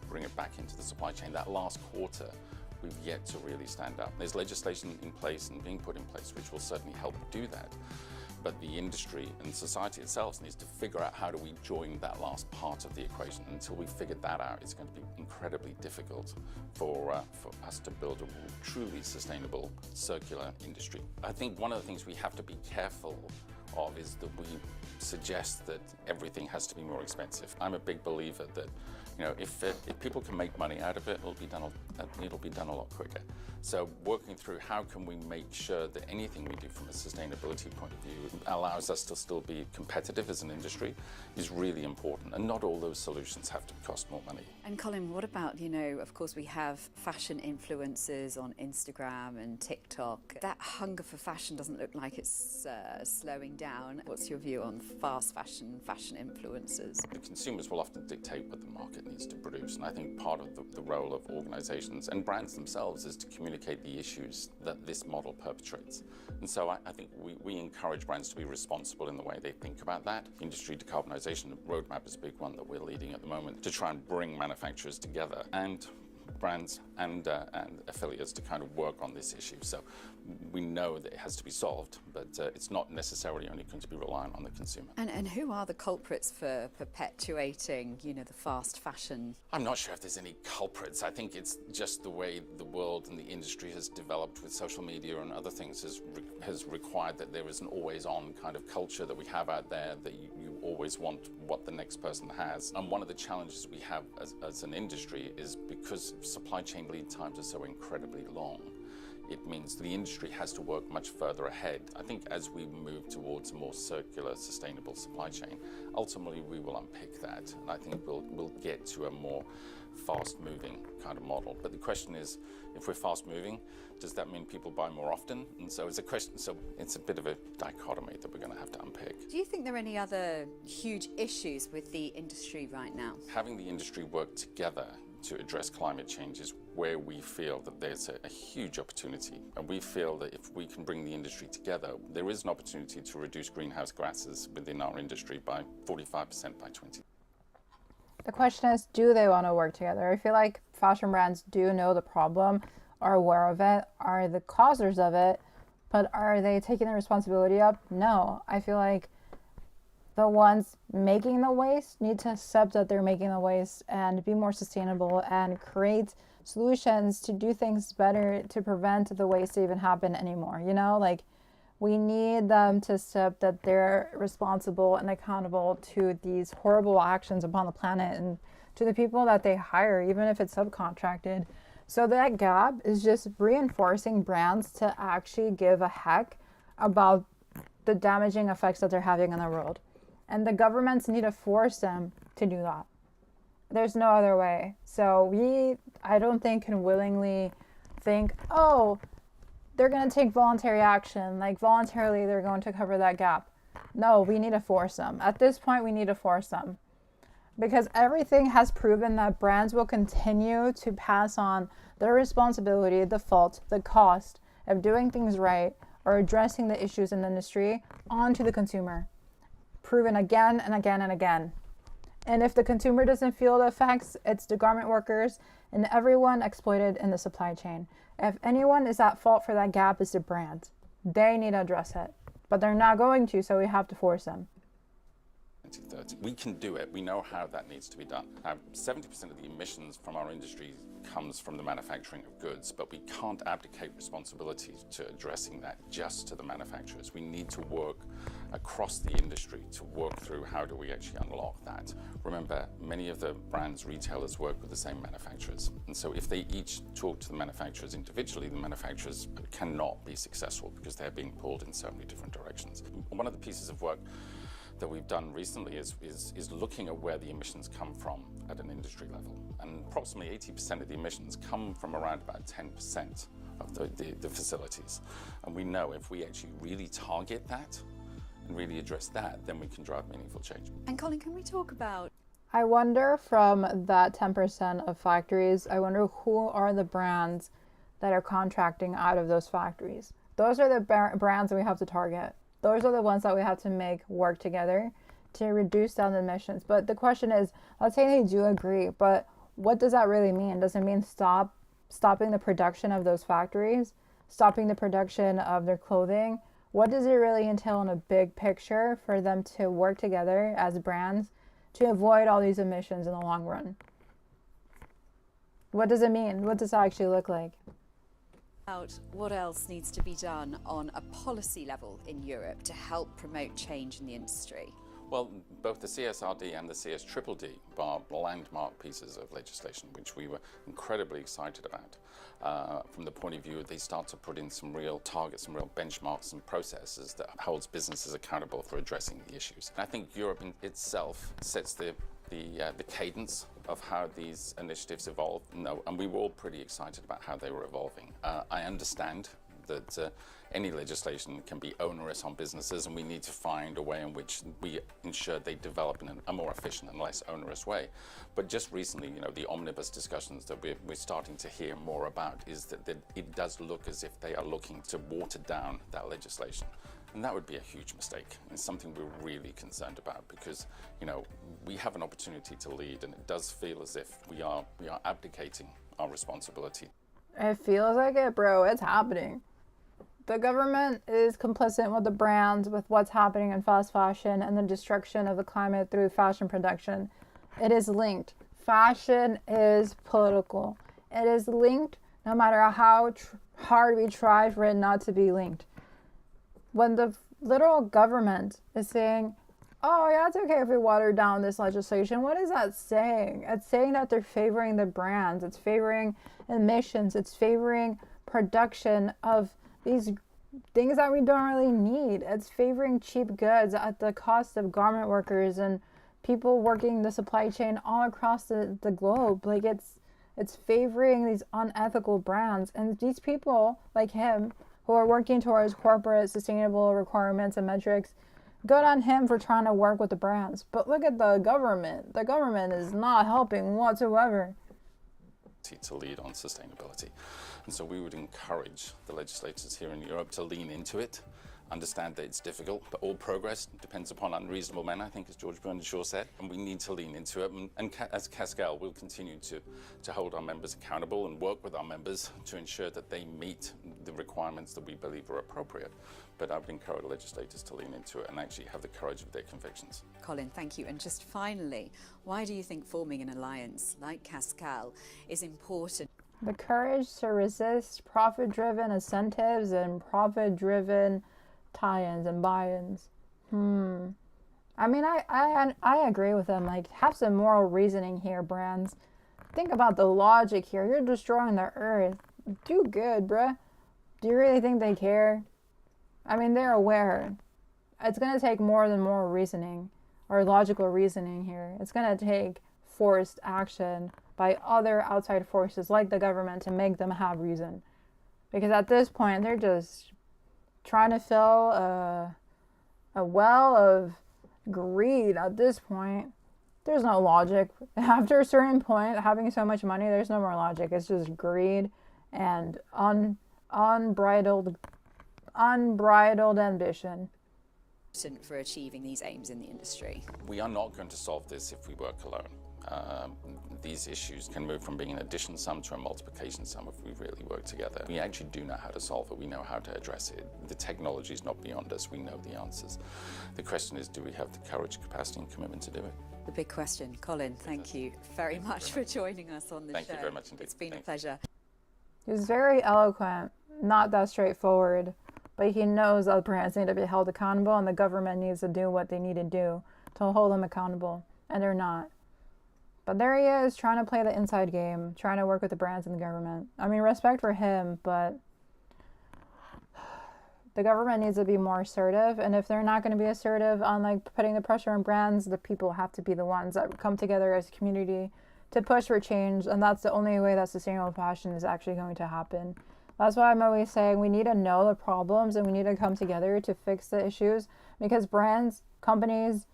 bring it back into the supply chain. That last quarter, we've yet to really stand up. There's legislation in place and being put in place which will certainly help do that. But the industry and society itself needs to figure out how do we join that last part of the equation. Until we figure that out, it's going to be incredibly difficult for us to build a truly sustainable circular industry. I think one of the things we have to be careful of is that we suggest that everything has to be more expensive. I'm a big believer that if people can make money out of it, it'll be done a lot quicker. So working through how can we make sure that anything we do from a sustainability point of view allows us to still be competitive as an industry is really important. And not all those solutions have to cost more money. And Colin, what about, of course we have fashion influencers on Instagram and TikTok. That hunger for fashion doesn't look like it's slowing down. What's your view on fast fashion influencers? The consumers will often dictate what the market it needs to produce. And I think part of the role of organizations and brands themselves is to communicate the issues that this model perpetrates. And so I think we encourage brands to be responsible in the way they think about that. Industry decarbonization roadmap is a big one that we're leading at the moment to try and bring manufacturers together and brands and affiliates to kind of work on this issue. So we know that it has to be solved, but it's not necessarily only going to be reliant on the consumer. And who are the culprits for perpetuating, the fast fashion? I'm not sure if there's any culprits. I think it's just the way the world and the industry has developed with social media and other things has required that there is an always-on kind of culture that we have out there, that you always want what the next person has. And one of the challenges we have as an industry is because supply chain lead times are so incredibly long, it means the industry has to work much further ahead. I think as we move towards a more circular, sustainable supply chain, ultimately we will unpick that, and I think we'll get to a more fast-moving kind of model. But the question is, if we're fast-moving, does that mean people buy more often? And so it's a question. So it's a bit of a dichotomy that we're going to have to unpick. Do you think there are any other huge issues with the industry right now? Having the industry work together to address climate change is where we feel that there's a huge opportunity. And we feel that if we can bring the industry together, there is an opportunity to reduce greenhouse gases within our industry by 45% by 2020. The question is, do they want to work together? I feel like fashion brands do know the problem, are aware of it, are the causers of it, but are they taking the responsibility up? No. I feel like the ones making the waste need to accept that they're making the waste and be more sustainable and create solutions to do things better to prevent the waste to even happen anymore. We need them to accept that they're responsible and accountable to these horrible actions upon the planet and to the people that they hire, even if it's subcontracted. So that gap is just reinforcing brands to actually give a heck about the damaging effects that they're having on the world. And the governments need to force them to do that. There's no other way. So I don't think, can willingly think, oh, they're going to take voluntary action, like voluntarily they're going to cover that gap. No, we need to force them. At this point, we need to force them. Because everything has proven that brands will continue to pass on their responsibility, the fault, the cost of doing things right or addressing the issues in the industry onto the consumer. Proven again and again and again. And if the consumer doesn't feel the effects, it's the garment workers and everyone exploited in the supply chain. If anyone is at fault for that gap, it's the brand. They need to address it, but they're not going to, so we have to force them. 2030. We can do it. We know how that needs to be done. Now, 70% of the emissions from our industry comes from the manufacturing of goods, but we can't abdicate responsibility to addressing that just to the manufacturers. We need to work across the industry to work through how do we actually unlock that. Remember, many of the brands, retailers work with the same manufacturers. And so if they each talk to the manufacturers individually, the manufacturers cannot be successful because they're being pulled in so many different directions. One of the pieces of work that we've done recently is looking at where the emissions come from at an industry level. And approximately 80% of the emissions come from around about 10% of the facilities. And we know if we actually really target that and really address that, then we can drive meaningful change. And Colin, can we talk about... I wonder from that 10% of factories, I wonder who are the brands that are contracting out of those factories. Those are the brands that we have to target. Those are the ones that we have to make work together to reduce down the emissions. But the question is, let's say they do agree, but what does that really mean? Does it mean stopping the production of those factories? Stopping the production of their clothing? What does it really entail in a big picture for them to work together as brands to avoid all these emissions in the long run? What does it mean? What does that actually look like? What else needs to be done on a policy level in Europe to help promote change in the industry? Well, both the CSRD and the CSDDD are landmark pieces of legislation which we were incredibly excited about. From the point of view, they start to put in some real targets, some real benchmarks and processes that holds businesses accountable for addressing the issues. I think Europe in itself sets the cadence of how these initiatives evolve. And we were all pretty excited about how they were evolving. I understand that any legislation can be onerous on businesses, and we need to find a way in which we ensure they develop in a more efficient and less onerous way. But just recently, the omnibus discussions that we're starting to hear more about is that it does look as if they are looking to water down that legislation. And that would be a huge mistake, and something we're really concerned about, because we have an opportunity to lead, and it does feel as if we are abdicating our responsibility. It feels like it, bro. It's happening. The government is complicit with the brands, with what's happening in fast fashion and the destruction of the climate through fashion production. It is linked. Fashion is political. It is linked no matter how hard we try for it not to be linked. When the literal government is saying, oh yeah, it's okay if we water down this legislation, what is that saying? It's saying that they're favoring the brands. It's favoring emissions. It's favoring production of these things that we don't really need. It's favoring cheap goods at the cost of garment workers and people working the supply chain all across the globe. Like it's favoring these unethical brands. And these people like him who are working towards corporate sustainable requirements and metrics, good on him for trying to work with the brands. But look at the government. The government is not helping whatsoever. To lead on sustainability. And so we would encourage the legislators here in Europe to lean into it, understand that it's difficult, but all progress depends upon unreasonable men, I think, as George Bernard Shaw said, and we need to lean into it. And as Cascale, we'll continue to hold our members accountable and work with our members to ensure that they meet the requirements that we believe are appropriate. But I would encourage legislators to lean into it and actually have the courage of their convictions. Colin, thank you. And just finally, why do you think forming an alliance like Cascale is important? The courage to resist profit-driven incentives and profit-driven tie-ins and buy-ins. I mean, I agree with them. Like, have some moral reasoning here, brands. Think about the logic here. You're destroying the earth. Do good, bruh. Do you really think they care? I mean, they're aware. It's going to take more than moral reasoning or logical reasoning here. It's going to take forced action by other outside forces like the government to make them have reason. Because at this point, they're just trying to fill a well of greed at this point. There's no logic. After a certain point, having so much money, there's no more logic. It's just greed and unbridled ambition. For achieving these aims in the industry. We are not going to solve this if we work alone. These issues can move from being an addition sum to a multiplication sum if we really work together. We actually do know how to solve it. We know how to address it. The technology is not beyond us. We know the answers. The question is, do we have the courage, capacity, and commitment to do it? The big question. Colin, thank you very much for joining us on the show. Thank you very much indeed. It's been a pleasure. He was very eloquent, not that straightforward, but he knows that brands need to be held accountable and the government needs to do what they need to do to hold them accountable, and they're not. But there he is, trying to play the inside game, trying to work with the brands and the government. I mean, respect for him, but the government needs to be more assertive. And if they're not going to be assertive on like putting the pressure on brands, the people have to be the ones that come together as a community to push for change. And that's the only way that sustainable fashion is actually going to happen. That's why I'm always saying we need to know the problems and we need to come together to fix the issues, because brands, companies,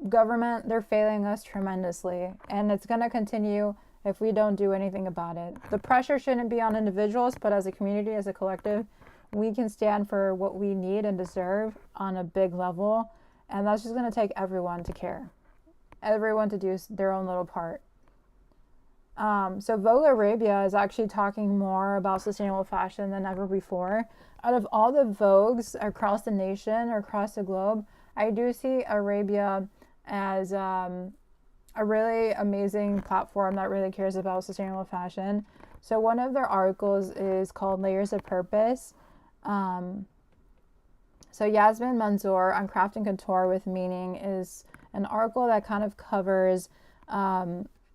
government, they're failing us tremendously, and it's going to continue if we don't do anything about it. The pressure shouldn't be on individuals, but as a community, as a collective, we can stand for what we need and deserve on a big level, and that's just going to take everyone to care, everyone to do their own little part. So Vogue Arabia is actually talking more about sustainable fashion than ever before. Out of all the Vogues across the nation or across the globe, I do see Arabia as a really amazing platform that really cares about sustainable fashion. So one of their articles is called Layers of Purpose. So Yasmin Manzoor on Crafting Couture with Meaning is an article that kind of covers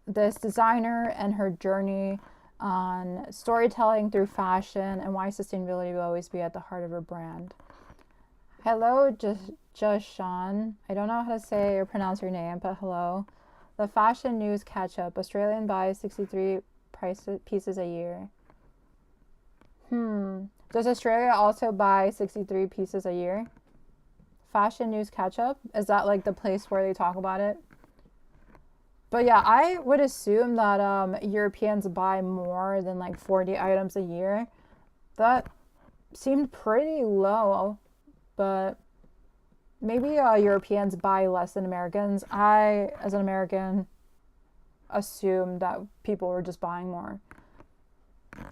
this designer and her journey on storytelling through fashion and why sustainability will always be at the heart of her brand. Hello, Jashan. I don't know how to say or pronounce your name, but hello. The Fashion News Catch-Up. Australian buys 63 pieces a year. Does Australia also buy 63 pieces a year? Fashion News Catch Up? Is that like the place where they talk about it? But yeah, I would assume that Europeans buy more than like 40 items a year. That seemed pretty low, but maybe Europeans buy less than Americans. I, as an American, assume that people were just buying more.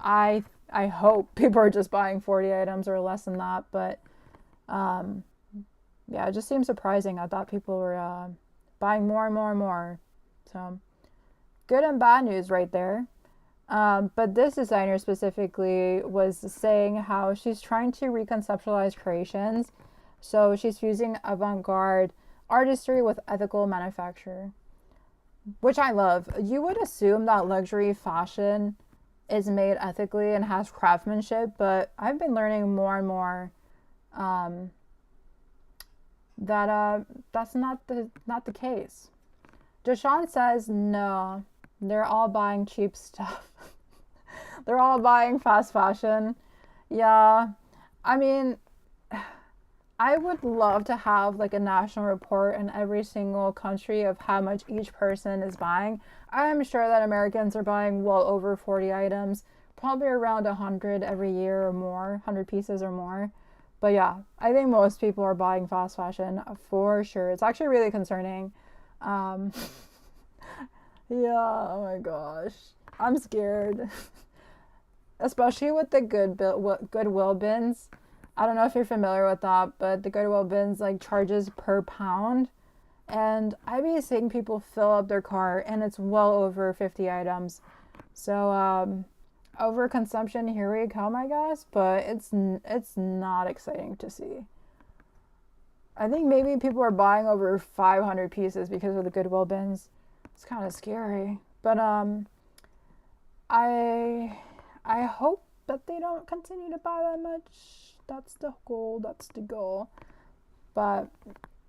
I hope people are just buying 40 items or less than that, but yeah, it just seems surprising. I thought people were buying more and more and more. So, good and bad news right there. But this designer specifically was saying how she's trying to reconceptualize creations. So she's fusing avant-garde artistry with ethical manufacture, which I love. You would assume that luxury fashion is made ethically and has craftsmanship, but I've been learning more and more that that's not the case. Deshaun says no, they're all buying cheap stuff. They're all buying fast fashion. Yeah, I mean, I would love to have like a national report in every single country of how much each person is buying. I'm sure that Americans are buying well over 40 items, probably around 100 every year or more, 100 pieces or more. But yeah, I think most people are buying fast fashion for sure. It's actually really concerning. Yeah, oh my gosh. I'm scared. Especially with the Goodwill bins. I don't know if you're familiar with that, but the Goodwill bins like charges per pound. And I've been seeing people fill up their car and it's well over 50 items. So overconsumption, here we come, I guess, but it's not exciting to see. I think maybe people are buying over 500 pieces because of the Goodwill bins. It's kind of scary, but I hope that they don't continue to buy that much. That's the goal. That's the goal. But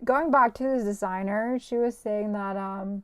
going back to this designer, she was saying that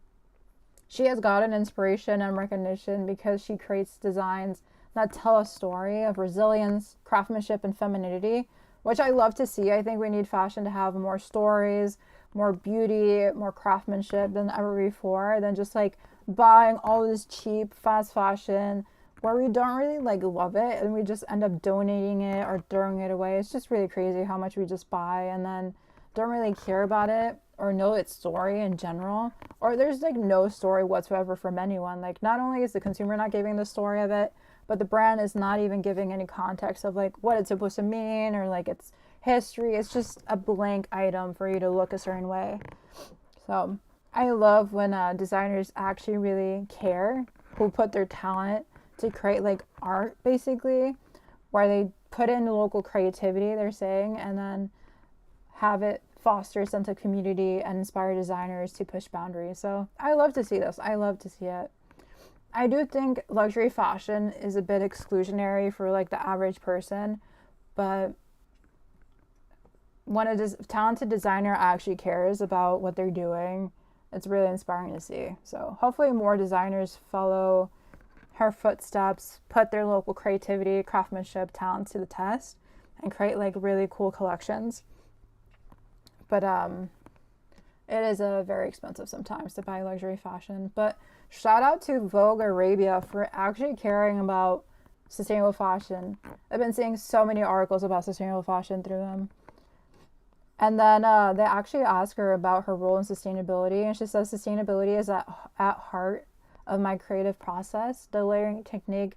she has gotten inspiration and recognition because she creates designs that tell a story of resilience, craftsmanship, and femininity, which I love to see. I think we need fashion to have more stories, more beauty, more craftsmanship than ever before, than just like buying all this cheap fast fashion where we don't really like love it and we just end up donating it or throwing it away. It's just really crazy how much we just buy and then don't really care about it or know its story in general, or there's like no story whatsoever from anyone. Like, not only is the consumer not giving the story of it, but the brand is not even giving any context of like what it's supposed to mean or like its history. It's just a blank item for you to look a certain way. So I love when designers actually really care, who put their talent to create like art basically, where they put in local creativity, they're saying, and then have it foster a sense of community and inspire designers to push boundaries. So I love to see this. I love to see it. I do think luxury fashion is a bit exclusionary for like the average person, but when a talented designer actually cares about what they're doing, it's really inspiring to see. So hopefully more designers follow her footsteps, put their local creativity, craftsmanship, talent to the test, and create like really cool collections. But it is very expensive sometimes to buy luxury fashion. But shout out to Vogue Arabia for actually caring about sustainable fashion. I've been seeing so many articles about sustainable fashion through them. And then they actually ask her about her role in sustainability, and she says sustainability is at heart of my creative process. The layering technique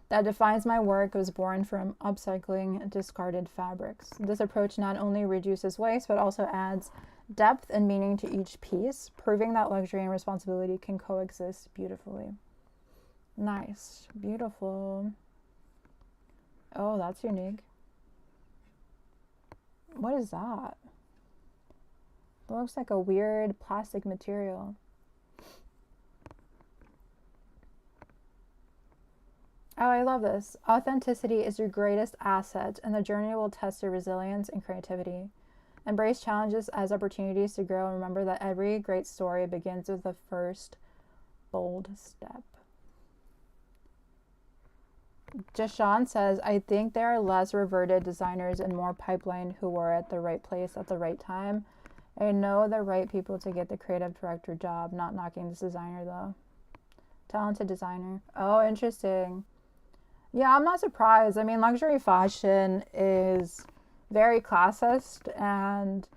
that defines my work was born from upcycling discarded fabrics. This approach not only reduces waste, but also adds depth and meaning to each piece, proving that luxury and responsibility can coexist beautifully. Nice. Beautiful. Oh, that's unique. What is that? It looks like a weird plastic material. Oh, I love this. Authenticity is your greatest asset, and the journey will test your resilience and creativity. Embrace challenges as opportunities to grow, and remember that every great story begins with the first bold step. Jashan says, I think there are less reverted designers and more pipeline who were at the right place at the right time. I know the right people to get the creative director job, not knocking this designer though. Talented designer. Oh, interesting. Yeah, I'm not surprised. I mean, luxury fashion is very classist and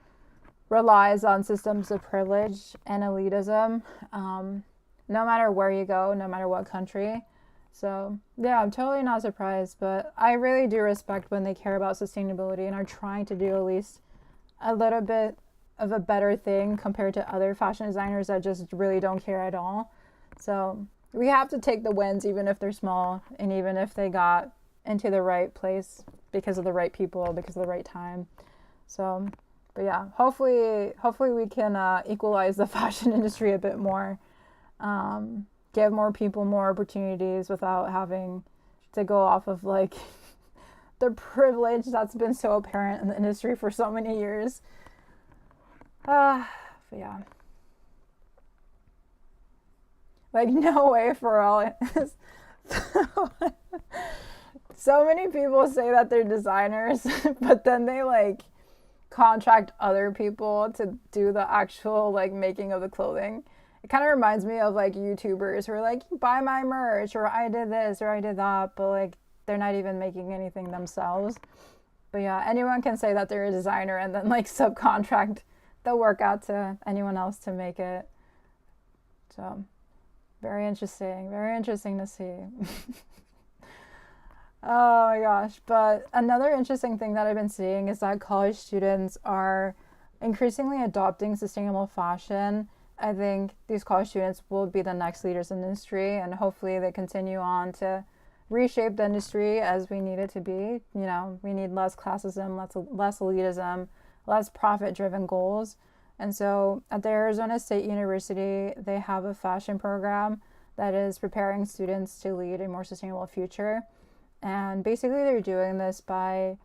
relies on systems of privilege and elitism, no matter where you go, no matter what country. So yeah, I'm totally not surprised, but I really do respect when they care about sustainability and are trying to do at least a little bit of a better thing compared to other fashion designers that just really don't care at all. So we have to take the wins, even if they're small, and even if they got into the right place because of the right people, because of the right time. So, but yeah, hopefully we can equalize the fashion industry a bit more, give more people more opportunities without having to go off of like the privilege that's been so apparent in the industry for so many years. But yeah. Like, no way for all. So many people say that they're designers, but then they like contract other people to do the actual like making of the clothing. It kind of reminds me of like YouTubers who are like, buy my merch, or I did this, or I did that, but like they're not even making anything themselves. But yeah, anyone can say that they're a designer and then like subcontract the work out to anyone else to make it. So very interesting to see. Oh my gosh. But another interesting thing that I've been seeing is that college students are increasingly adopting sustainable fashion. I think these college students will be the next leaders in the industry, and hopefully they continue on to reshape the industry as we need it to be. You know, we need less classism, less elitism, less profit-driven goals. And so at the Arizona State University, they have a fashion program that is preparing students to lead a more sustainable future. And basically they're doing this by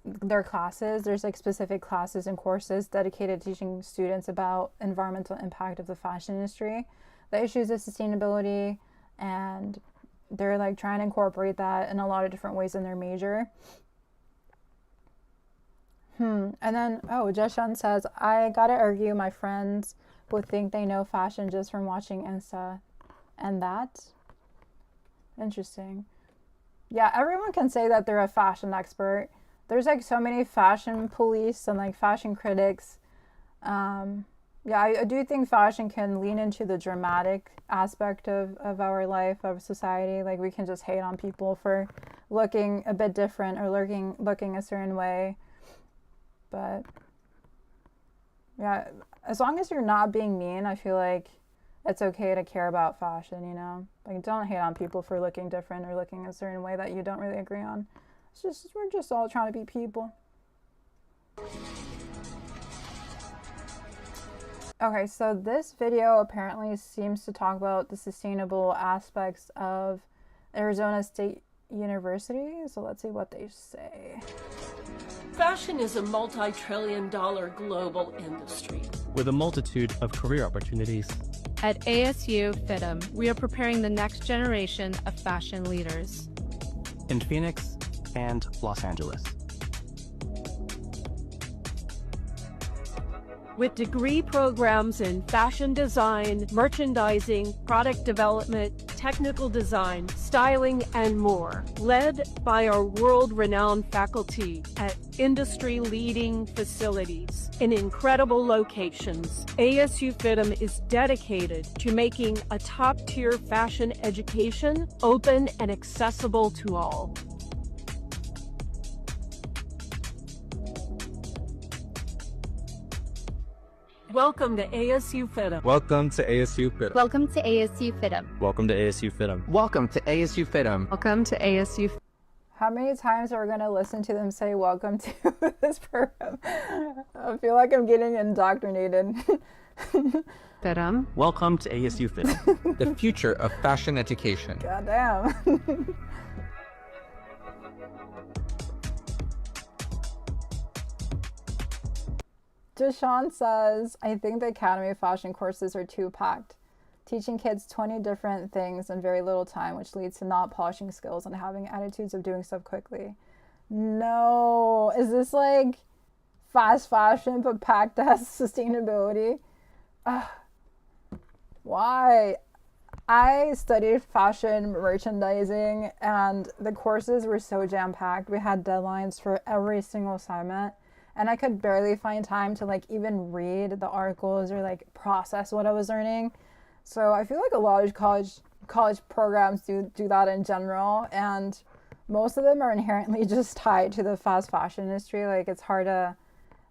their classes. There's like specific classes and courses dedicated to teaching students about environmental impact of the fashion industry, the issues of sustainability, and they're like trying to incorporate that in a lot of different ways in their major. And then, Jeshan says, I gotta argue my friends who think they know fashion just from watching Insta. And that? Interesting. Yeah, everyone can say that they're a fashion expert. There's like so many fashion police and like fashion critics. Yeah, I do think fashion can lean into the dramatic aspect of our life, of society. Like we can just hate on people for looking a bit different or looking a certain way. But yeah, as long as you're not being mean, I feel like it's okay to care about fashion, you know? Like, don't hate on people for looking different or looking a certain way that you don't really agree on. It's just, we're just all trying to be people. Okay, so this video apparently seems to talk about the sustainable aspects of Arizona State University. So let's see what they say. Fashion is a multi-trillion-dollar global industry with a multitude of career opportunities. At ASU FITM, we are preparing the next generation of fashion leaders. In Phoenix and Los Angeles. With degree programs in fashion design, merchandising, product development, technical design, styling, and more, led by our world-renowned faculty at industry-leading facilities in incredible locations, ASU FITM is dedicated to making a top-tier fashion education open and accessible to all. Welcome to ASU FITM. Welcome to ASU FITM. Welcome to ASU FITM. Welcome to ASU FITM. Welcome to ASU FITM. Welcome to ASU FITM. How many times are we going to listen to them say welcome to this program? I feel like I'm getting indoctrinated. FITM. Welcome to ASU FITM. The future of fashion education. Goddamn. Deshaun says, I think the Academy of Fashion courses are too packed. teaching kids 20 different things in very little time, which leads to not polishing skills and having attitudes of doing stuff quickly. No, is this like fast fashion but packed as sustainability? Why? I studied fashion merchandising and the courses were so jam-packed. We had deadlines for every single assignment and I could barely find time to like even read the articles or like process what I was learning. So I feel like a lot of college programs do that in general, and most of them are inherently just tied to the fast fashion industry. Like it's hard to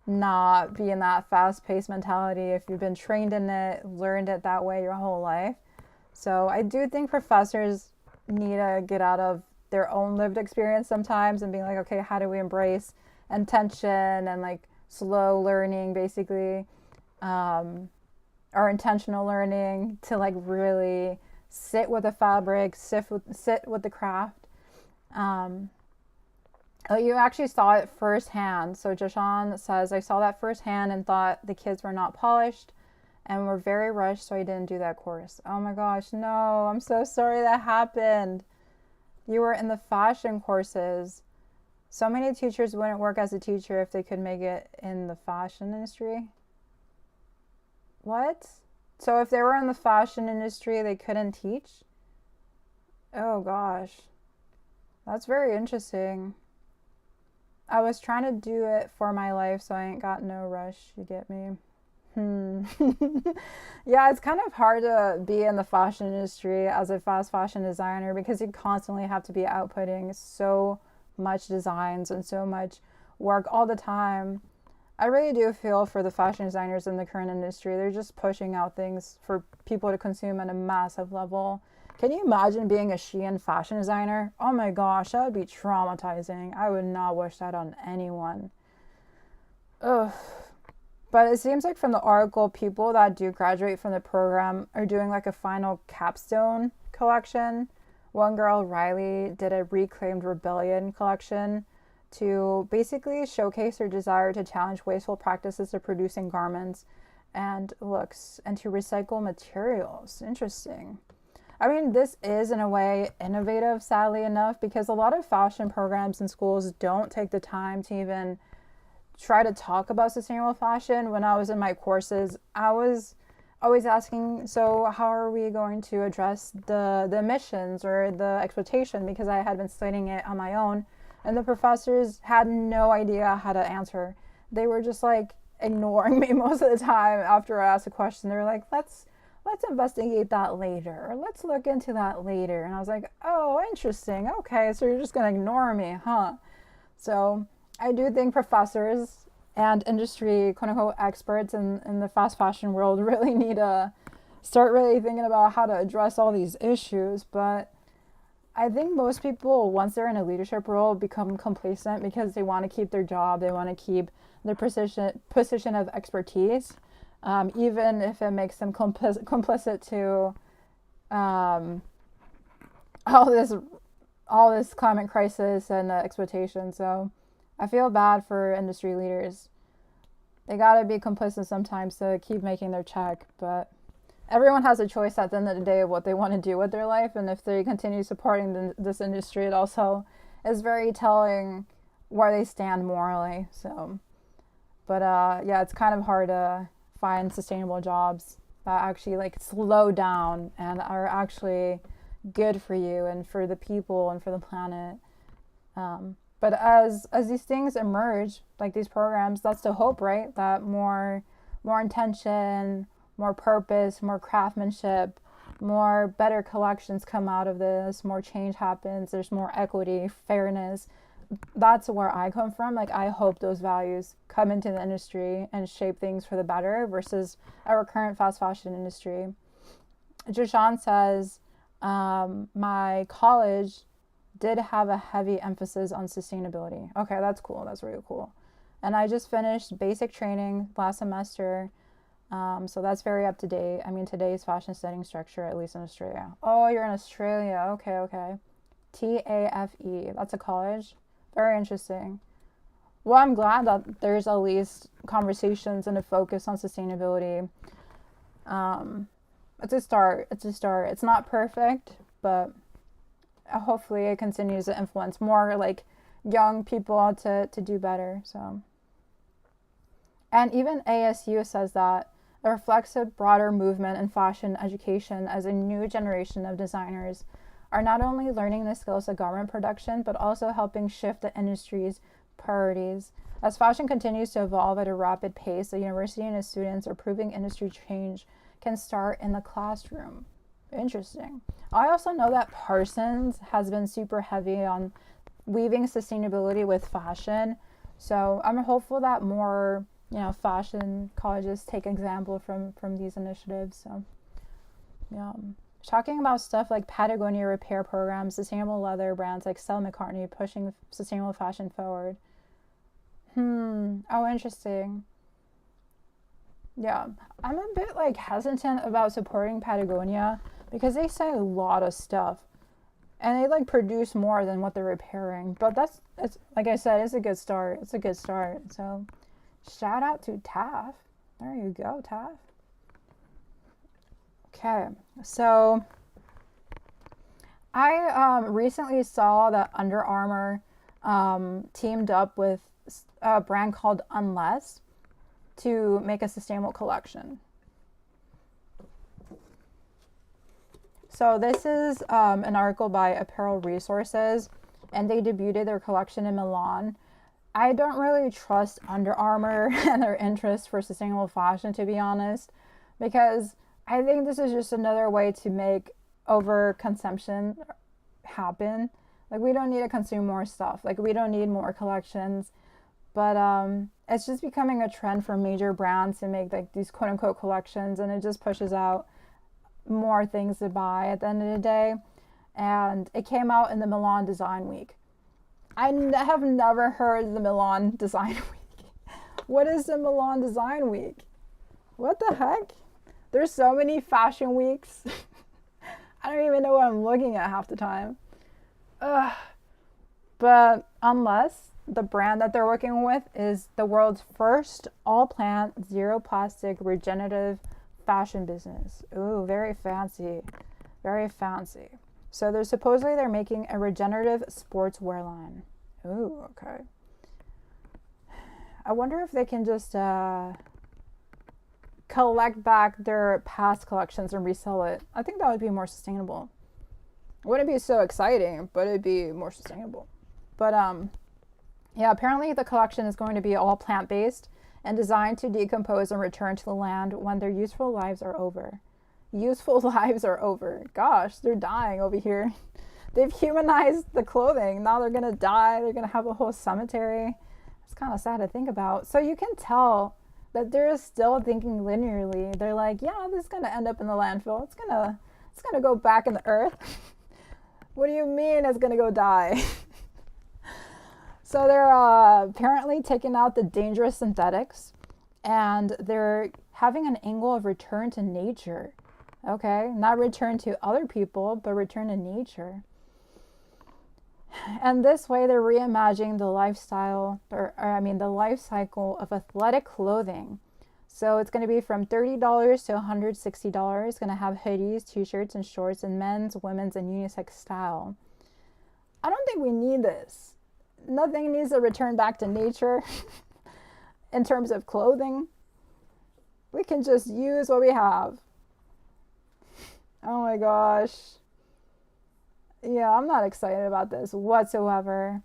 not be in that fast-paced mentality if you've been trained in it, learned it that way your whole life. So I do think professors need to get out of their own lived experience sometimes and being like, okay, how do we embrace intention and like slow learning, basically, or intentional learning to like really sit with the fabric, sit with the craft. Oh, you actually saw it firsthand. So Jashan says, I saw that firsthand and thought the kids were not polished and were very rushed, so I didn't do that course. Oh my gosh, no, I'm so sorry that happened. You were in the fashion courses. So many teachers wouldn't work as a teacher if they could make it in the fashion industry. What? So if they were in the fashion industry, they couldn't teach? Oh gosh. That's very interesting. I was trying to do it for my life, so I ain't got no rush. You get me? Yeah, it's kind of hard to be in the fashion industry as a fast fashion designer because you constantly have to be outputting so much designs and so much work all the time. I really do feel for the fashion designers in the current industry. They're just pushing out things for people to consume at a massive level. Can you imagine being a Shein fashion designer? Oh my gosh, that would be traumatizing. I would not wish that on anyone. Ugh. But it seems like from the article, people that do graduate from the program are doing like a final capstone collection. One girl, Riley, did a Reclaimed Rebellion collection to basically showcase her desire to challenge wasteful practices of producing garments and looks and to recycle materials. Interesting. I mean, this is in a way innovative, sadly enough, because a lot of fashion programs in schools don't take the time to even try to talk about sustainable fashion. When I was in my courses, I was always asking, so how are we going to address the emissions or the exploitation? Because I had been studying it on my own, and the professors had no idea how to answer. They were just like ignoring me most of the time after I asked a question. They were like, let's investigate that later, or let's look into that later. And I was like, oh, interesting. Okay, so you're just gonna ignore me, huh? So I do think professors and industry, quote unquote, experts in the fast fashion world really need to start really thinking about how to address all these issues. But I think most people, once they're in a leadership role, become complacent because they want to keep their job, they want to keep their position of expertise, even if it makes them complicit to all this climate crisis and exploitation. So I feel bad for industry leaders. They gotta be complicit sometimes to keep making their check, but everyone has a choice at the end of the day of what they want to do with their life, and if they continue supporting this industry, it also is very telling where they stand morally. So, but yeah, it's kind of hard to find sustainable jobs that actually like slow down and are actually good for you and for the people and for the planet. But as these things emerge, like these programs, that's the hope, right? That more intention, more purpose, more craftsmanship, more better collections come out of this, more change happens, there's more equity, fairness. That's where I come from. Like, I hope those values come into the industry and shape things for the better versus our current fast fashion industry. Jashan says, my college did have a heavy emphasis on sustainability. Okay, that's cool. That's really cool. And I just finished basic training last semester. So that's very up to date. I mean, today's fashion studying structure, at least in Australia. Oh, you're in Australia. Okay. TAFE. That's a college. Very interesting. Well, I'm glad that there's at least conversations and a focus on sustainability. it's a start. It's a start. It's not perfect, but hopefully it continues to influence more like young people to do better. So, and even ASU says that it reflects a broader movement in fashion education as a new generation of designers are not only learning the skills of garment production, but also helping shift the industry's priorities. As fashion continues to evolve at a rapid pace, the university and its students are proving industry change can start in the classroom. Interesting. I also know that Parsons has been super heavy on weaving sustainability with fashion. So I'm hopeful that more, fashion colleges take example from these initiatives. So, yeah. Talking about stuff like Patagonia repair programs, sustainable leather brands like Stella McCartney pushing sustainable fashion forward. Oh, interesting. Yeah, I'm a bit hesitant about supporting Patagonia because they say a lot of stuff and they produce more than what they're repairing. But it's like I said, it's a good start. It's a good start. So shout out to TAF. There you go, TAF. Okay, so I recently saw that Under Armour teamed up with a brand called Unless to make a sustainable collection. So this is an article by Apparel Resources, and they debuted their collection in Milan. I don't really trust Under Armour and their interest for sustainable fashion, to be honest, because I think this is just another way to make overconsumption happen. We don't need to consume more stuff. We don't need more collections. But it's just becoming a trend for major brands to make these quote unquote collections, and it just pushes out more things to buy at the end of the day. And it came out in the Milan Design Week. I have never heard of the Milan Design Week. What is the Milan Design Week? What the heck? There's so many fashion weeks. I don't even know what I'm looking at half the time. But Unless, the brand that they're working with, is the world's first all-plant, zero-plastic, regenerative fashion business. Ooh, very fancy. Very fancy. So they're making a regenerative sportswear line. Ooh, okay. I wonder if they can just collect back their past collections and resell it. I think that would be more sustainable. It wouldn't be so exciting, but it'd be more sustainable. But yeah, apparently the collection is going to be all plant-based and designed to decompose and return to the land when their useful lives are over. Useful lives are over. Gosh, they're dying over here. They've humanized the clothing. Now they're gonna die. They're gonna have a whole cemetery. It's kind of sad to think about. So you can tell that they're still thinking linearly. They're like, yeah, this is gonna end up in the landfill. It's gonna go back in the earth. What do you mean it's gonna go die? So they're apparently taking out the dangerous synthetics, and they're having an angle of return to nature. Okay, not return to other people, but return to nature. And this way they're reimagining the lifestyle, the life cycle of athletic clothing. So it's going to be from $30 to $160. It's going to have hoodies, t-shirts, and shorts in men's, women's, and unisex style. I don't think we need this. Nothing needs to return back to nature in terms of clothing. We can just use what we have. Oh my gosh. Yeah, I'm not excited about this whatsoever.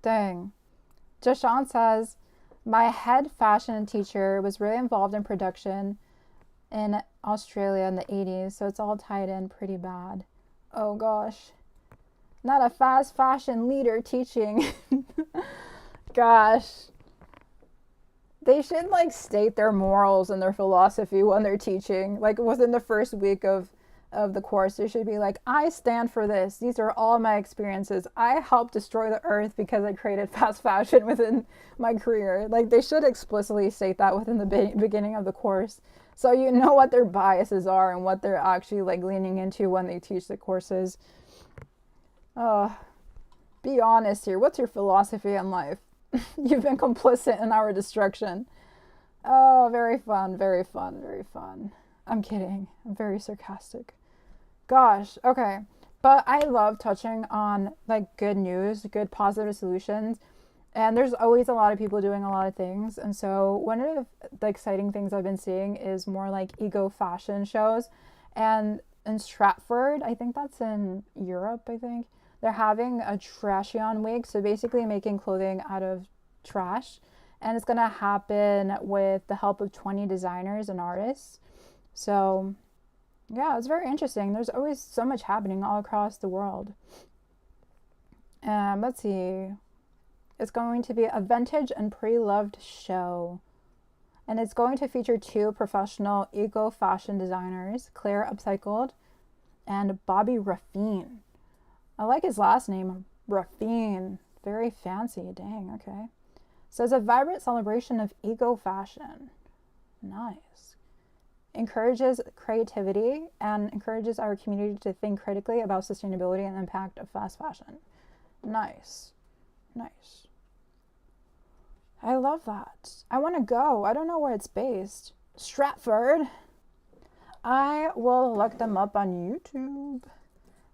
Dang. Jashan says, my head fashion teacher was really involved in production in Australia in the 80s, so it's all tied in pretty bad. Oh gosh. Not a fast fashion leader teaching. Gosh. They should state their morals and their philosophy when they're teaching. Within the first week of the course, they should be like, I stand for this. These are all my experiences. I helped destroy the earth because I created fast fashion within my career. They should explicitly state that within the beginning of the course. So you know what their biases are and what they're actually leaning into when they teach the courses. Be honest here. What's your philosophy in life? You've been complicit in our destruction. Oh, very fun, very fun, very fun. I'm kidding. I'm very sarcastic. Gosh, okay. But I love touching on like good news, good positive solutions. And there's always a lot of people doing a lot of things. And so one of the exciting things I've been seeing is more like eco fashion shows. And in Stratford, I think that's in Europe, I think, they're having a Trashion week. So basically making clothing out of trash. And it's going to happen with the help of 20 designers and artists. So yeah, it's very interesting. There's always so much happening all across the world. Let's see. It's going to be a vintage and pre-loved show. And it's going to feature 2 professional eco-fashion designers, Claire Upcycled and Bobby Raffine. I like his last name, Raffine. Very fancy. Dang, okay. So it's a vibrant celebration of eco-fashion. Nice. Encourages creativity and encourages our community to think critically about sustainability and the impact of fast fashion. Nice. Nice. I love that. I want to go. I don't know where it's based. Stratford. I will look them up on YouTube.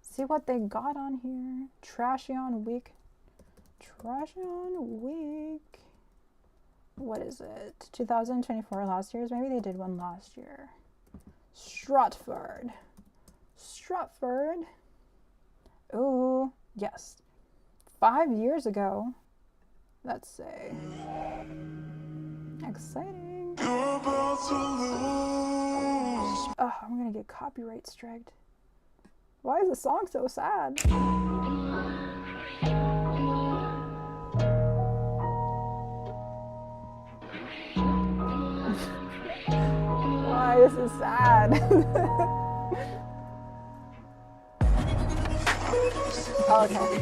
See what they got on here. Trashion week. Trashion week. What is it? 2024 last year's? Maybe they did one last year. Stratford. Stratford. Oh, yes. 5 years ago. Let's say. Exciting. Oh, I'm gonna get copyright striked. Why is the song so sad? Why this is sad? Okay.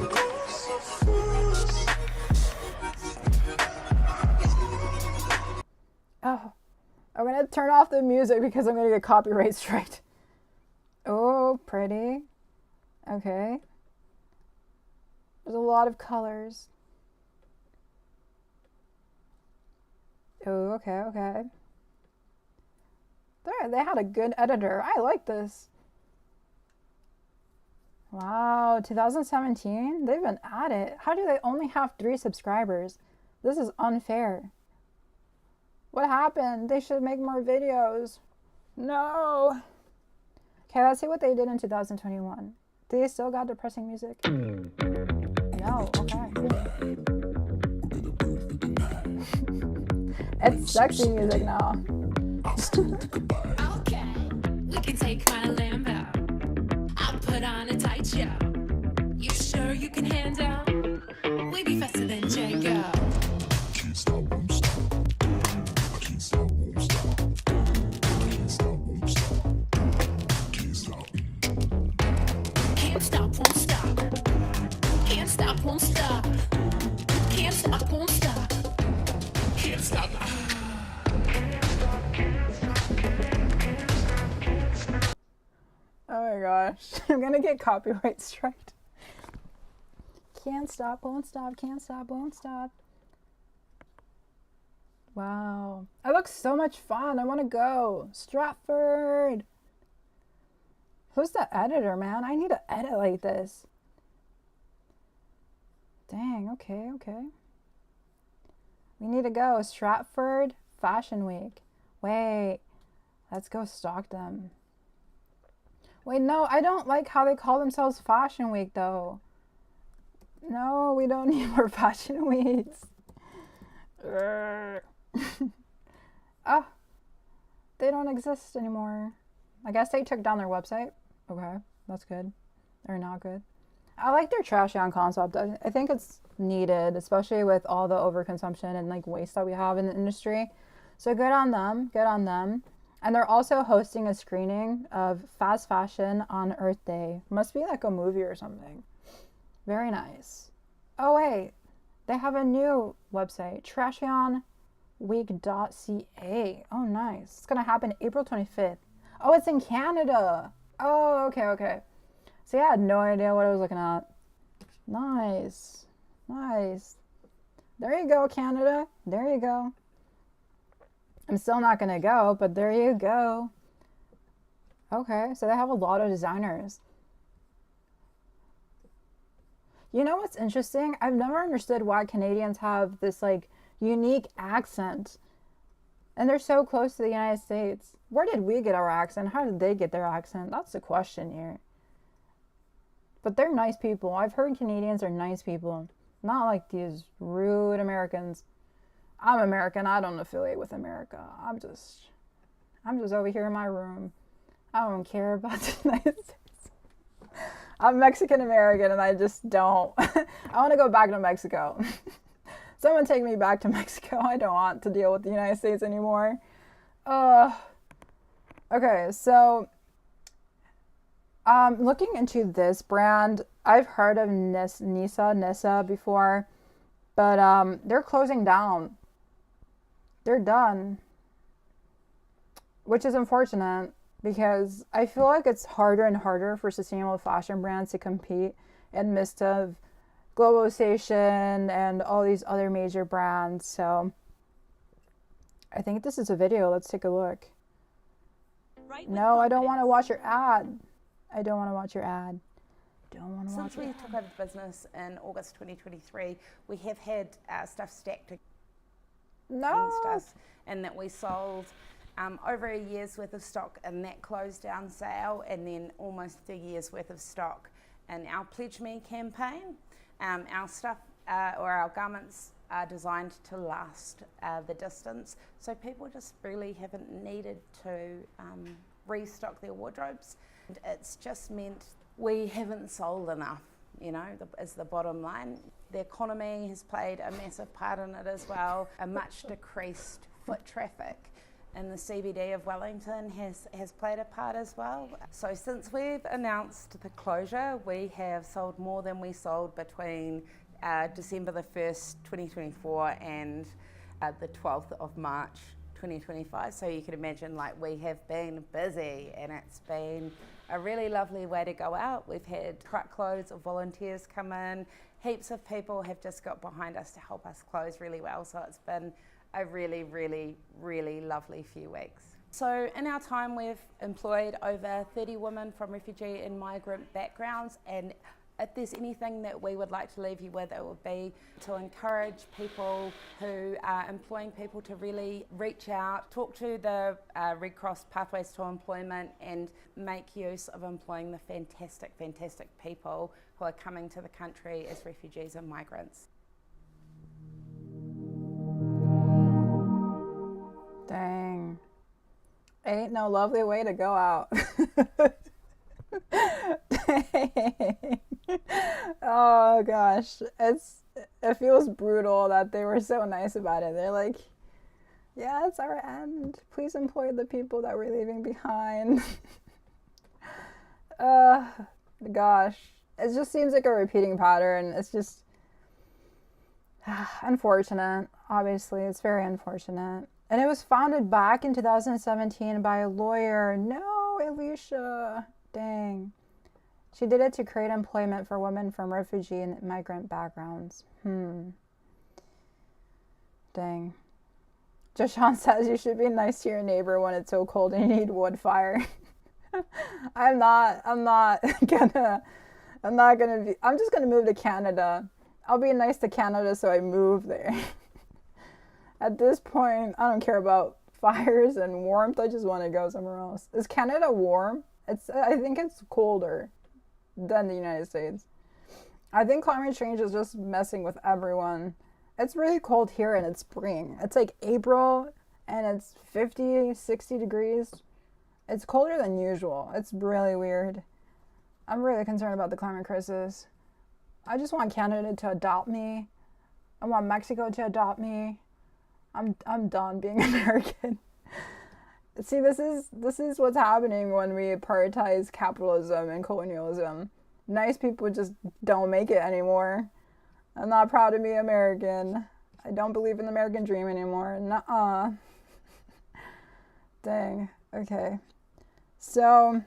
Oh, I'm gonna turn off the music because I'm gonna get copyright striked. Oh, pretty. Okay. There's a lot of colors. Oh, okay, okay. There, they had a good editor. I like this. Wow, 2017? They've been at it. How do they only have 3 subscribers? This is unfair. What happened? They should make more videos. No. Okay, let's see what they did in 2021. Do they still got depressing music? No, okay. It's sexy music now. Okay, we can take my Lambo. I'll put on a tight show. You sure you can handle? We be faster than Django. Can't stop, won't stop. Can't stop, won't stop. Can't stop, won't stop. Can't stop. Can't stop, won't stop. Can't stop, won't stop. Can't stop, won't stop. Can't stop. Oh my gosh, I'm gonna get copyright striked. Can't stop, won't stop, can't stop, won't stop. Wow, it looks so much fun. I want to go. Stratford. Who's the editor, man? I need to edit like this. Dang, okay, okay. We need to go. Stratford Fashion Week. Wait, let's go stalk them. Wait, no, I don't like how they call themselves Fashion Week, though. No, we don't need more Fashion Weeks. Oh, they don't exist anymore. I guess they took down their website. Okay, that's good. Or not good. I like their Trashion concept. I think it's needed, especially with all the overconsumption and like waste that we have in the industry. So good on them. Good on them. And they're also hosting a screening of fast fashion on Earth Day. Must be like a movie or something. Very nice. Oh wait, they have a new website, trashionweek.ca. Oh nice. It's gonna happen April 25th. Oh, it's in Canada. Oh, okay, okay. See, I had no idea what I was looking at. Nice. Nice. There you go, Canada. There you go. I'm still not going to go, but there you go. Okay, so they have a lot of designers. You know what's interesting? I've never understood why Canadians have this like unique accent. And they're so close to the United States. Where did we get our accent? How did they get their accent? That's the question here. But they're nice people. I've heard Canadians are nice people. Not like these rude Americans. I'm American. I don't affiliate with America. I'm just over here in my room. I don't care about the United States. I'm Mexican American and I just don't. I want to go back to Mexico. Someone take me back to Mexico. I don't want to deal with the United States anymore. Okay, so looking into this brand, I've heard of Nisa before, but they're closing down. They're done, which is unfortunate because I feel like it's harder and harder for sustainable fashion brands to compete in midst of globalization and all these other major brands. So I think this is a video. Let's take a look. No, I don't want to watch your ad. I don't want to watch your ad. Don't want to watch Since we your took over the business in August 2023, we have had stuff stacked against us, and that we sold over a year's worth of stock in that closed down sale, and then almost 2 years worth of stock in our Pledge Me campaign. Our stuff or our garments are designed to last the distance, so people just really haven't needed to restock their wardrobes. It's just meant we haven't sold enough, you know, is the bottom line. The economy has played a massive part in it as well. A much decreased foot traffic in the CBD of Wellington has played a part as well. So since we've announced the closure, we have sold more than we sold between December the 1st, 2024 and the 12th of March, 2025. So you can imagine, like, we have been busy and it's been a really lovely way to go out. We've had truckloads of volunteers come in. Heaps of people have just got behind us to help us close really well. So it's been a really, really, really lovely few weeks. So in our time, we've employed over 30 women from refugee and migrant backgrounds, and if there's anything that we would like to leave you with, it would be to encourage people who are employing people to really reach out, talk to the Red Cross Pathways to Employment, and make use of employing the fantastic, fantastic people who are coming to the country as refugees and migrants. Dang. Ain't no lovely way to go out. Dang. Oh gosh, it feels brutal that they were so nice about it. They're like, yeah, it's our end. Please employ the people that we're leaving behind. Gosh, it just seems like a repeating pattern. It's just unfortunate. Obviously, it's very unfortunate. And it was founded back in 2017 by a lawyer. No, Alicia. Dang. She did it to create employment for women from refugee and migrant backgrounds. Dang. Jashan says you should be nice to your neighbor when it's so cold and you need wood fire. I'm just gonna move to Canada. I'll be nice to Canada so I move there. At this point, I don't care about fires and warmth. I just want to go somewhere else. Is Canada warm? I think it's colder than the United States. I think climate change is just messing with everyone. It's really cold here and it's spring. It's like April and it's 50, 60 degrees. It's colder than usual. It's really weird. I'm really concerned about the climate crisis. I just want Canada to adopt me. I want Mexico to adopt me. I'm done being American. See, this is what's happening when we prioritize capitalism and colonialism. Nice people just don't make it anymore. I'm not proud to be American. I don't believe in the American dream anymore. Nuh-uh. Dang. Okay. So,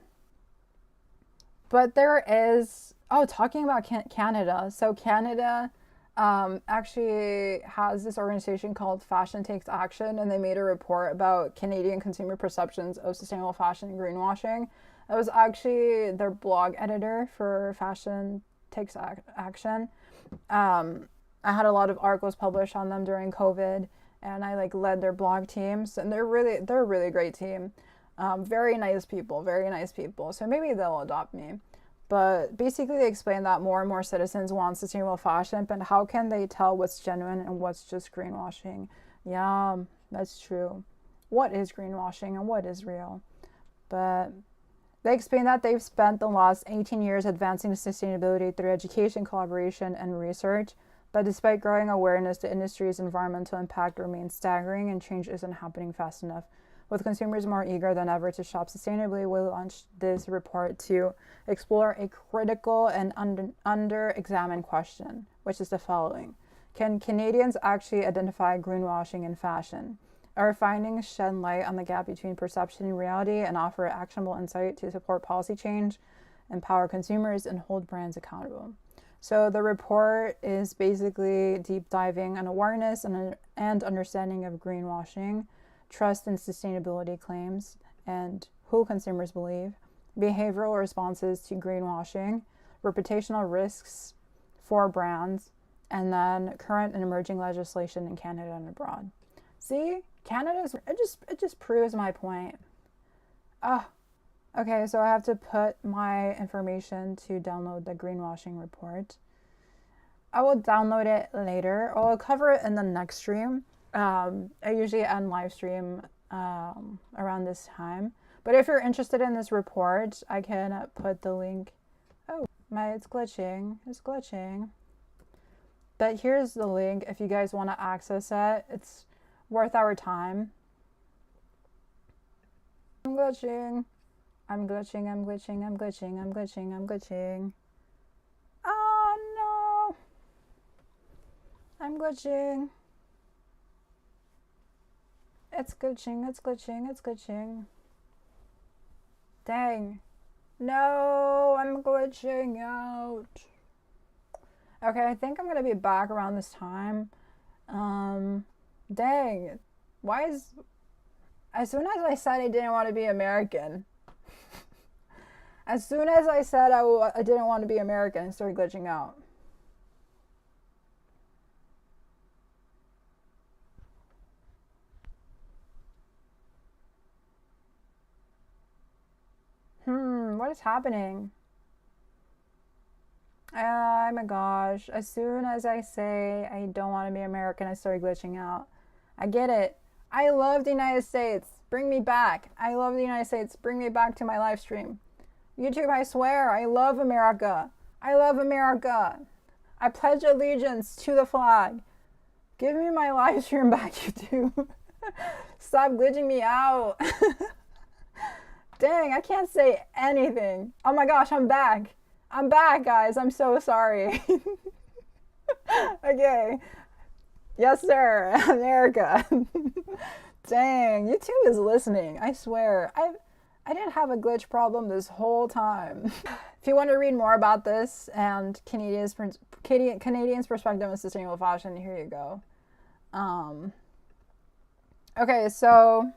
but there is, talking about Canada. So Canada actually has this organization called Fashion Takes Action, and they made a report about Canadian consumer perceptions of sustainable fashion and greenwashing. I was actually their blog editor for Fashion Takes Action. I had a lot of articles published on them during COVID, and I like led their blog teams, and they're a really great team. Very nice people. So maybe they'll adopt me. But basically they explain that more and more citizens want sustainable fashion, but how can they tell what's genuine and what's just greenwashing? Yeah, that's true. What is greenwashing and what is real? But they explain that they've spent the last 18 years advancing sustainability through education, collaboration, and research. But despite growing awareness, the industry's environmental impact remains staggering and change isn't happening fast enough. With consumers more eager than ever to shop sustainably, we launched this report to explore a critical and under-examined question, which is the following. Can Canadians actually identify greenwashing in fashion? Our findings shed light on the gap between perception and reality and offer actionable insight to support policy change, empower consumers, and hold brands accountable. So the report is basically deep diving on awareness and understanding of greenwashing, trust and sustainability claims, and who consumers believe, behavioral responses to greenwashing, reputational risks for brands, and then current and emerging legislation in Canada and abroad. See, it just proves my point. Okay, so I have to put my information to download the greenwashing report. I will download it later, or I'll cover it in the next stream. I usually end live stream around this time. But if you're interested in this report, I can put the link. Oh, it's glitching. It's glitching. But here's the link if you guys want to access it. It's worth our time. I'm glitching. Oh no. I'm glitching. It's glitching. Dang. No, I'm glitching out. Okay, I think I'm gonna be back around this time. Dang. As soon as I said I didn't want to be American, as soon as I said I didn't want to be American, I started glitching out. What is happening? Oh my gosh. As soon as I say I don't want to be American, I start glitching out. I get it. I love the United States. Bring me back. I love the United States. Bring me back to my live stream. YouTube, I swear, I love America. I love America. I pledge allegiance to the flag. Give me my live stream back, YouTube. Stop glitching me out. Dang, I can't say anything. Oh my gosh, I'm back. I'm back, guys. I'm so sorry. Okay. Yes, sir. America. Dang, YouTube is listening. I swear. I didn't have a glitch problem this whole time. If you want to read more about this and Canadians' perspective on sustainable fashion, here you go. Okay, so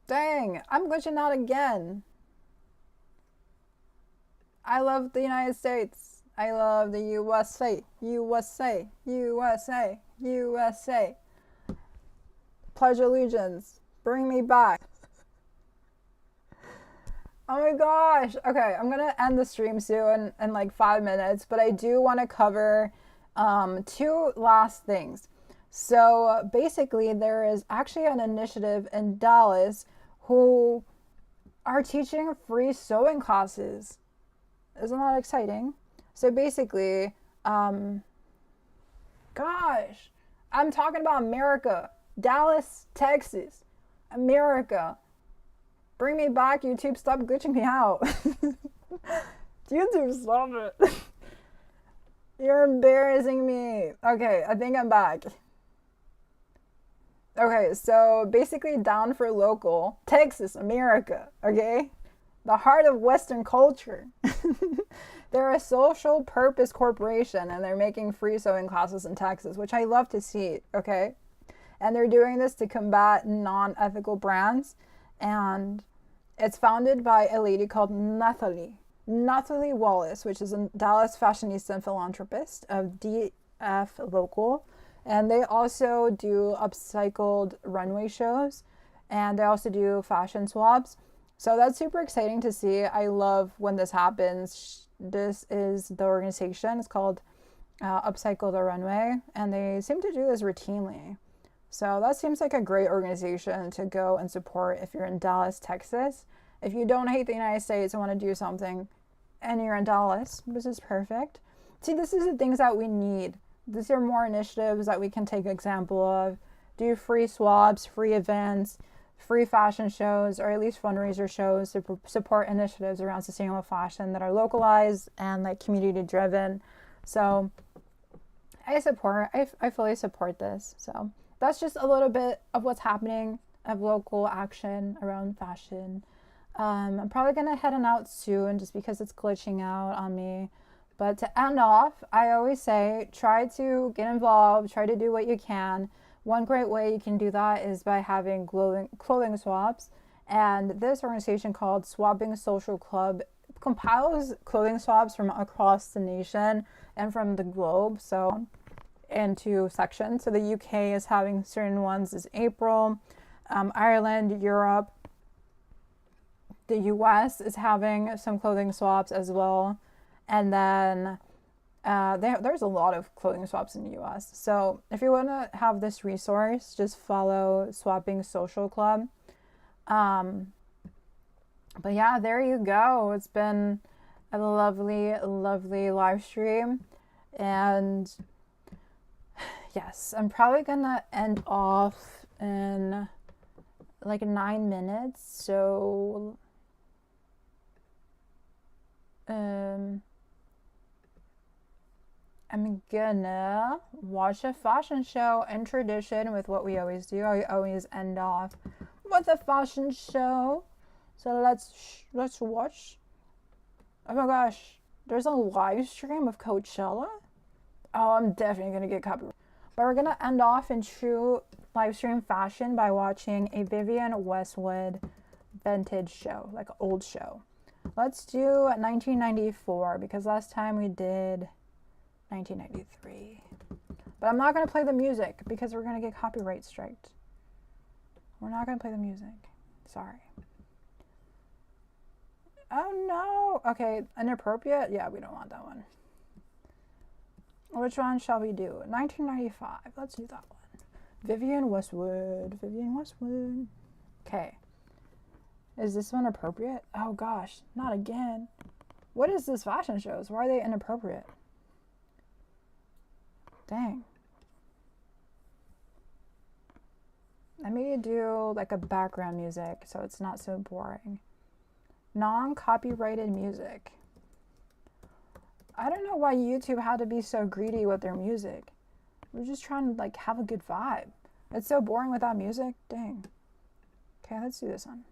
dang, I'm glitching out again. I love the United States. I love the USA. USA. USA. USA. Pledge allegiance. Bring me back. Oh my gosh. Okay, I'm gonna end the stream soon in like 5 minutes, but I do want to cover two last things. So basically, there is actually an initiative in Dallas who are teaching free sewing classes. Isn't that exciting? So basically, gosh, I'm talking about America. Dallas, Texas, America. Bring me back, YouTube. Stop glitching me out. YouTube, stop it. You're embarrassing me. Okay, I think I'm back. Okay, so basically down for local, Texas, America, okay? the heart of Western culture. They're a social purpose corporation, and they're making free sewing classes in Texas, which I love to see, okay? And they're doing this to combat non-ethical brands. And it's founded by a lady called Nathalie Wallace, which is a Dallas fashionista and philanthropist of DF Local. And they also do upcycled runway shows, and they also do fashion swaps. So that's super exciting to see. I love when this happens. This is the organization. It's called Upcycle the Runway, and they seem to do this routinely. So that seems like a great organization to go and support if you're in Dallas, Texas. If you don't hate the United States and want to do something and you're in Dallas, this is perfect. See, this is the things that we need. These are more initiatives that we can take example of. Do free swaps, free events, free fashion shows, or at least fundraiser shows to support initiatives around sustainable fashion that are localized and like community driven. So I fully support this. So that's just a little bit of what's happening of local action around fashion. I'm probably gonna head on out soon just because it's glitching out on me. But to end off, I always say, try to get involved, try to do what you can. One great way you can do that is by having clothing swaps. And this organization called Swapping Social Club compiles clothing swaps from across the nation and from the globe. So into sections. So the UK is having certain ones this April. Ireland, Europe, the US is having some clothing swaps as well. And then there's a lot of clothing swaps in the US. So if you want to have this resource, just follow Swapping Social Club. But yeah, there you go. It's been a lovely, lovely live stream. And yes, I'm probably gonna end off in like 9 minutes. So I'm gonna watch a fashion show in tradition with what we always do. I always end off with a fashion show. So let's watch. Oh my gosh, there's a live stream of Coachella. Oh, I'm definitely gonna get copyright. But we're gonna end off in true live stream fashion by watching a Vivienne Westwood vintage show, like an old show. Let's do 1994 because last time we did 1993. But I'm not going to play the music because we're going to get copyright striked. We're not going to play the music. Sorry. Oh no. Okay, inappropriate? Yeah, we don't want that one. Which one shall we do? 1995. Let's do that one. Vivienne Westwood. Vivienne Westwood. Okay. Is this one appropriate? Oh gosh, not again. What is this fashion shows? Why are they inappropriate? Dang. Let me do like a background music so it's not so boring. Non-copyrighted music. I don't know why YouTube had to be so greedy with their music. We're just trying to like have a good vibe. It's so boring without music. Dang. Okay, let's do this one.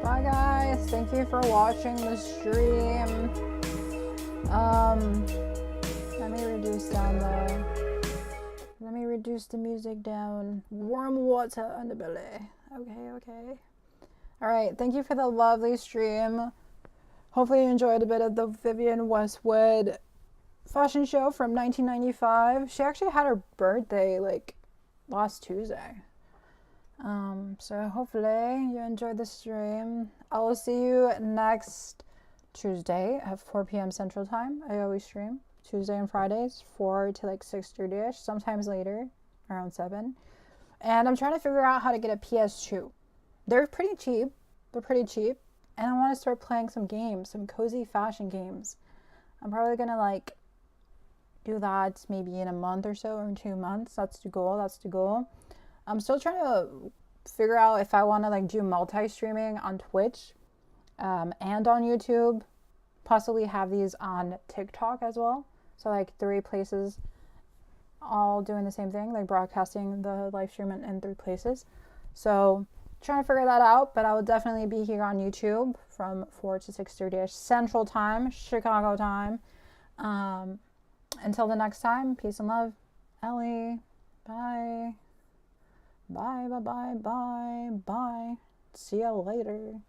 Bye guys, thank you for watching the stream. Let me reduce down let me reduce the music down. Warm water on the belly. Okay. Alright, thank you for the lovely stream. Hopefully you enjoyed a bit of the Vivienne Westwood fashion show from 1995. She actually had her birthday like last Tuesday. So hopefully you enjoyed the stream. I will see you next Tuesday at 4 p.m. Central Time. I always stream Tuesday and Fridays, 4 to like 6:30ish, sometimes later, around 7. And I'm trying to figure out how to get a PS2. They're pretty cheap. And I want to start playing some games, some cozy fashion games. I'm probably gonna like do that maybe in a month or so, or in 2 months. That's the goal. I'm still trying to figure out if I want to like do multi-streaming on Twitch and on YouTube. Possibly have these on TikTok as well. So like 3 places all doing the same thing, like broadcasting the live stream in 3 places. So trying to figure that out, but I will definitely be here on YouTube from 4 to 6:30ish Central Time, Chicago time. Until the next time, peace and love. Ellie, bye. Bye. See you later.